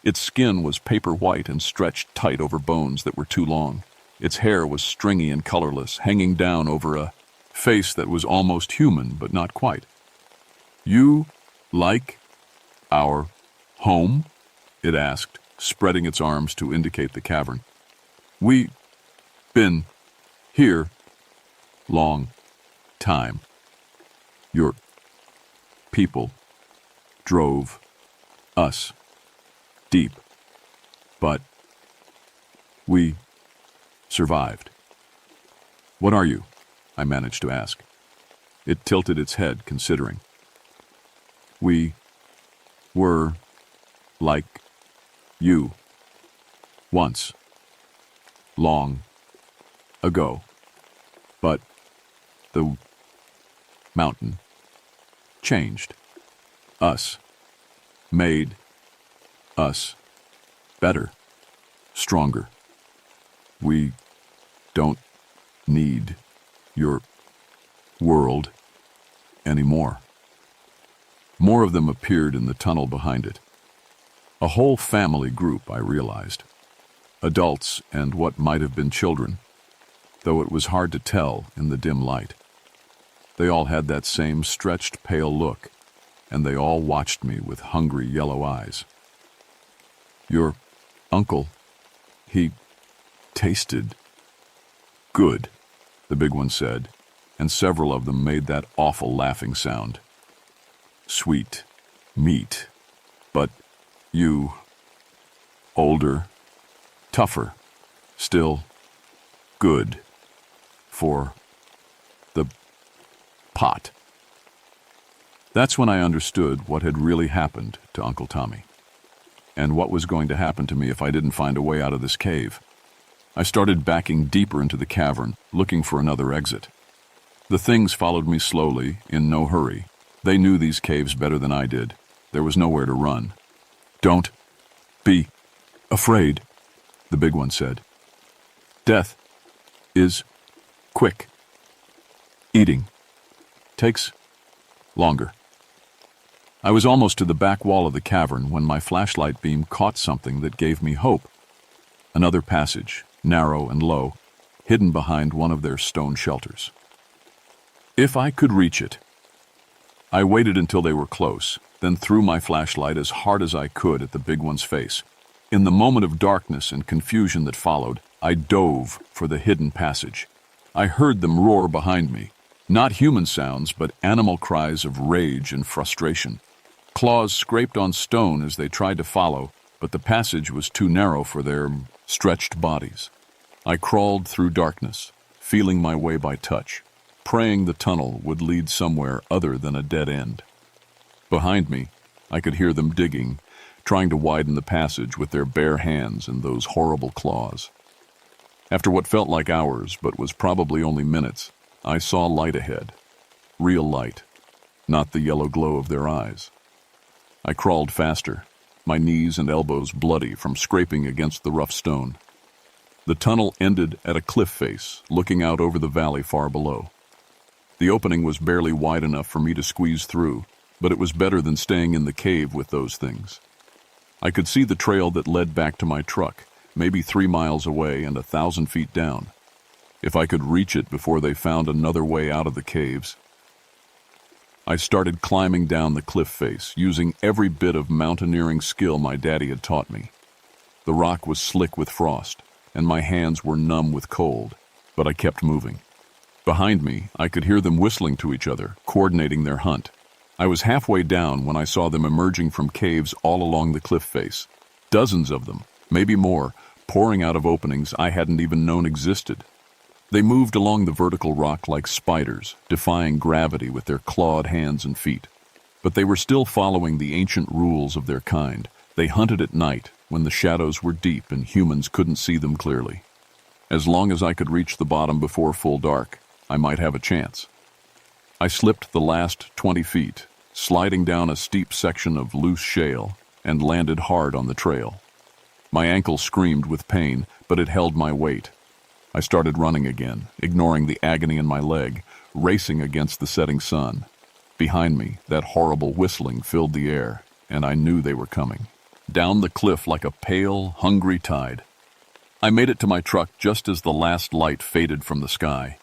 Its skin was paper white and stretched tight over bones that were too long. Its hair was stringy and colorless, hanging down over a face that was almost human, but not quite. "You like our home?" it asked, spreading its arms to indicate the cavern. "We been here long time. Your people drove us deep, but we survived." "What are you?" I managed to ask. It tilted its head, considering. "We were like you once, long ago, but the mountain changed us, made us better, stronger. We don't need your world anymore." More of them appeared in the tunnel behind it. A whole family group, I realized. Adults and what might have been children, though it was hard to tell in the dim light. They all had that same stretched, pale look, and they all watched me with hungry yellow eyes. "Your uncle, he tasted good," the big one said, and several of them made that awful laughing sound. "Sweet meat, but you, older, tougher, still good for the pot." That's when I understood what had really happened to Uncle Tommy, and what was going to happen to me if I didn't find a way out of this cave. I started backing deeper into the cavern, looking for another exit. The things followed me slowly, in no hurry. They knew these caves better than I did. There was nowhere to run. "Don't be afraid," the big one said. "Death is quick. Eating takes longer." I was almost to the back wall of the cavern when my flashlight beam caught something that gave me hope. Another passage, narrow and low, hidden behind one of their stone shelters. If I could reach it. I waited until they were close, then threw my flashlight as hard as I could at the big one's face. In the moment of darkness and confusion that followed, I dove for the hidden passage. I heard them roar behind me. Not human sounds, but animal cries of rage and frustration. Claws scraped on stone as they tried to follow, but the passage was too narrow for their stretched bodies. I crawled through darkness, feeling my way by touch, praying the tunnel would lead somewhere other than a dead end. Behind me, I could hear them digging, trying to widen the passage with their bare hands and those horrible claws. After what felt like hours, but was probably only minutes, I saw light ahead. Real light, not the yellow glow of their eyes. I crawled faster, my knees and elbows bloody from scraping against the rough stone. The tunnel ended at a cliff face, looking out over the valley far below. The opening was barely wide enough for me to squeeze through, but it was better than staying in the cave with those things. I could see the trail that led back to my truck, maybe 3 miles away and 1,000 feet down. If I could reach it before they found another way out of the caves. I started climbing down the cliff face, using every bit of mountaineering skill my daddy had taught me. The rock was slick with frost, and my hands were numb with cold, but I kept moving. Behind me, I could hear them whistling to each other, coordinating their hunt. I was halfway down when I saw them emerging from caves all along the cliff face. Dozens of them, maybe more, pouring out of openings I hadn't even known existed. They moved along the vertical rock like spiders, defying gravity with their clawed hands and feet. But they were still following the ancient rules of their kind. They hunted at night, when the shadows were deep and humans couldn't see them clearly. As long as I could reach the bottom before full dark, I might have a chance. I slipped the last 20 feet, sliding down a steep section of loose shale, and landed hard on the trail. My ankle screamed with pain, but it held my weight. I started running again, ignoring the agony in my leg, racing against the setting sun. Behind me, that horrible whistling filled the air, and I knew they were coming. down the cliff like a pale, hungry tide. I made it to my truck just as the last light faded from the sky.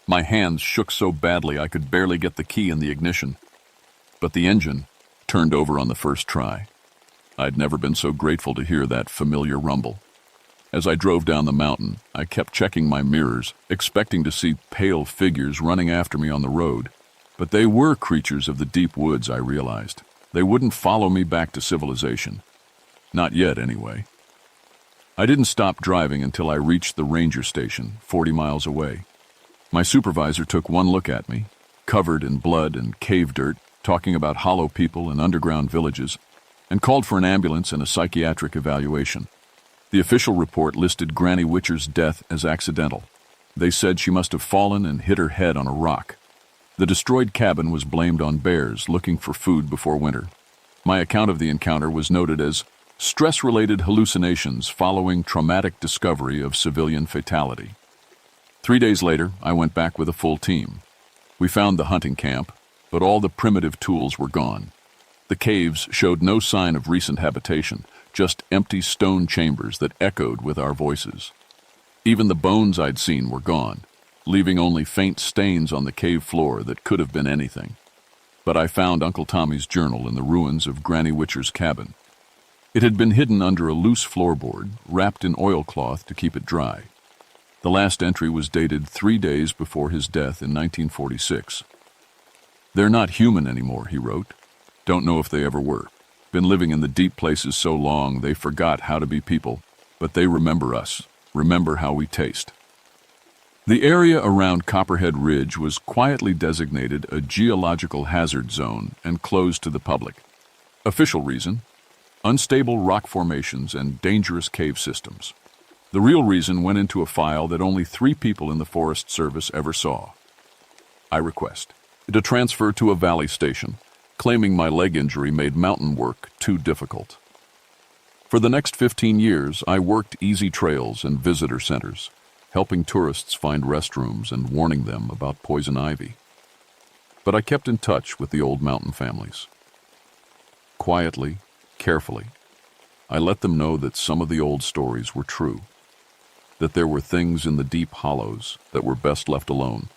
My hands shook so badly I could barely get the key in the ignition. But the engine turned over on the first try. I'd never been so grateful to hear that familiar rumble. As I drove down the mountain, I kept checking my mirrors, expecting to see pale figures running after me on the road. But they were creatures of the deep woods, I realized. They wouldn't follow me back to civilization. Not yet, anyway. I didn't stop driving until I reached the ranger station, 40 miles away. My supervisor took one look at me, covered in blood and cave dirt, talking about hollow people and underground villages, and called for an ambulance and a psychiatric evaluation. The official report listed Granny Witcher's death as accidental. They said she must have fallen and hit her head on a rock. The destroyed cabin was blamed on bears looking for food before winter. My account of the encounter was noted as stress-related hallucinations following traumatic discovery of civilian fatality. 3 days later, I went back with a full team. We found the hunting camp, but all the primitive tools were gone. The caves showed no sign of recent habitation, just empty stone chambers that echoed with our voices. Even the bones I'd seen were gone, leaving only faint stains on the cave floor that could have been anything. But I found Uncle Tommy's journal in the ruins of Granny Witcher's cabin. It had been hidden under a loose floorboard, wrapped in oilcloth to keep it dry. The last entry was dated 3 days before his death in 1946. "They're not human anymore," he wrote. "Don't know if they ever were. Been living in the deep places so long they forgot how to be people, but they remember us, remember how we taste." The area around Copperhead Ridge was quietly designated a geological hazard zone and closed to the public. Official reason: unstable rock formations and dangerous cave systems. The real reason went into a file that only 3 people in the Forest Service ever saw. I request to transfer to a valley station, claiming my leg injury made mountain work too difficult. For the next 15 years, I worked easy trails and visitor centers, helping tourists find restrooms and warning them about poison ivy. But I kept in touch with the old mountain families. Quietly, carefully, I let them know that some of the old stories were true, that there were things in the deep hollows that were best left alone.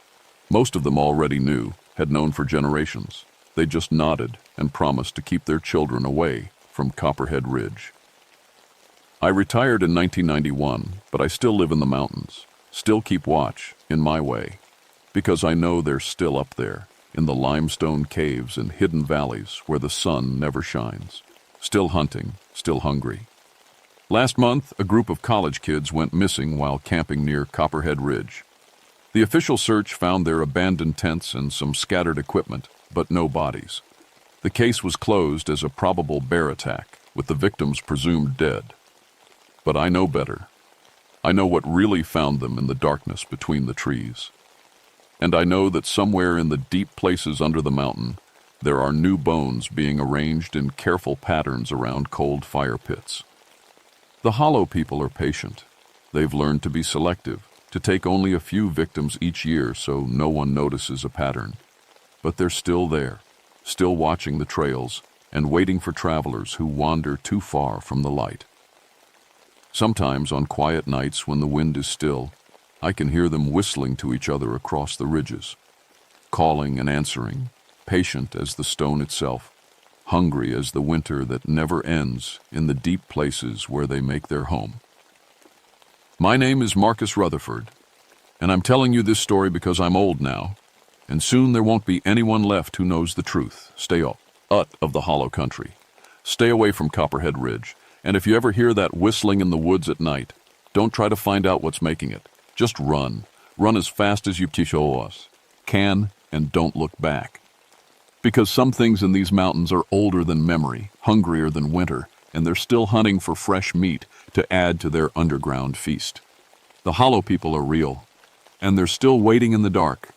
Most of them already knew, had known for generations. They just nodded and promised to keep their children away from Copperhead Ridge. I retired in 1991, but I still live in the mountains, still keep watch, in my way, because I know they're still up there, in the limestone caves and hidden valleys where the sun never shines. Still hunting, still hungry. Last month, a group of college kids went missing while camping near Copperhead Ridge. The official search found their abandoned tents and some scattered equipment, but no bodies. The case was closed as a probable bear attack, with the victims presumed dead. But I know better. I know what really found them in the darkness between the trees. And I know that somewhere in the deep places under the mountain, there are new bones being arranged in careful patterns around cold fire pits. The hollow people are patient. They've learned to be selective, to take only a few victims each year so no one notices a pattern. But they're still there, still watching the trails and waiting for travelers who wander too far from the light. Sometimes on quiet nights when the wind is still, I can hear them whistling to each other across the ridges, calling and answering, patient as the stone itself, hungry as the winter that never ends in the deep places where they make their home. My name is Marcus Rutherford, and I'm telling you this story because I'm old now, and soon there won't be anyone left who knows the truth. Stay out of the hollow country. Stay away from Copperhead Ridge, and if you ever hear that whistling in the woods at night, don't try to find out what's making it. Just run. Run as fast as you can, and don't look back. Because some things in these mountains are older than memory, hungrier than winter, and they're still hunting for fresh meat to add to their underground feast. The hollow people are real, and they're still waiting in the dark.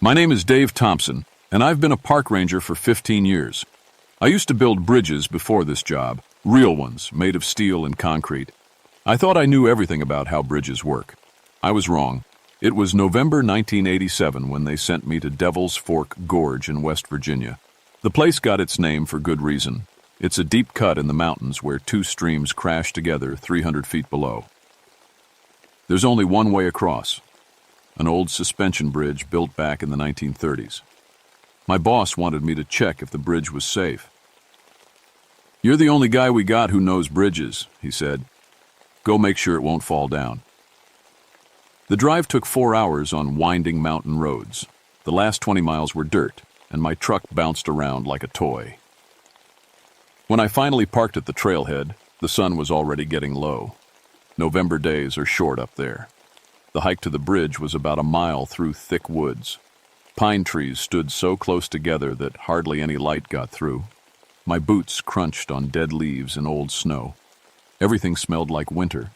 My name is Dave Thompson, and I've been a park ranger for 15 years. I used to build bridges before this job, real ones made of steel and concrete. I thought I knew everything about how bridges work. I was wrong. It was November 1987 when they sent me to Devil's Fork Gorge in West Virginia. The place got its name for good reason. It's a deep cut in the mountains where two streams crash together 300 feet below. There's only one way across, an old suspension bridge built back in the 1930s. My boss wanted me to check if the bridge was safe. "You're the only guy we got who knows bridges," he said. "Go make sure it won't fall down." The drive took 4 hours on winding mountain roads. The last 20 miles were dirt, and my truck bounced around like a toy. When I finally parked at the trailhead, the sun was already getting low. November days are short up there. The hike to the bridge was about a mile through thick woods. Pine trees stood so close together that hardly any light got through. My boots crunched on dead leaves and old snow. Everything smelled like winter,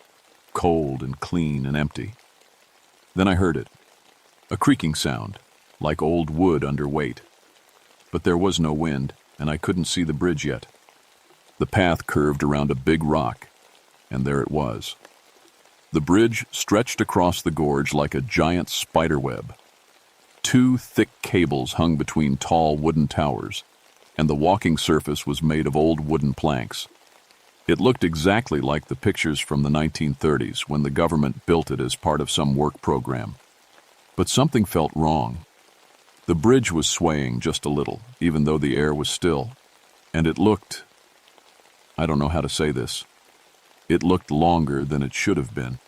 cold and clean and empty. Then I heard it, a creaking sound, like old wood under weight. But there was no wind, and I couldn't see the bridge yet. The path curved around a big rock, and there it was. The bridge stretched across the gorge like a giant spider web. 2 thick cables hung between tall wooden towers, and the walking surface was made of old wooden planks. It looked exactly like the pictures from the 1930s when the government built it as part of some work program. But something felt wrong. The bridge was swaying just a little, even though the air was still. And it looked... I don't know how to say this. It looked longer than it should have been.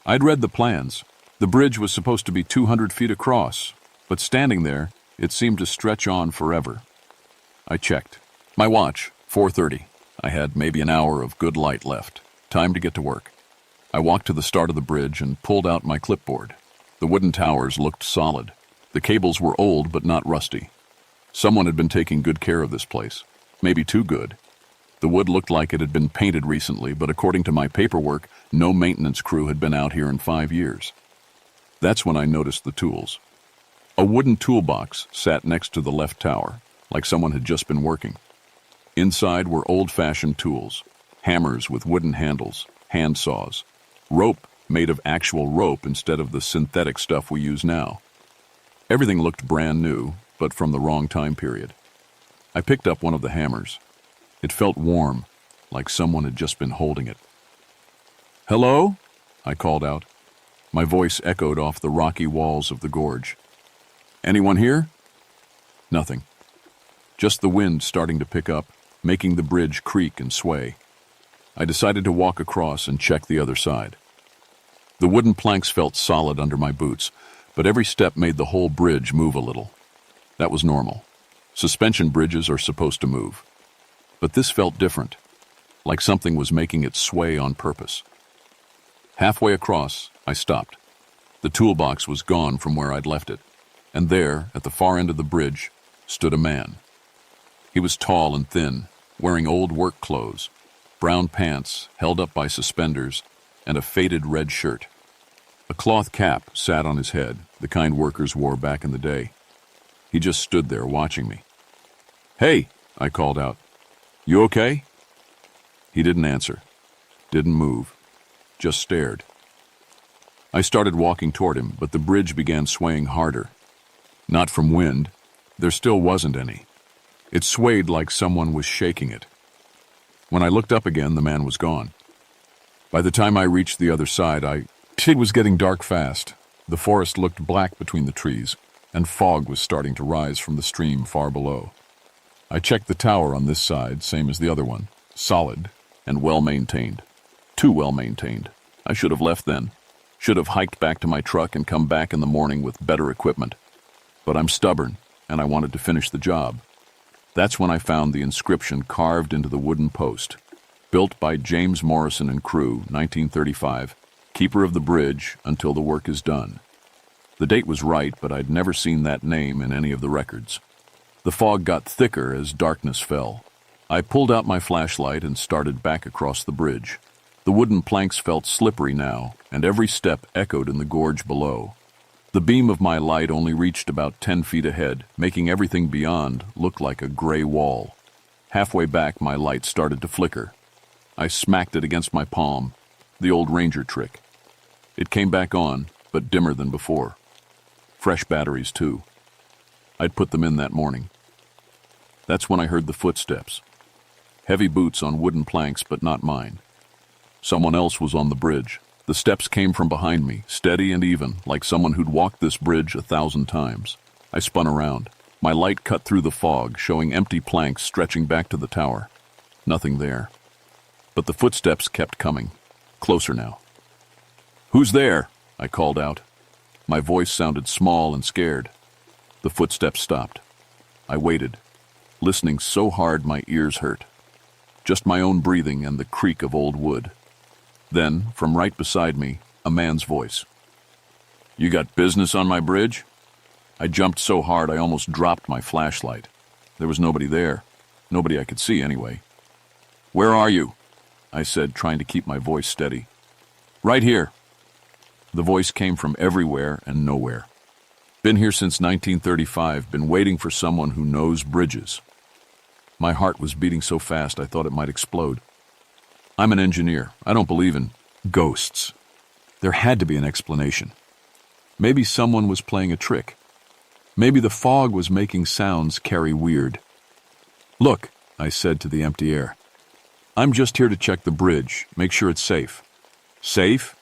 I'd read the plans. The bridge was supposed to be 200 feet across, but standing there, it seemed to stretch on forever. I checked. My watch, 4:30. I had maybe an hour of good light left. Time to get to work. I walked to the start of the bridge and pulled out my clipboard. The wooden towers looked solid. The cables were old but not rusty. Someone had been taking good care of this place. Maybe too good. The wood looked like it had been painted recently, but according to my paperwork, no maintenance crew had been out here in 5 years. That's when I noticed the tools. A wooden toolbox sat next to the left tower, like someone had just been working. Inside were old-fashioned tools, hammers with wooden handles, hand saws, rope made of actual rope instead of the synthetic stuff we use now. Everything looked brand new, but from the wrong time period. I picked up one of the hammers. It felt warm, like someone had just been holding it. "Hello?" I called out. My voice echoed off the rocky walls of the gorge. "Anyone here?" Nothing. Just the wind starting to pick up, making the bridge creak and sway. I decided to walk across and check the other side. The wooden planks felt solid under my boots, but every step made the whole bridge move a little. That was normal. Suspension bridges are supposed to move. But this felt different, like something was making it sway on purpose. Halfway across, I stopped. The toolbox was gone from where I'd left it, and there, at the far end of the bridge, stood a man. He was tall and thin, wearing old work clothes, brown pants held up by suspenders, and a faded red shirt. A cloth cap sat on his head, the kind workers wore back in the day. He just stood there watching me. "Hey," I called out. "You okay?" He didn't answer, didn't move, just stared. I started walking toward him, but the bridge began swaying harder. Not from wind. There still wasn't any. It swayed like someone was shaking it. When I looked up again, the man was gone. By the time I reached the other side, it was getting dark fast. The forest looked black between the trees, and fog was starting to rise from the stream far below. I checked the tower on this side, same as the other one. Solid and well-maintained. Too well-maintained. I should have left then. Should have hiked back to my truck and come back in the morning with better equipment. But I'm stubborn, and I wanted to finish the job. That's when I found the inscription carved into the wooden post. Built by James Morrison and crew, 1935, keeper of the bridge until the work is done. The date was right, but I'd never seen that name in any of the records. The fog got thicker as darkness fell. I pulled out my flashlight and started back across the bridge. The wooden planks felt slippery now, and every step echoed in the gorge below. The beam of my light only reached about 10 feet ahead, making everything beyond look like a gray wall. Halfway back, my light started to flicker. I smacked it against my palm, the old ranger trick. It came back on, but dimmer than before. Fresh batteries, too. I'd put them in that morning. That's when I heard the footsteps. Heavy boots on wooden planks, but not mine. Someone else was on the bridge. The steps came from behind me, steady and even, like someone who'd walked this bridge 1,000 times. I spun around. My light cut through the fog, showing empty planks stretching back to the tower. Nothing there. But the footsteps kept coming. Closer now. "Who's there?" I called out. My voice sounded small and scared. The footsteps stopped. I waited, listening so hard my ears hurt. Just my own breathing and the creak of old wood. Then, from right beside me, a man's voice. "You got business on my bridge?" I jumped so hard I almost dropped my flashlight. There was nobody there. Nobody I could see, anyway. "Where are you?" I said, trying to keep my voice steady. "Right here." The voice came from everywhere and nowhere. Been here since 1935, been waiting for someone who knows bridges. My heart was beating so fast I thought it might explode. I'm an engineer. I don't believe in ghosts. There had to be an explanation. Maybe someone was playing a trick. Maybe the fog was making sounds carry weird. "Look," I said to the empty air. "I'm just here to check the bridge, make sure it's safe." "Safe?"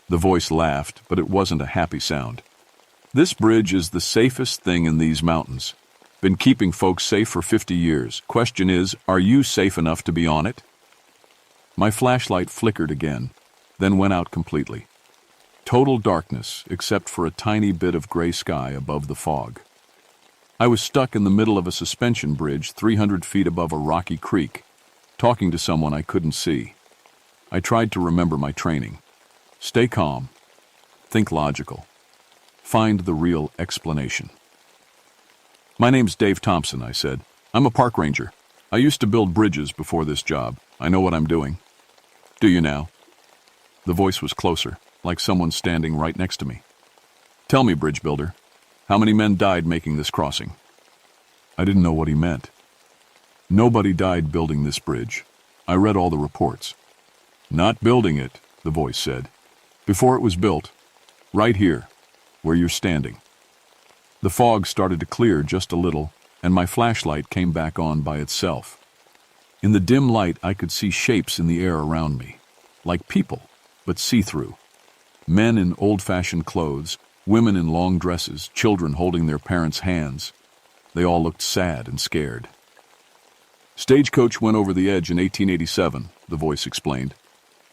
The voice laughed, but it wasn't a happy sound. "This bridge is the safest thing in these mountains. Been keeping folks safe for 50 years. Question is, are you safe enough to be on it?" My flashlight flickered again, then went out completely. Total darkness, except for a tiny bit of gray sky above the fog. I was stuck in the middle of a suspension bridge 300 feet above a rocky creek, talking to someone I couldn't see. I tried to remember my training. Stay calm. Think logical. Find the real explanation. "My name's Dave Thompson," I said. "I'm a park ranger. I used to build bridges before this job. I know what I'm doing." "Do you now?" The voice was closer, like someone standing right next to me. "Tell me, bridge builder, how many men died making this crossing?" I didn't know what he meant. "Nobody died building this bridge. I read all the reports." "Not building it," the voice said. "Before it was built, right here, where you're standing." The fog started to clear just a little, and my flashlight came back on by itself. In the dim light, I could see shapes in the air around me, like people, but see-through. Men in old-fashioned clothes, women in long dresses, children holding their parents' hands. They all looked sad and scared. "Stagecoach went over the edge in 1887, the voice explained.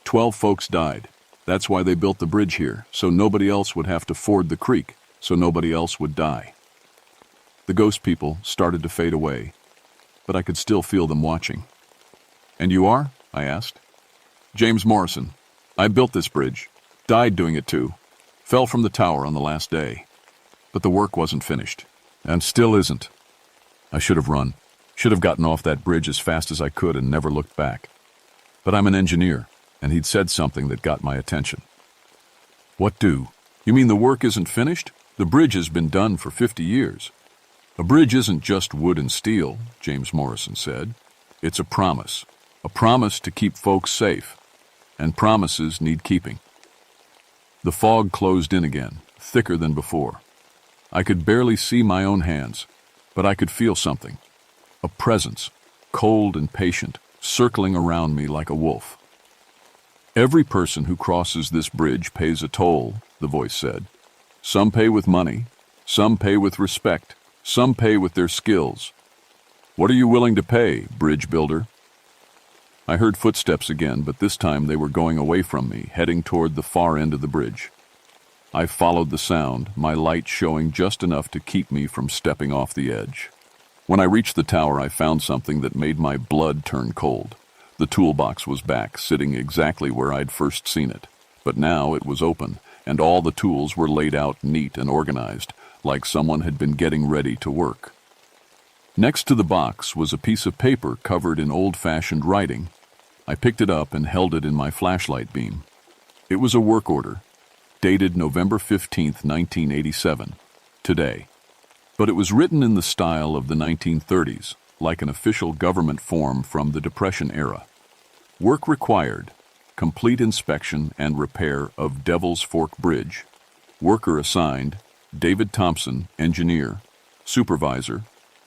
12 folks died. That's why they built the bridge here, so nobody else would have to ford the creek, so nobody else would die." The ghost people started to fade away, but I could still feel them watching. "And you are?" I asked. "James Morrison. I built this bridge. Died doing it too. Fell from the tower on the last day. But the work wasn't finished. And still isn't. I should have run. Should have gotten off that bridge as fast as I could and never looked back. But I'm an engineer, and he'd said something that got my attention." "What do? You mean the work isn't finished? The bridge has been done for 50 years. "A bridge isn't just wood and steel," James Morrison said. "It's a promise to keep folks safe, and promises need keeping." The fog closed in again, thicker than before. I could barely see my own hands, but I could feel something. A presence, cold and patient, circling around me like a wolf. "Every person who crosses this bridge pays a toll," the voice said. "Some pay with money, some pay with respect, some pay with their skills. What are you willing to pay, bridge builder?" I heard footsteps again, but this time they were going away from me, heading toward the far end of the bridge. I followed the sound, my light showing just enough to keep me from stepping off the edge. When I reached the tower, I found something that made my blood turn cold. The toolbox was back, sitting exactly where I'd first seen it. But now it was open, and all the tools were laid out neat and organized, like someone had been getting ready to work. Next to the box was a piece of paper covered in old-fashioned writing. I picked it up and held it in my flashlight beam. It was a work order, dated November 15th, 1987, today. But it was written in the style of the 1930s, like an official government form from the Depression era. Work required. complete inspection and repair of Devil's Fork Bridge. Worker assigned, David Thompson, engineer. Supervisor,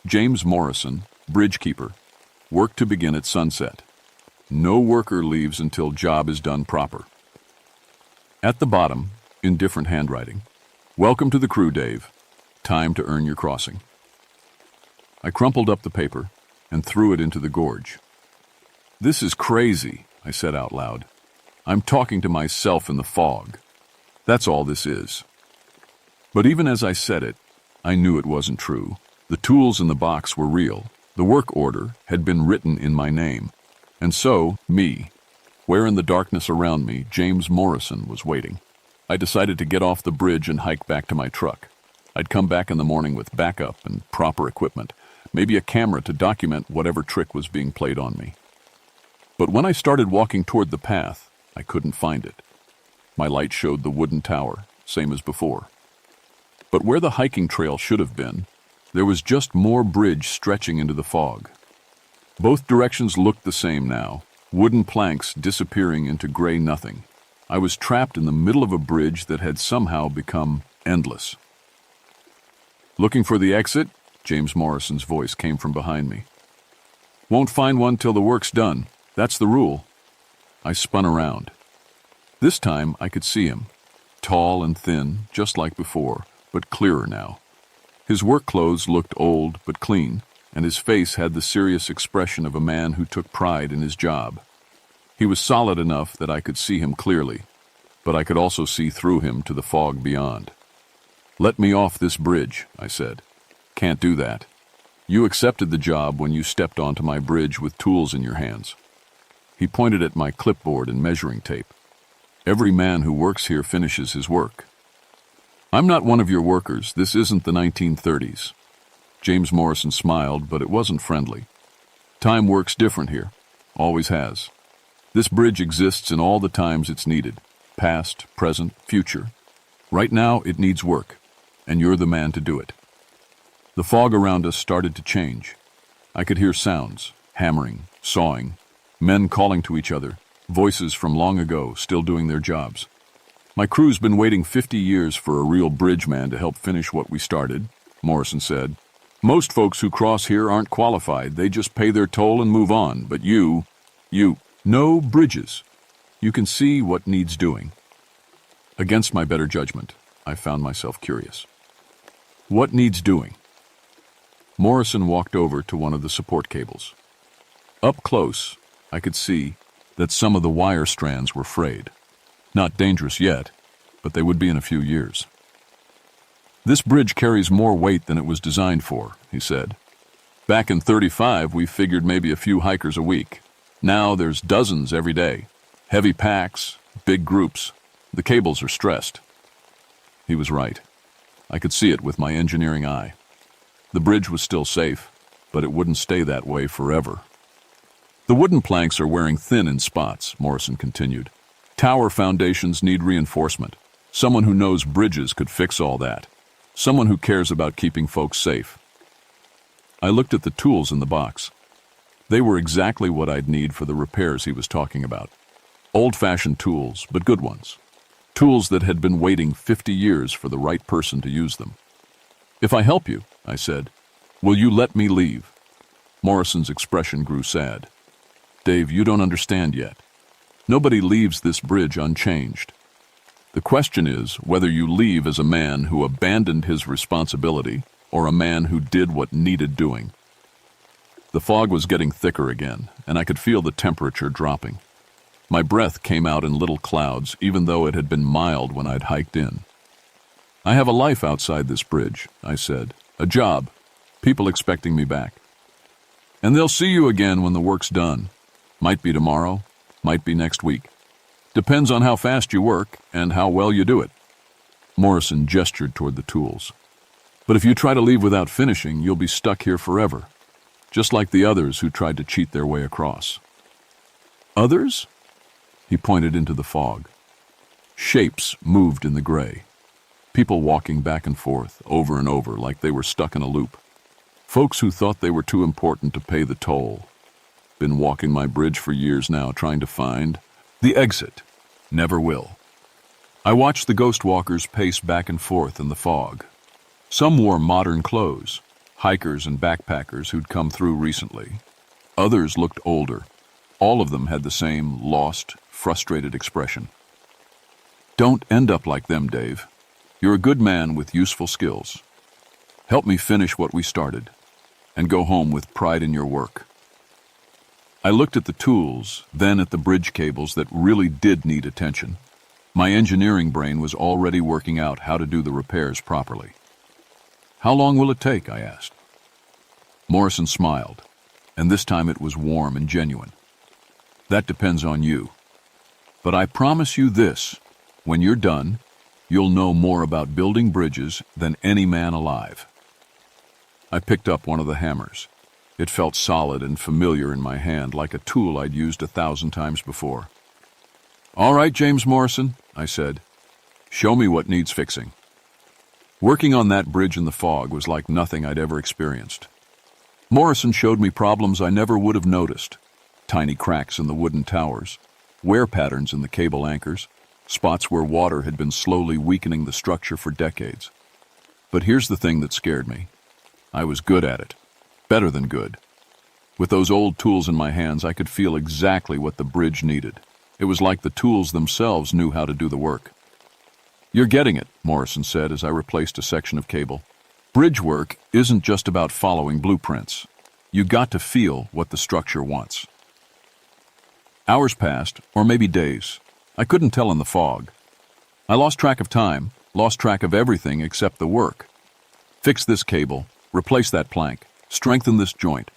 James Morrison, bridgekeeper. Work to begin at sunset. No worker leaves until job is done proper. At the bottom, in different handwriting, welcome to the crew, Dave. Time to earn your crossing. I crumpled up the paper and threw it into the gorge. This is crazy, I said out loud. I'm talking to myself in the fog. That's all this is. But even as I said it, I knew it wasn't true. The tools in the box were real. The work order had been written in my name. And so, me, where in the darkness around me, James Morrison was waiting. I decided to get off the bridge and hike back to my truck. I'd come back in the morning with backup and proper equipment, maybe a camera to document whatever trick was being played on me. But when I started walking toward the path, I couldn't find it. My light showed the wooden tower, same as before. But where the hiking trail should have been, there was just more bridge stretching into the fog. Both directions looked the same now, wooden planks disappearing into gray nothing. I was trapped in the middle of a bridge that had somehow become endless. Looking for the exit? James Morrison's voice came from behind me. Won't find one till the work's done. That's the rule. I spun around. This time I could see him, tall and thin, just like before, but clearer now. His work clothes looked old but clean, and his face had the serious expression of a man who took pride in his job. He was solid enough that I could see him clearly, but I could also see through him to the fog beyond. Let me off this bridge, I said. Can't do that. You accepted the job when you stepped onto my bridge with tools in your hands. He pointed at my clipboard and measuring tape. Every man who works here finishes his work. I'm not one of your workers. This isn't the 1930s. James Morrison smiled, but it wasn't friendly. Time works different here. Always has. This bridge exists in all the times it's needed. Past, present, future. Right now, it needs work, and you're the man to do it. The fog around us started to change. I could hear sounds, hammering, sawing, men calling to each other, voices from long ago still doing their jobs. My crew's been waiting 50 years for a real bridge man to help finish what we started, Morrison said. Most folks who cross here aren't qualified. They just pay their toll and move on. But you, no bridges. You can see what needs doing. Against my better judgment, I found myself curious. What needs doing? Morrison walked over to one of the support cables. Up close, I could see that some of the wire strands were frayed. Not dangerous yet, but they would be in a few years. This bridge carries more weight than it was designed for, he said. Back in '35, we figured maybe a few hikers a week. Now there's dozens every day. Heavy packs, big groups. The cables are stressed. He was right. I could see it with my engineering eye. The bridge was still safe, but it wouldn't stay that way forever. The wooden planks are wearing thin in spots, Morrison continued. Tower foundations need reinforcement. Someone who knows bridges could fix all that. Someone who cares about keeping folks safe. I looked at the tools in the box. They were exactly what I'd need for the repairs he was talking about. Old-fashioned tools, but good ones. Tools that had been waiting 50 years for the right person to use them. If I help you, I said, will you let me leave? Morrison's expression grew sad. Dave, you don't understand yet. Nobody leaves this bridge unchanged. The question is whether you leave as a man who abandoned his responsibility or a man who did what needed doing. The fog was getting thicker again, and I could feel the temperature dropping. My breath came out in little clouds, even though it had been mild when I'd hiked in. I have a life outside this bridge, I said. A job. People expecting me back. And they'll see you again when the work's done. Might be tomorrow, might be next week. Depends on how fast you work and how well you do it. Morrison gestured toward the tools. But if you try to leave without finishing, you'll be stuck here forever. Just like the others who tried to cheat their way across. Others? He pointed into the fog. Shapes moved in the gray. People walking back and forth, over and over, like they were stuck in a loop. Folks who thought they were too important to pay the toll. Been walking my bridge for years now, trying to find, The exit. Never will. I watched the ghost walkers pace back and forth in the fog. Some wore modern clothes, hikers and backpackers who'd come through recently. Others looked older. All of them had the same lost, frustrated expression. Don't end up like them, Dave. You're a good man with useful skills. Help me finish what we started, and go home with pride in your work. I looked at the tools, then at the bridge cables that really did need attention. My engineering brain was already working out how to do the repairs properly. How long will it take? I asked. Morrison smiled, and this time it was warm and genuine. That depends on you. But I promise you this, when you're done, you'll know more about building bridges than any man alive. I picked up one of the hammers. It felt solid and familiar in my hand, like a tool I'd used 1,000 times before. All right, James Morrison, I said. Show me what needs fixing. Working on that bridge in the fog was like nothing I'd ever experienced. Morrison showed me problems I never would have noticed. Tiny cracks in the wooden towers, wear patterns in the cable anchors, spots where water had been slowly weakening the structure for decades. But here's the thing that scared me. I was good at it. Better than good. With those old tools in my hands, I could feel exactly what the bridge needed. It was like the tools themselves knew how to do the work. You're getting it, Morrison said as I replaced a section of cable. Bridge work isn't just about following blueprints. You got to feel what the structure wants. Hours passed, or maybe days. I couldn't tell in the fog. I lost track of time, lost track of everything except the work. Fix this cable, replace that plank, strengthen this joint.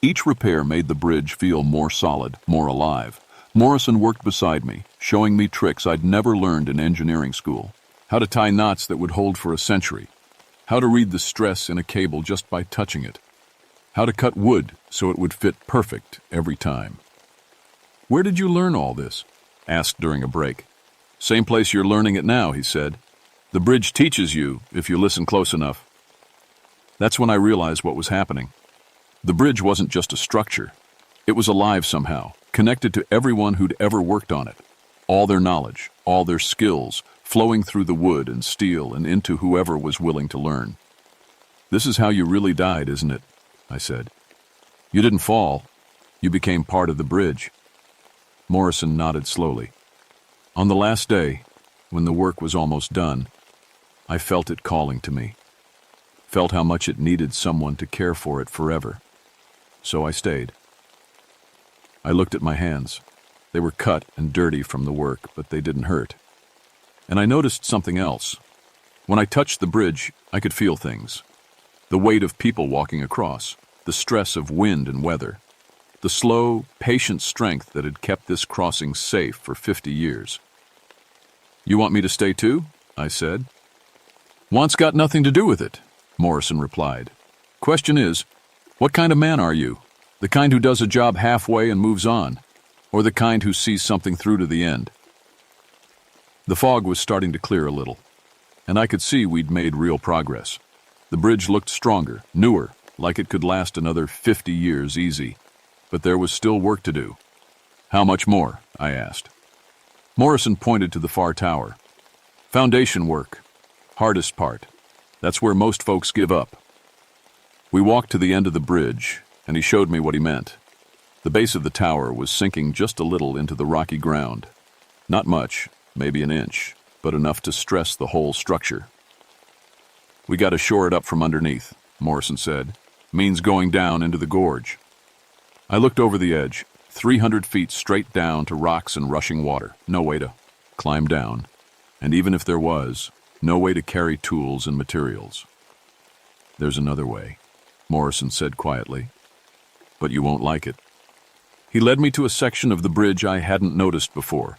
Each repair made the bridge feel more solid, more alive. Morrison worked beside me, showing me tricks I'd never learned in engineering school. How to tie knots that would hold for a century. How to read the stress in a cable just by touching it. How to cut wood so it would fit perfect every time. Where did you learn all this? Asked during a break. Same place you're learning it now, he said. The bridge teaches you if you listen close enough. That's when I realized what was happening. The bridge wasn't just a structure. It was alive somehow, connected to everyone who'd ever worked on it. All their knowledge, all their skills, flowing through the wood and steel and into whoever was willing to learn. This is how you really died, isn't it? I said. You didn't fall. You became part of the bridge. Morrison nodded slowly. On the last day, when the work was almost done, I felt it calling to me. Felt how much it needed someone to care for it forever. So I stayed. I looked at my hands. They were cut and dirty from the work, but they didn't hurt. And I noticed something else. When I touched the bridge, I could feel things. The weight of people walking across, the stress of wind and weather, the slow, patient strength that had kept this crossing safe for 50 years. You want me to stay too? I said. Want's got nothing to do with it, Morrison replied. Question is, what kind of man are you? The kind who does a job halfway and moves on, or the kind who sees something through to the end? The fog was starting to clear a little, and I could see we'd made real progress. The bridge looked stronger, newer, like it could last another 50 years easy. But there was still work to do. How much more? I asked. Morrison pointed to the far tower. Foundation work. Hardest part. That's where most folks give up. We walked to the end of the bridge, and he showed me what he meant. The base of the tower was sinking just a little into the rocky ground. Not much, maybe an inch, but enough to stress the whole structure. We got to shore it up from underneath, Morrison said. Means going down into the gorge. I looked over the edge, 300 feet straight down to rocks and rushing water. No way to climb down. And even if there was, no way to carry tools and materials. There's another way, Morrison said quietly. But you won't like it. He led me to a section of the bridge I hadn't noticed before.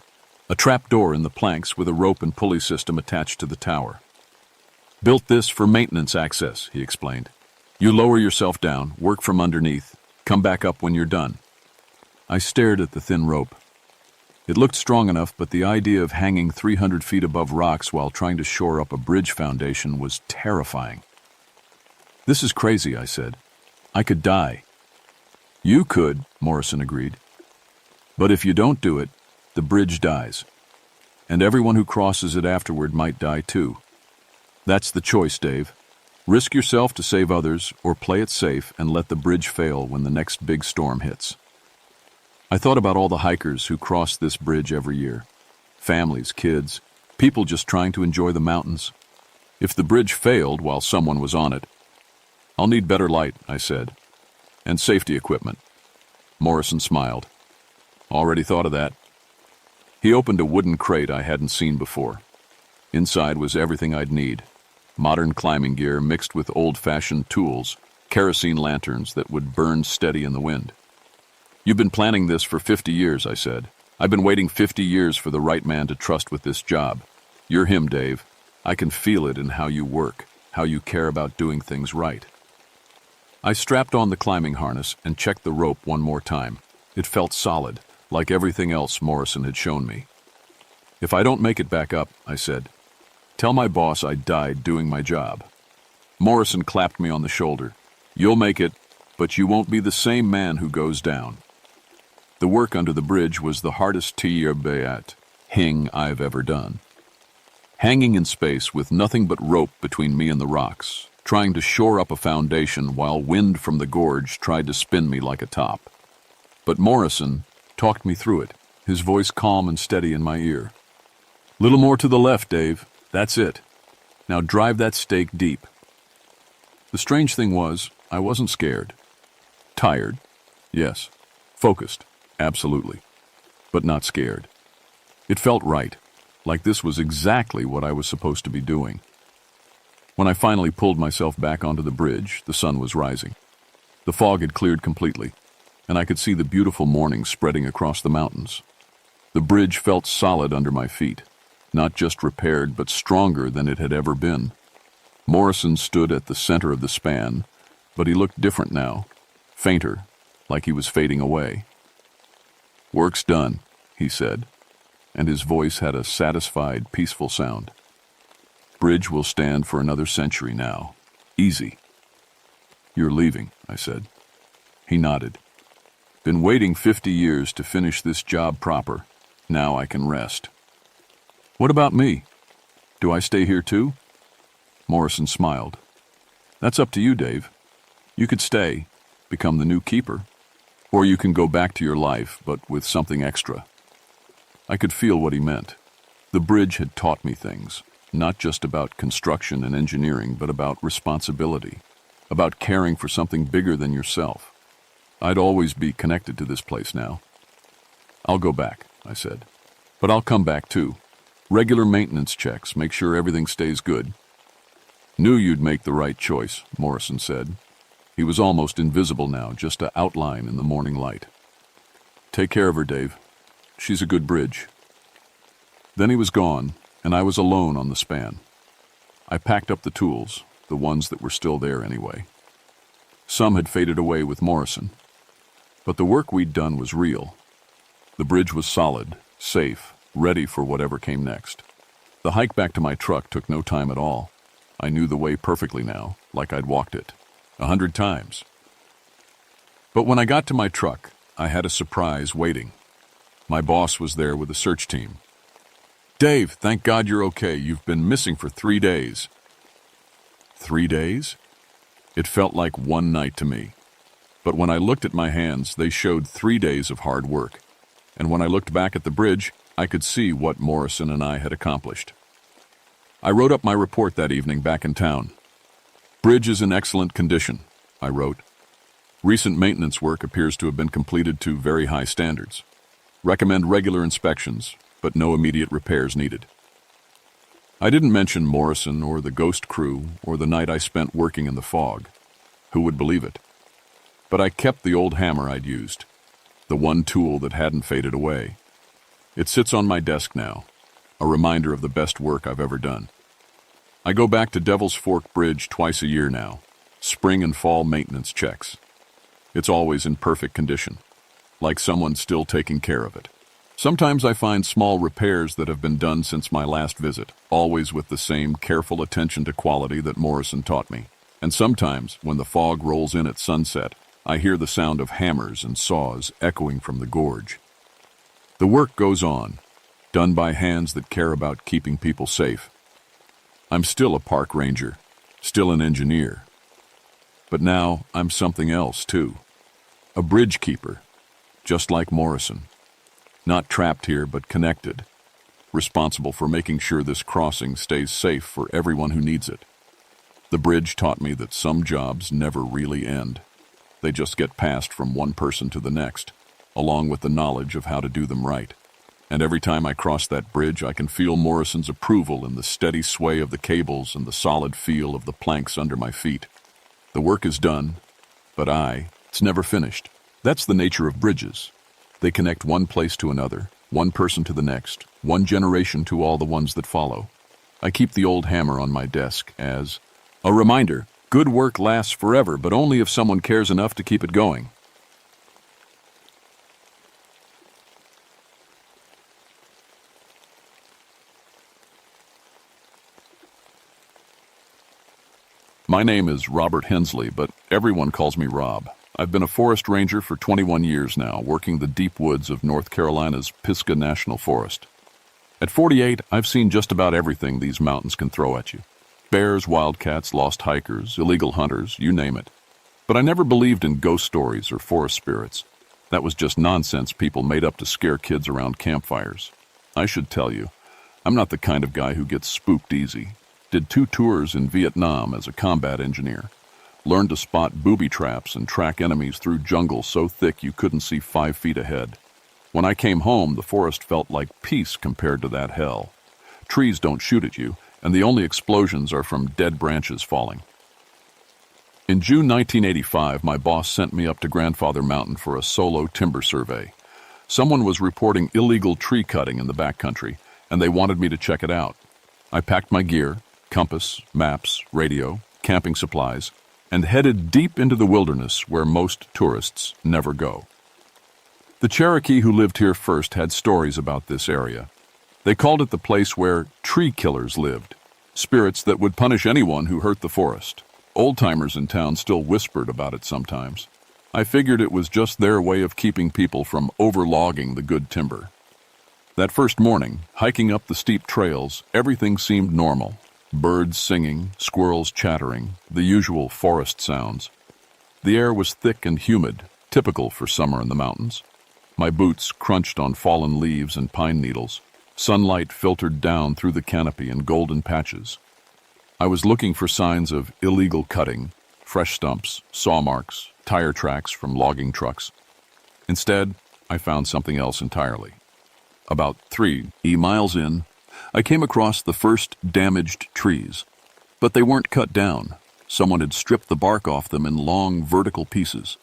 A trap door in the planks with a rope and pulley system attached to the tower. Built this for maintenance access, he explained. You lower yourself down, work from underneath, come back up when you're done. I stared at the thin rope. It looked strong enough, but the idea of hanging 300 feet above rocks while trying to shore up a bridge foundation was terrifying. This is crazy, I said. I could die. You could, Morrison agreed. But if you don't do it, the bridge dies. And everyone who crosses it afterward might die too. That's the choice, Dave. Risk yourself to save others, or play it safe and let the bridge fail when the next big storm hits. I thought about all the hikers who cross this bridge every year. Families, kids, people just trying to enjoy the mountains. If the bridge failed while someone was on it, I'll need better light, I said, and safety equipment. Morrison smiled. Already thought of that. He opened a wooden crate I hadn't seen before. Inside was everything I'd need. Modern climbing gear mixed with old-fashioned tools, kerosene lanterns that would burn steady in the wind. You've been planning this for 50 years, I said. I've been waiting 50 years for the right man to trust with this job. You're him, Dave. I can feel it in how you work, how you care about doing things right. I strapped on the climbing harness and checked the rope one more time. It felt solid, like everything else Morrison had shown me. If I don't make it back up, I said, tell my boss I died doing my job. Morrison clapped me on the shoulder. You'll make it, but you won't be the same man who goes down. The work under the bridge was the hardest hing I've ever done. Hanging in space with nothing but rope between me and the rocks, trying to shore up a foundation while wind from the gorge tried to spin me like a top. But Morrison talked me through it, his voice calm and steady in my ear. Little more to the left, Dave. That's it. Now drive that stake deep. The strange thing was, I wasn't scared. Tired, yes. Focused, absolutely. But not scared. It felt right, like this was exactly what I was supposed to be doing. When I finally pulled myself back onto the bridge, the sun was rising. The fog had cleared completely, and I could see the beautiful morning spreading across the mountains. The bridge felt solid under my feet, not just repaired, but stronger than it had ever been. Morrison stood at the center of the span, but he looked different now, fainter, like he was fading away. Work's done, he said, and his voice had a satisfied, peaceful sound. Bridge will stand for another century now. Easy. You're leaving, I said. He nodded. Been waiting 50 years to finish this job proper. Now I can rest. What about me? Do I stay here too? Morrison smiled. That's up to you, Dave. You could stay, become the new keeper, or you can go back to your life, but with something extra. I could feel what he meant. The bridge had taught me things, not just about construction and engineering, but about responsibility, about caring for something bigger than yourself. I'd always be connected to this place now. I'll go back, I said. But I'll come back too. Regular maintenance checks, make sure everything stays good. Knew you'd make the right choice, Morrison said. He was almost invisible now, just an outline in the morning light. Take care of her, Dave. She's a good bridge. Then he was gone, and I was alone on the span. I packed up the tools, the ones that were still there anyway. Some had faded away with Morrison, but the work we'd done was real. The bridge was solid, safe, ready for whatever came next. The hike back to my truck took no time at all. I knew the way perfectly now, like I'd walked it 100 times. But when I got to my truck, I had a surprise waiting. My boss was there with a search team. Dave, thank God you're okay. You've been missing for 3 days. 3 days? It felt like one night to me. But when I looked at my hands, they showed 3 days of hard work. And when I looked back at the bridge, I could see what Morrison and I had accomplished. I wrote up my report that evening back in town. Bridge is in excellent condition, I wrote. Recent maintenance work appears to have been completed to very high standards. Recommend regular inspections, but no immediate repairs needed. I didn't mention Morrison or the ghost crew or the night I spent working in the fog. Who would believe it? But I kept the old hammer I'd used, the one tool that hadn't faded away. It sits on my desk now, a reminder of the best work I've ever done. I go back to Devil's Fork Bridge twice a year now, spring and fall maintenance checks. It's always in perfect condition, like someone's still taking care of it. Sometimes I find small repairs that have been done since my last visit, always with the same careful attention to quality that Morrison taught me. And sometimes, when the fog rolls in at sunset, I hear the sound of hammers and saws echoing from the gorge. The work goes on, done by hands that care about keeping people safe. I'm still a park ranger, still an engineer. But now I'm something else, too. A bridge keeper, just like Morrison. Not trapped here, but connected. Responsible for making sure this crossing stays safe for everyone who needs it. The bridge taught me that some jobs never really end. They just get passed from one person to the next, along with the knowledge of how to do them right. And every time I cross that bridge, I can feel Morrison's approval in the steady sway of the cables and the solid feel of the planks under my feet. The work is done, but it's never finished. That's the nature of bridges. They connect one place to another, one person to the next, one generation to all the ones that follow. I keep the old hammer on my desk as a reminder. Good work lasts forever, but only if someone cares enough to keep it going. My name is Robert Hensley, but everyone calls me Rob. I've been a forest ranger for 21 years now, working the deep woods of North Carolina's Pisgah National Forest. At 48, I've seen just about everything these mountains can throw at you. Bears, wildcats, lost hikers, illegal hunters, you name it. But I never believed in ghost stories or forest spirits. That was just nonsense people made up to scare kids around campfires. I should tell you, I'm not the kind of guy who gets spooked easy. Did 2 tours in Vietnam as a combat engineer. Learned to spot booby traps and track enemies through jungle so thick you couldn't see 5 feet ahead. When I came home, the forest felt like peace compared to that hell. Trees don't shoot at you, and the only explosions are from dead branches falling. In June 1985, my boss sent me up to Grandfather Mountain for a solo timber survey. Someone was reporting illegal tree cutting in the backcountry, and they wanted me to check it out. I packed my gear, compass, maps, radio, camping supplies, and headed deep into the wilderness where most tourists never go. The Cherokee who lived here first had stories about this area. They called it the place where tree killers lived, spirits that would punish anyone who hurt the forest. Old-timers in town still whispered about it sometimes. I figured it was just their way of keeping people from overlogging the good timber. That first morning, hiking up the steep trails, everything seemed normal. Birds singing, squirrels chattering, the usual forest sounds. The air was thick and humid, typical for summer in the mountains. My boots crunched on fallen leaves and pine needles. Sunlight filtered down through the canopy in golden patches. I was looking for signs of illegal cutting, fresh stumps, saw marks, tire tracks from logging trucks. Instead, I found something else entirely. About 3 miles in, I came across the first damaged trees. But they weren't cut down. Someone had stripped the bark off them in long, vertical pieces.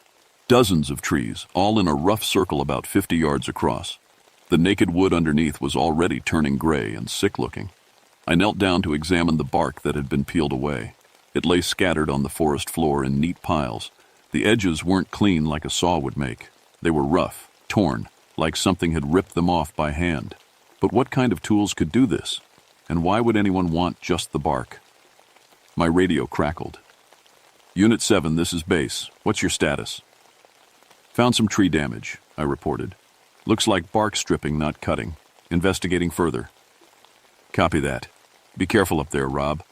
Dozens of trees, all in a rough circle about 50 yards across. The naked wood underneath was already turning gray and sick-looking. I knelt down to examine the bark that had been peeled away. It lay scattered on the forest floor in neat piles. The edges weren't clean like a saw would make. They were rough, torn, like something had ripped them off by hand. But what kind of tools could do this? And why would anyone want just the bark? My radio crackled. Unit 7, this is base. What's your status? Found some tree damage, I reported. Looks like bark stripping, not cutting. Investigating further. Copy that. Be careful up there, Rob.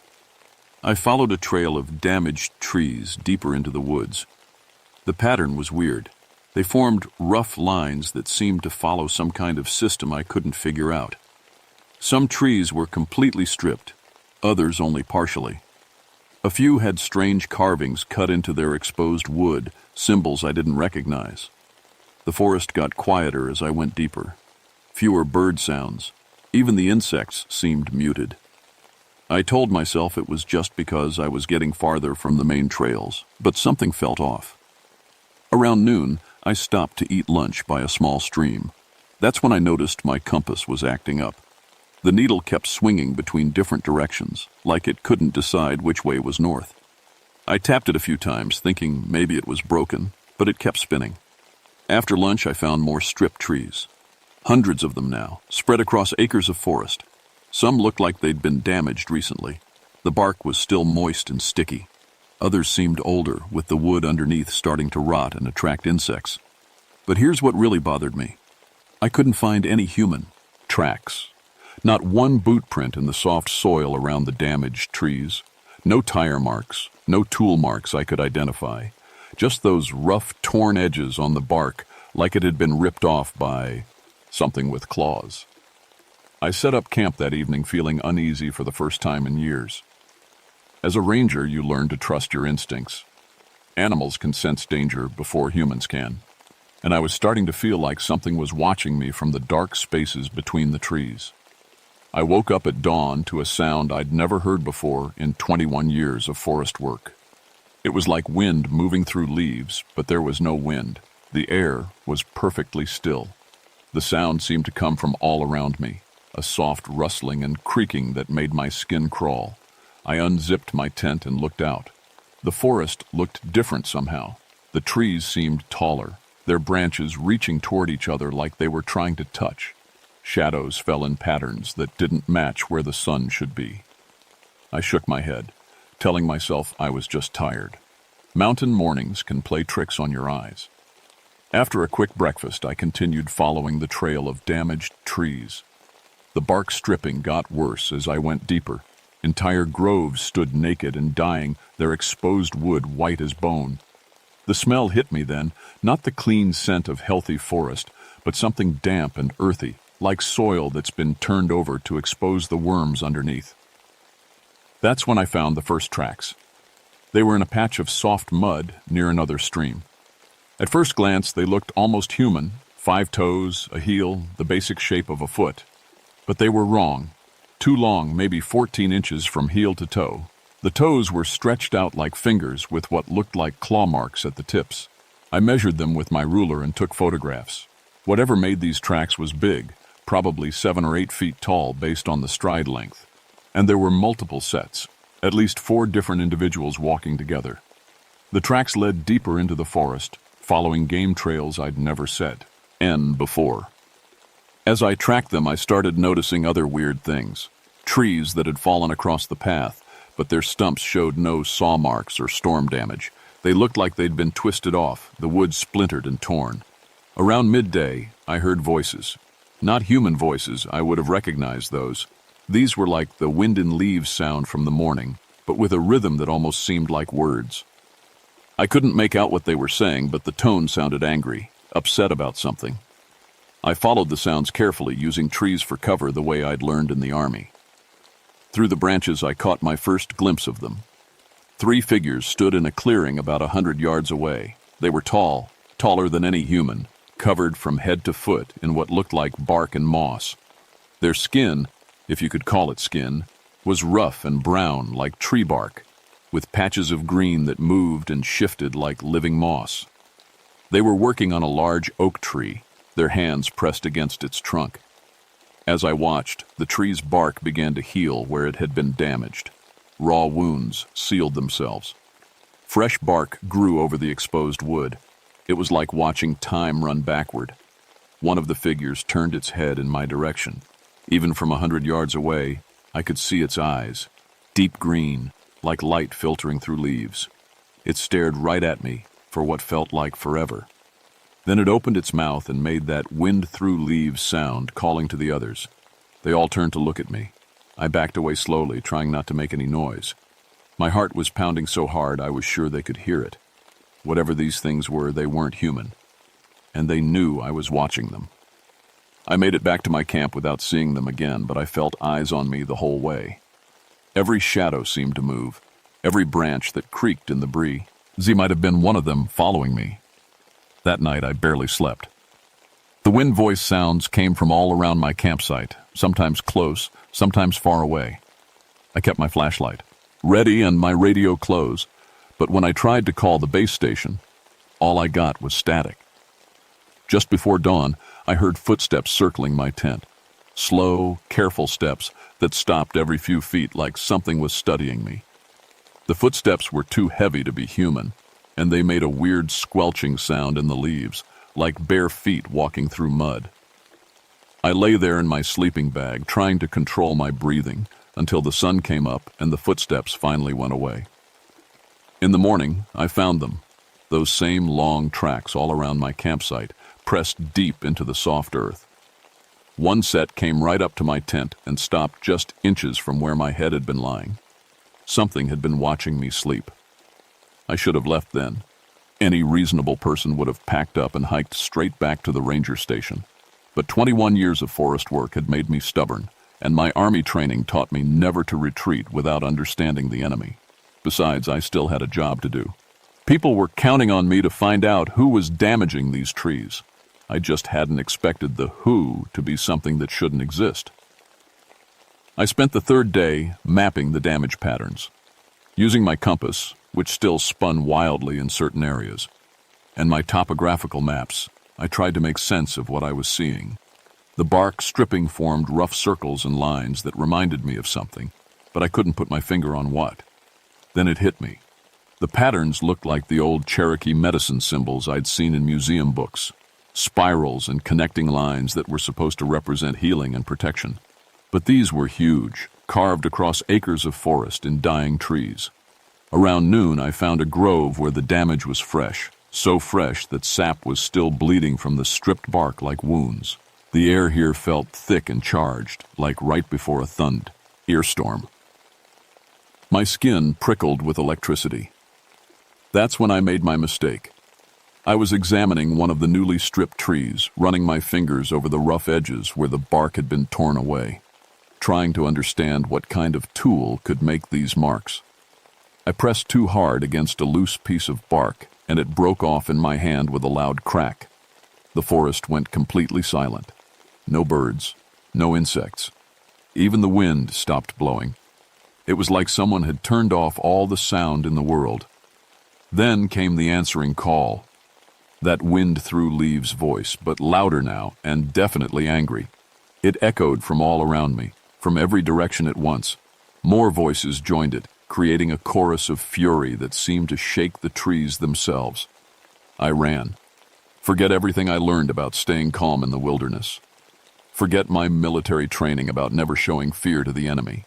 I followed a trail of damaged trees deeper into the woods. The pattern was weird. They formed rough lines that seemed to follow some kind of system I couldn't figure out. Some trees were completely stripped, others only partially. A few had strange carvings cut into their exposed wood, symbols I didn't recognize. The forest got quieter as I went deeper. Fewer bird sounds. Even the insects seemed muted. I told myself it was just because I was getting farther from the main trails, but something felt off. Around noon, I stopped to eat lunch by a small stream. That's when I noticed my compass was acting up. The needle kept swinging between different directions, like it couldn't decide which way was north. I tapped it a few times, thinking maybe it was broken, but it kept spinning. After lunch, I found more stripped trees. Hundreds of them now, spread across acres of forest. Some looked like they'd been damaged recently. The bark was still moist and sticky. Others seemed older, with the wood underneath starting to rot and attract insects. But here's what really bothered me. I couldn't find any human tracks. Not one boot print in the soft soil around the damaged trees. No tire marks, no tool marks I could identify. Just those rough, torn edges on the bark like it had been ripped off by something with claws. I set up camp that evening feeling uneasy for the first time in years. As a ranger, you learn to trust your instincts. Animals can sense danger before humans can, and I was starting to feel like something was watching me from the dark spaces between the trees. I woke up at dawn to a sound I'd never heard before in 21 years of forest work. It was like wind moving through leaves, but there was no wind. The air was perfectly still. The sound seemed to come from all around me, a soft rustling and creaking that made my skin crawl. I unzipped my tent and looked out. The forest looked different somehow. The trees seemed taller, their branches reaching toward each other like they were trying to touch. Shadows fell in patterns that didn't match where the sun should be. I shook my head, telling myself I was just tired. Mountain mornings can play tricks on your eyes. After a quick breakfast, I continued following the trail of damaged trees. The bark stripping got worse as I went deeper. Entire groves stood naked and dying, their exposed wood white as bone. The smell hit me then, not the clean scent of healthy forest, but something damp and earthy, like soil that's been turned over to expose the worms underneath. That's when I found the first tracks. They were in a patch of soft mud near another stream. At first glance, they looked almost human, 5 toes, a heel, the basic shape of a foot. But they were wrong. Too long, maybe 14 inches from heel to toe. The toes were stretched out like fingers with what looked like claw marks at the tips. I measured them with my ruler and took photographs. Whatever made these tracks was big, probably 7 or 8 feet tall based on the stride length. And there were multiple sets, at least 4 different individuals walking together. The tracks led deeper into the forest, following game trails I'd never set before. As I tracked them, I started noticing other weird things. Trees that had fallen across the path, but their stumps showed no saw marks or storm damage. They looked like they'd been twisted off, the wood splintered and torn. Around midday, I heard voices. Not human voices, I would have recognized those. These were like the wind in leaves sound from the morning, but with a rhythm that almost seemed like words. I couldn't make out what they were saying, but the tone sounded angry, upset about something. I followed the sounds carefully, using trees for cover the way I'd learned in the army. Through the branches, I caught my first glimpse of them. 3 figures stood in a clearing about 100 yards away. They were tall, taller than any human, covered from head to foot in what looked like bark and moss. Their skin, if you could call it skin, was rough and brown like tree bark, with patches of green that moved and shifted like living moss. They were working on a large oak tree, their hands pressed against its trunk. As I watched, the tree's bark began to heal where it had been damaged. Raw wounds sealed themselves. Fresh bark grew over the exposed wood. It was like watching time run backward. One of the figures turned its head in my direction. Even from 100 yards away, I could see its eyes, deep green, like light filtering through leaves. It stared right at me for what felt like forever. Then it opened its mouth and made that wind-through-leaves sound, calling to the others. They all turned to look at me. I backed away slowly, trying not to make any noise. My heart was pounding so hard I was sure they could hear it. Whatever these things were, they weren't human. And they knew I was watching them. I made it back to my camp without seeing them again, but I felt eyes on me the whole way. Every shadow seemed to move, every branch that creaked in the breeze. Might have been one of them following me. That night I barely slept. The wind voice sounds came from all around my campsite, sometimes close, sometimes far away. I kept my flashlight ready and my radio close, but when I tried to call the base station, all I got was static. Just before dawn, I heard footsteps circling my tent. Slow, careful steps that stopped every few feet like something was studying me. The footsteps were too heavy to be human, and they made a weird squelching sound in the leaves, like bare feet walking through mud. I lay there in my sleeping bag, trying to control my breathing, until the sun came up and the footsteps finally went away. In the morning, I found them, those same long tracks all around my campsite, pressed deep into the soft earth. One set came right up to my tent and stopped just inches from where my head had been lying. Something had been watching me sleep. I should have left then. Any reasonable person would have packed up and hiked straight back to the ranger station. But 21 years of forest work had made me stubborn, and my army training taught me never to retreat without understanding the enemy. Besides, I still had a job to do. People were counting on me to find out who was damaging these trees. I just hadn't expected the who to be something that shouldn't exist. I spent the third day mapping the damage patterns, using my compass, which still spun wildly in certain areas, and my topographical maps. I tried to make sense of what I was seeing. The bark stripping formed rough circles and lines that reminded me of something, but I couldn't put my finger on what. Then it hit me. The patterns looked like the old Cherokee medicine symbols I'd seen in museum books, spirals and connecting lines that were supposed to represent healing and protection. But these were huge, carved across acres of forest in dying trees. Around noon, I found a grove where the damage was fresh, so fresh that sap was still bleeding from the stripped bark like wounds. The air here felt thick and charged, like right before a thunderstorm. My skin prickled with electricity. That's when I made my mistake. I was examining one of the newly stripped trees, running my fingers over the rough edges where the bark had been torn away, trying to understand what kind of tool could make these marks. I pressed too hard against a loose piece of bark, and it broke off in my hand with a loud crack. The forest went completely silent. No birds, no insects. Even the wind stopped blowing. It was like someone had turned off all the sound in the world. Then came the answering call. That wind through leaves voice, but louder now and definitely angry. It echoed from all around me, from every direction at once. More voices joined it, creating a chorus of fury that seemed to shake the trees themselves. I ran. Forget everything I learned about staying calm in the wilderness. Forget my military training about never showing fear to the enemy.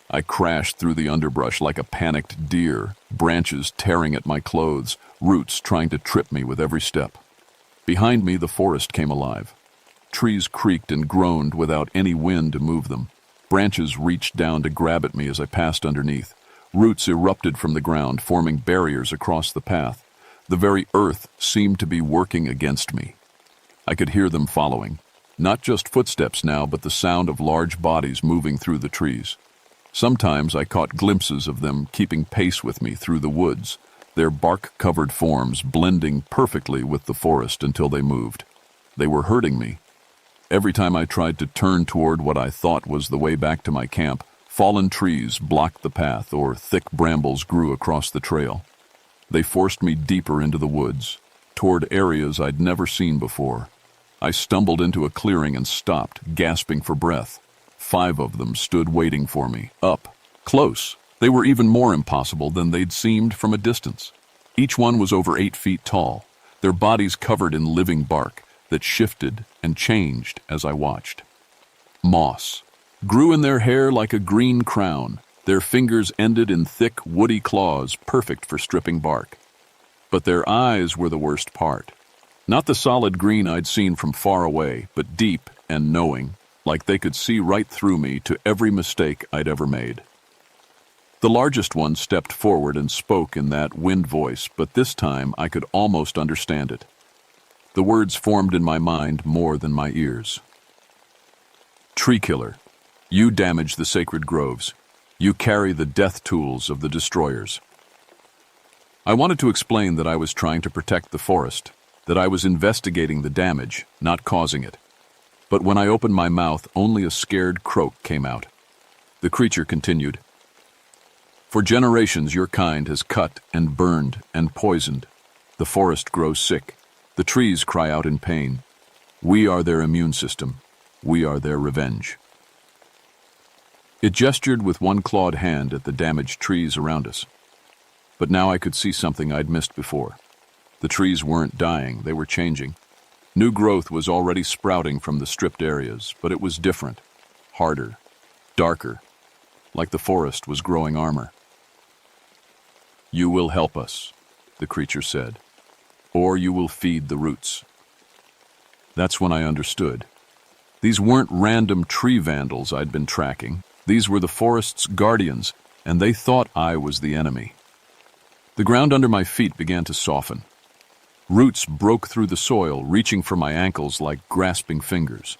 I crashed through the underbrush like a panicked deer, branches tearing at my clothes, roots trying to trip me with every step. Behind me, the forest came alive. Trees creaked and groaned without any wind to move them. Branches reached down to grab at me as I passed underneath. Roots erupted from the ground, forming barriers across the path. The very earth seemed to be working against me. I could hear them following. Not just footsteps now, but the sound of large bodies moving through the trees. Sometimes I caught glimpses of them keeping pace with me through the woods, their bark-covered forms blending perfectly with the forest until they moved. They were hurting me. Every time I tried to turn toward what I thought was the way back to my camp, fallen trees blocked the path or thick brambles grew across the trail. They forced me deeper into the woods, toward areas I'd never seen before. I stumbled into a clearing and stopped, gasping for breath. 5 of them stood waiting for me, up, close. They were even more impossible than they'd seemed from a distance. Each one was over 8 feet tall, their bodies covered in living bark that shifted and changed as I watched. Moss grew in their hair like a green crown. Their fingers ended in thick, woody claws, perfect for stripping bark. But their eyes were the worst part. Not the solid green I'd seen from far away, but deep and knowing, like they could see right through me to every mistake I'd ever made. The largest one stepped forward and spoke in that wind voice, but this time I could almost understand it. The words formed in my mind more than my ears. Tree killer, you damage the sacred groves. You carry the death tools of the destroyers. I wanted to explain that I was trying to protect the forest, that I was investigating the damage, not causing it. But when I opened my mouth, only a scared croak came out. The creature continued. For generations, your kind has cut and burned and poisoned. The forest grows sick. The trees cry out in pain. We are their immune system. We are their revenge. It gestured with one clawed hand at the damaged trees around us. But now I could see something I'd missed before. The trees weren't dying, they were changing. New growth was already sprouting from the stripped areas, but it was different, harder, darker, like the forest was growing armor. You will help us, the creature said, or you will feed the roots. That's when I understood. These weren't random tree vandals I'd been tracking. These were the forest's guardians, and they thought I was the enemy. The ground under my feet began to soften. Roots broke through the soil, reaching for my ankles like grasping fingers.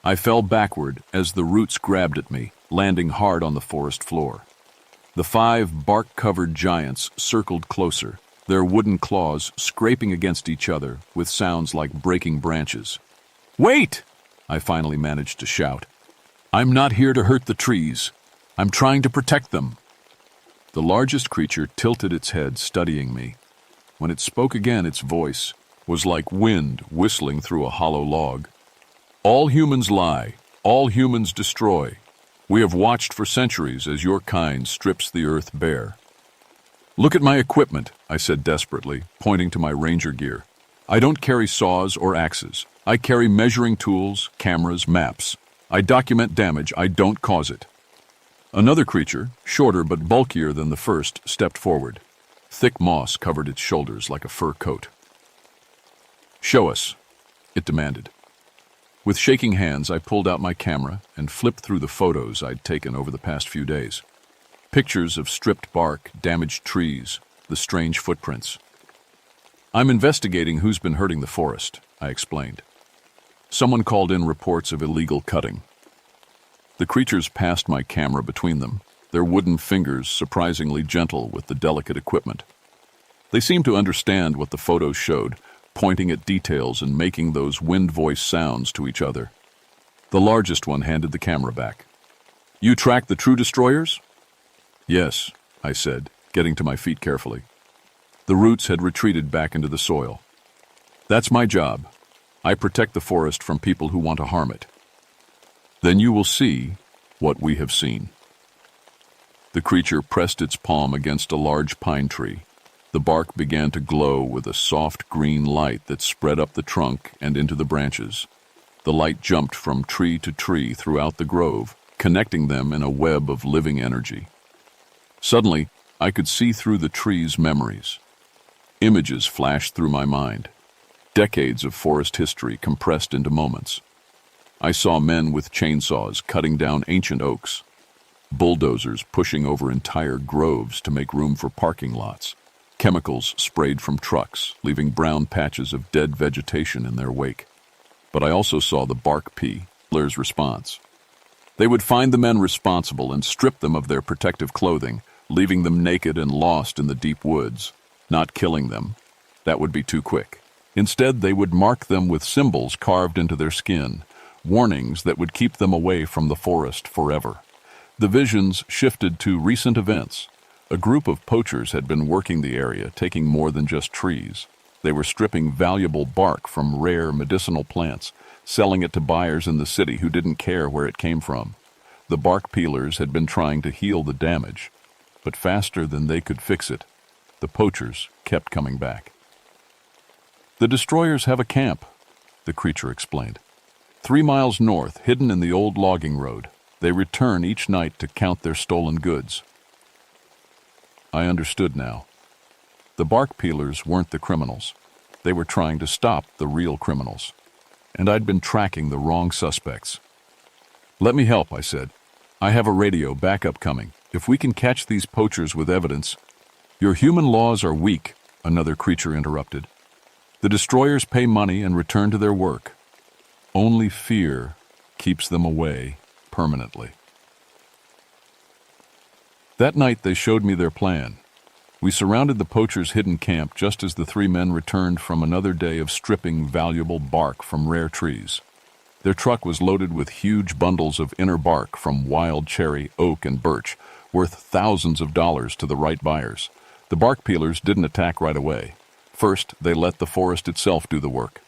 I fell backward as the roots grabbed at me, landing hard on the forest floor. The 5 bark-covered giants circled closer, their wooden claws scraping against each other with sounds like breaking branches. "Wait!" I finally managed to shout. "I'm not here to hurt the trees. I'm trying to protect them." The largest creature tilted its head, studying me. When it spoke again, its voice was like wind whistling through a hollow log. "All humans lie. All humans destroy. We have watched for centuries as your kind strips the earth bare." "Look at my equipment," I said desperately, pointing to my ranger gear. "I don't carry saws or axes. I carry measuring tools, cameras, maps. I document damage. I don't cause it." Another creature, shorter but bulkier than the first, stepped forward. Thick moss covered its shoulders like a fur coat. "Show us," it demanded. With shaking hands, I pulled out my camera and flipped through the photos I'd taken over the past few days. Pictures of stripped bark, damaged trees, the strange footprints. "I'm investigating who's been hurting the forest," I explained. "Someone called in reports of illegal cutting." The creatures passed my camera between them, their wooden fingers surprisingly gentle with the delicate equipment. They seemed to understand what the photos showed, pointing at details and making those wind-voice sounds to each other. The largest one handed the camera back. "You track the true destroyers?" "Yes," I said, getting to my feet carefully. The roots had retreated back into the soil. "That's my job. I protect the forest from people who want to harm it." "Then you will see what we have seen." The creature pressed its palm against a large pine tree. The bark began to glow with a soft green light that spread up the trunk and into the branches. The light jumped from tree to tree throughout the grove, connecting them in a web of living energy. Suddenly, I could see through the trees' memories. Images flashed through my mind. Decades of forest history compressed into moments. I saw men with chainsaws cutting down ancient oaks, bulldozers pushing over entire groves to make room for parking lots, chemicals sprayed from trucks, leaving brown patches of dead vegetation in their wake. But I also saw the bark peeler's response. They would find the men responsible and strip them of their protective clothing, leaving them naked and lost in the deep woods. Not killing them. That would be too quick. Instead, they would mark them with symbols carved into their skin, warnings that would keep them away from the forest forever. The visions shifted to recent events. A group of poachers had been working the area, taking more than just trees. They were stripping valuable bark from rare medicinal plants, selling it to buyers in the city who didn't care where it came from. The bark peelers had been trying to heal the damage, but faster than they could fix it, the poachers kept coming back. "The destroyers have a camp," the creature explained. 3 miles north, hidden in the old logging road. They return each night to count their stolen goods. I understood now. The bark peelers weren't the criminals. They were trying to stop the real criminals. And I'd been tracking the wrong suspects. "Let me help," I said. "I have a radio backup coming. If we can catch these poachers with evidence—" "Your human laws are weak," another creature interrupted. "The destroyers pay money and return to their work. Only fear keeps them away permanently." That night they showed me their plan. We surrounded the poachers' hidden camp just as the 3 men returned from another day of stripping valuable bark from rare trees. Their truck was loaded with huge bundles of inner bark from wild cherry, oak, and birch, worth thousands of dollars to the right buyers. The bark peelers didn't attack right away. First, they let the forest itself do the work.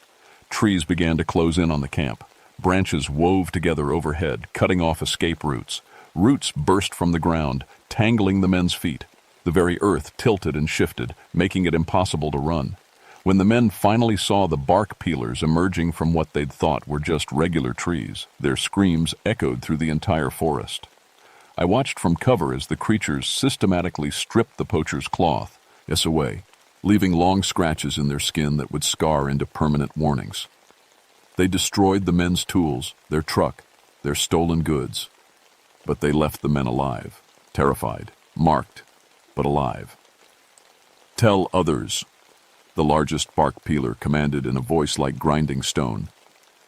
Trees began to close in on the camp. Branches wove together overhead, cutting off escape routes. Roots burst from the ground, tangling the men's feet. The very earth tilted and shifted, making it impossible to run. When the men finally saw the bark peelers emerging from what they'd thought were just regular trees, their screams echoed through the entire forest. I watched from cover as the creatures systematically stripped the poachers' cloth away, leaving long scratches in their skin that would scar into permanent warnings. They destroyed the men's tools, their truck, their stolen goods. But they left the men alive, terrified, marked, but alive. "Tell others," the largest bark peeler commanded in a voice like grinding stone.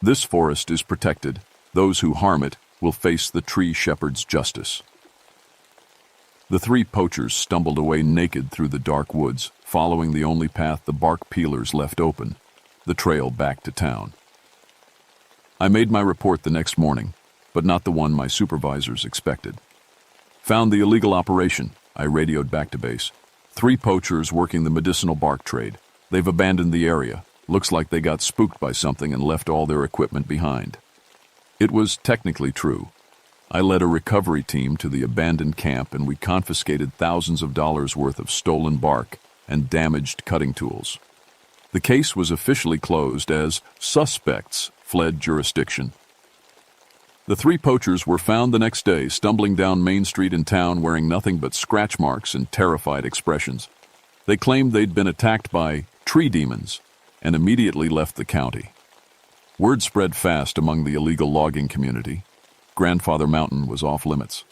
"This forest is protected. Those who harm it will face the tree shepherd's justice." The three poachers stumbled away naked through the dark woods, following the only path the bark peelers left open, the trail back to town. I made my report the next morning, but not the one my supervisors expected. "Found the illegal operation," I radioed back to base. "3 poachers working the medicinal bark trade. They've abandoned the area. Looks like they got spooked by something and left all their equipment behind." It was technically true. I led a recovery team to the abandoned camp, and we confiscated thousands of dollars worth of stolen bark and damaged cutting tools. The case was officially closed as suspects fled jurisdiction. The 3 poachers were found the next day, stumbling down Main Street in town wearing nothing but scratch marks and terrified expressions. They claimed they'd been attacked by tree demons and immediately left the county. Word spread fast among the illegal logging community. Grandfather Mountain was off limits.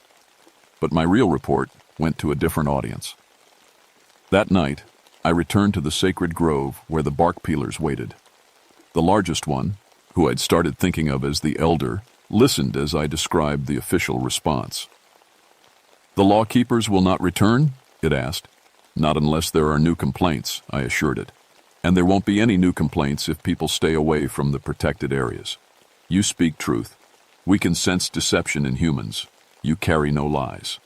But my real report went to a different audience. That night, I returned to the sacred grove where the bark peelers waited. The largest one, who I'd started thinking of as the elder, listened as I described the official response. "The lawkeepers will not return?" it asked. "Not unless there are new complaints," I assured it. "And there won't be any new complaints if people stay away from the protected areas. You speak truth. We can sense deception in humans. You carry no lies."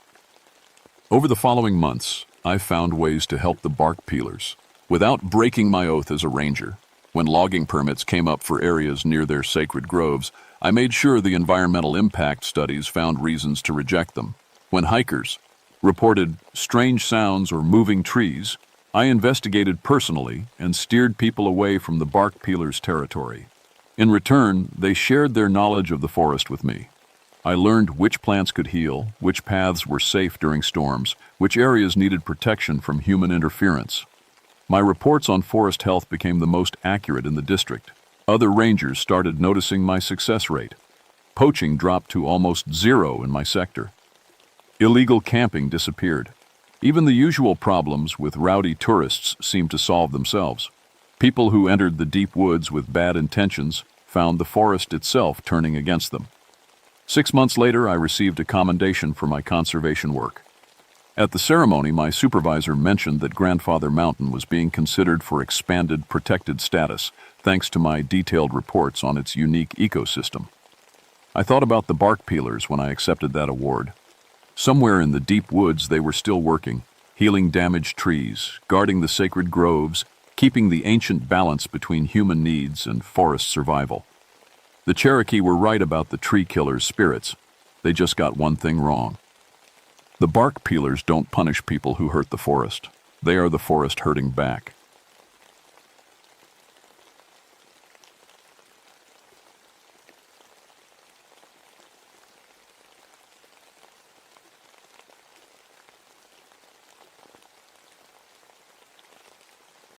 Over the following months, I found ways to help the bark peelers, without breaking my oath as a ranger. When logging permits came up for areas near their sacred groves, I made sure the environmental impact studies found reasons to reject them. When hikers reported strange sounds or moving trees, I investigated personally and steered people away from the bark peelers' territory. In return, they shared their knowledge of the forest with me. I learned which plants could heal, which paths were safe during storms, which areas needed protection from human interference. My reports on forest health became the most accurate in the district. Other rangers started noticing my success rate. Poaching dropped to almost zero in my sector. Illegal camping disappeared. Even the usual problems with rowdy tourists seemed to solve themselves. People who entered the deep woods with bad intentions found the forest itself turning against them. 6 months later, I received a commendation for my conservation work. At the ceremony, my supervisor mentioned that Grandfather Mountain was being considered for expanded protected status, thanks to my detailed reports on its unique ecosystem. I thought about the bark peelers when I accepted that award. Somewhere in the deep woods, they were still working, healing damaged trees, guarding the sacred groves, keeping the ancient balance between human needs and forest survival. The Cherokee were right about the tree killers' spirits. They just got one thing wrong. The bark peelers don't punish people who hurt the forest. They are the forest hurting back.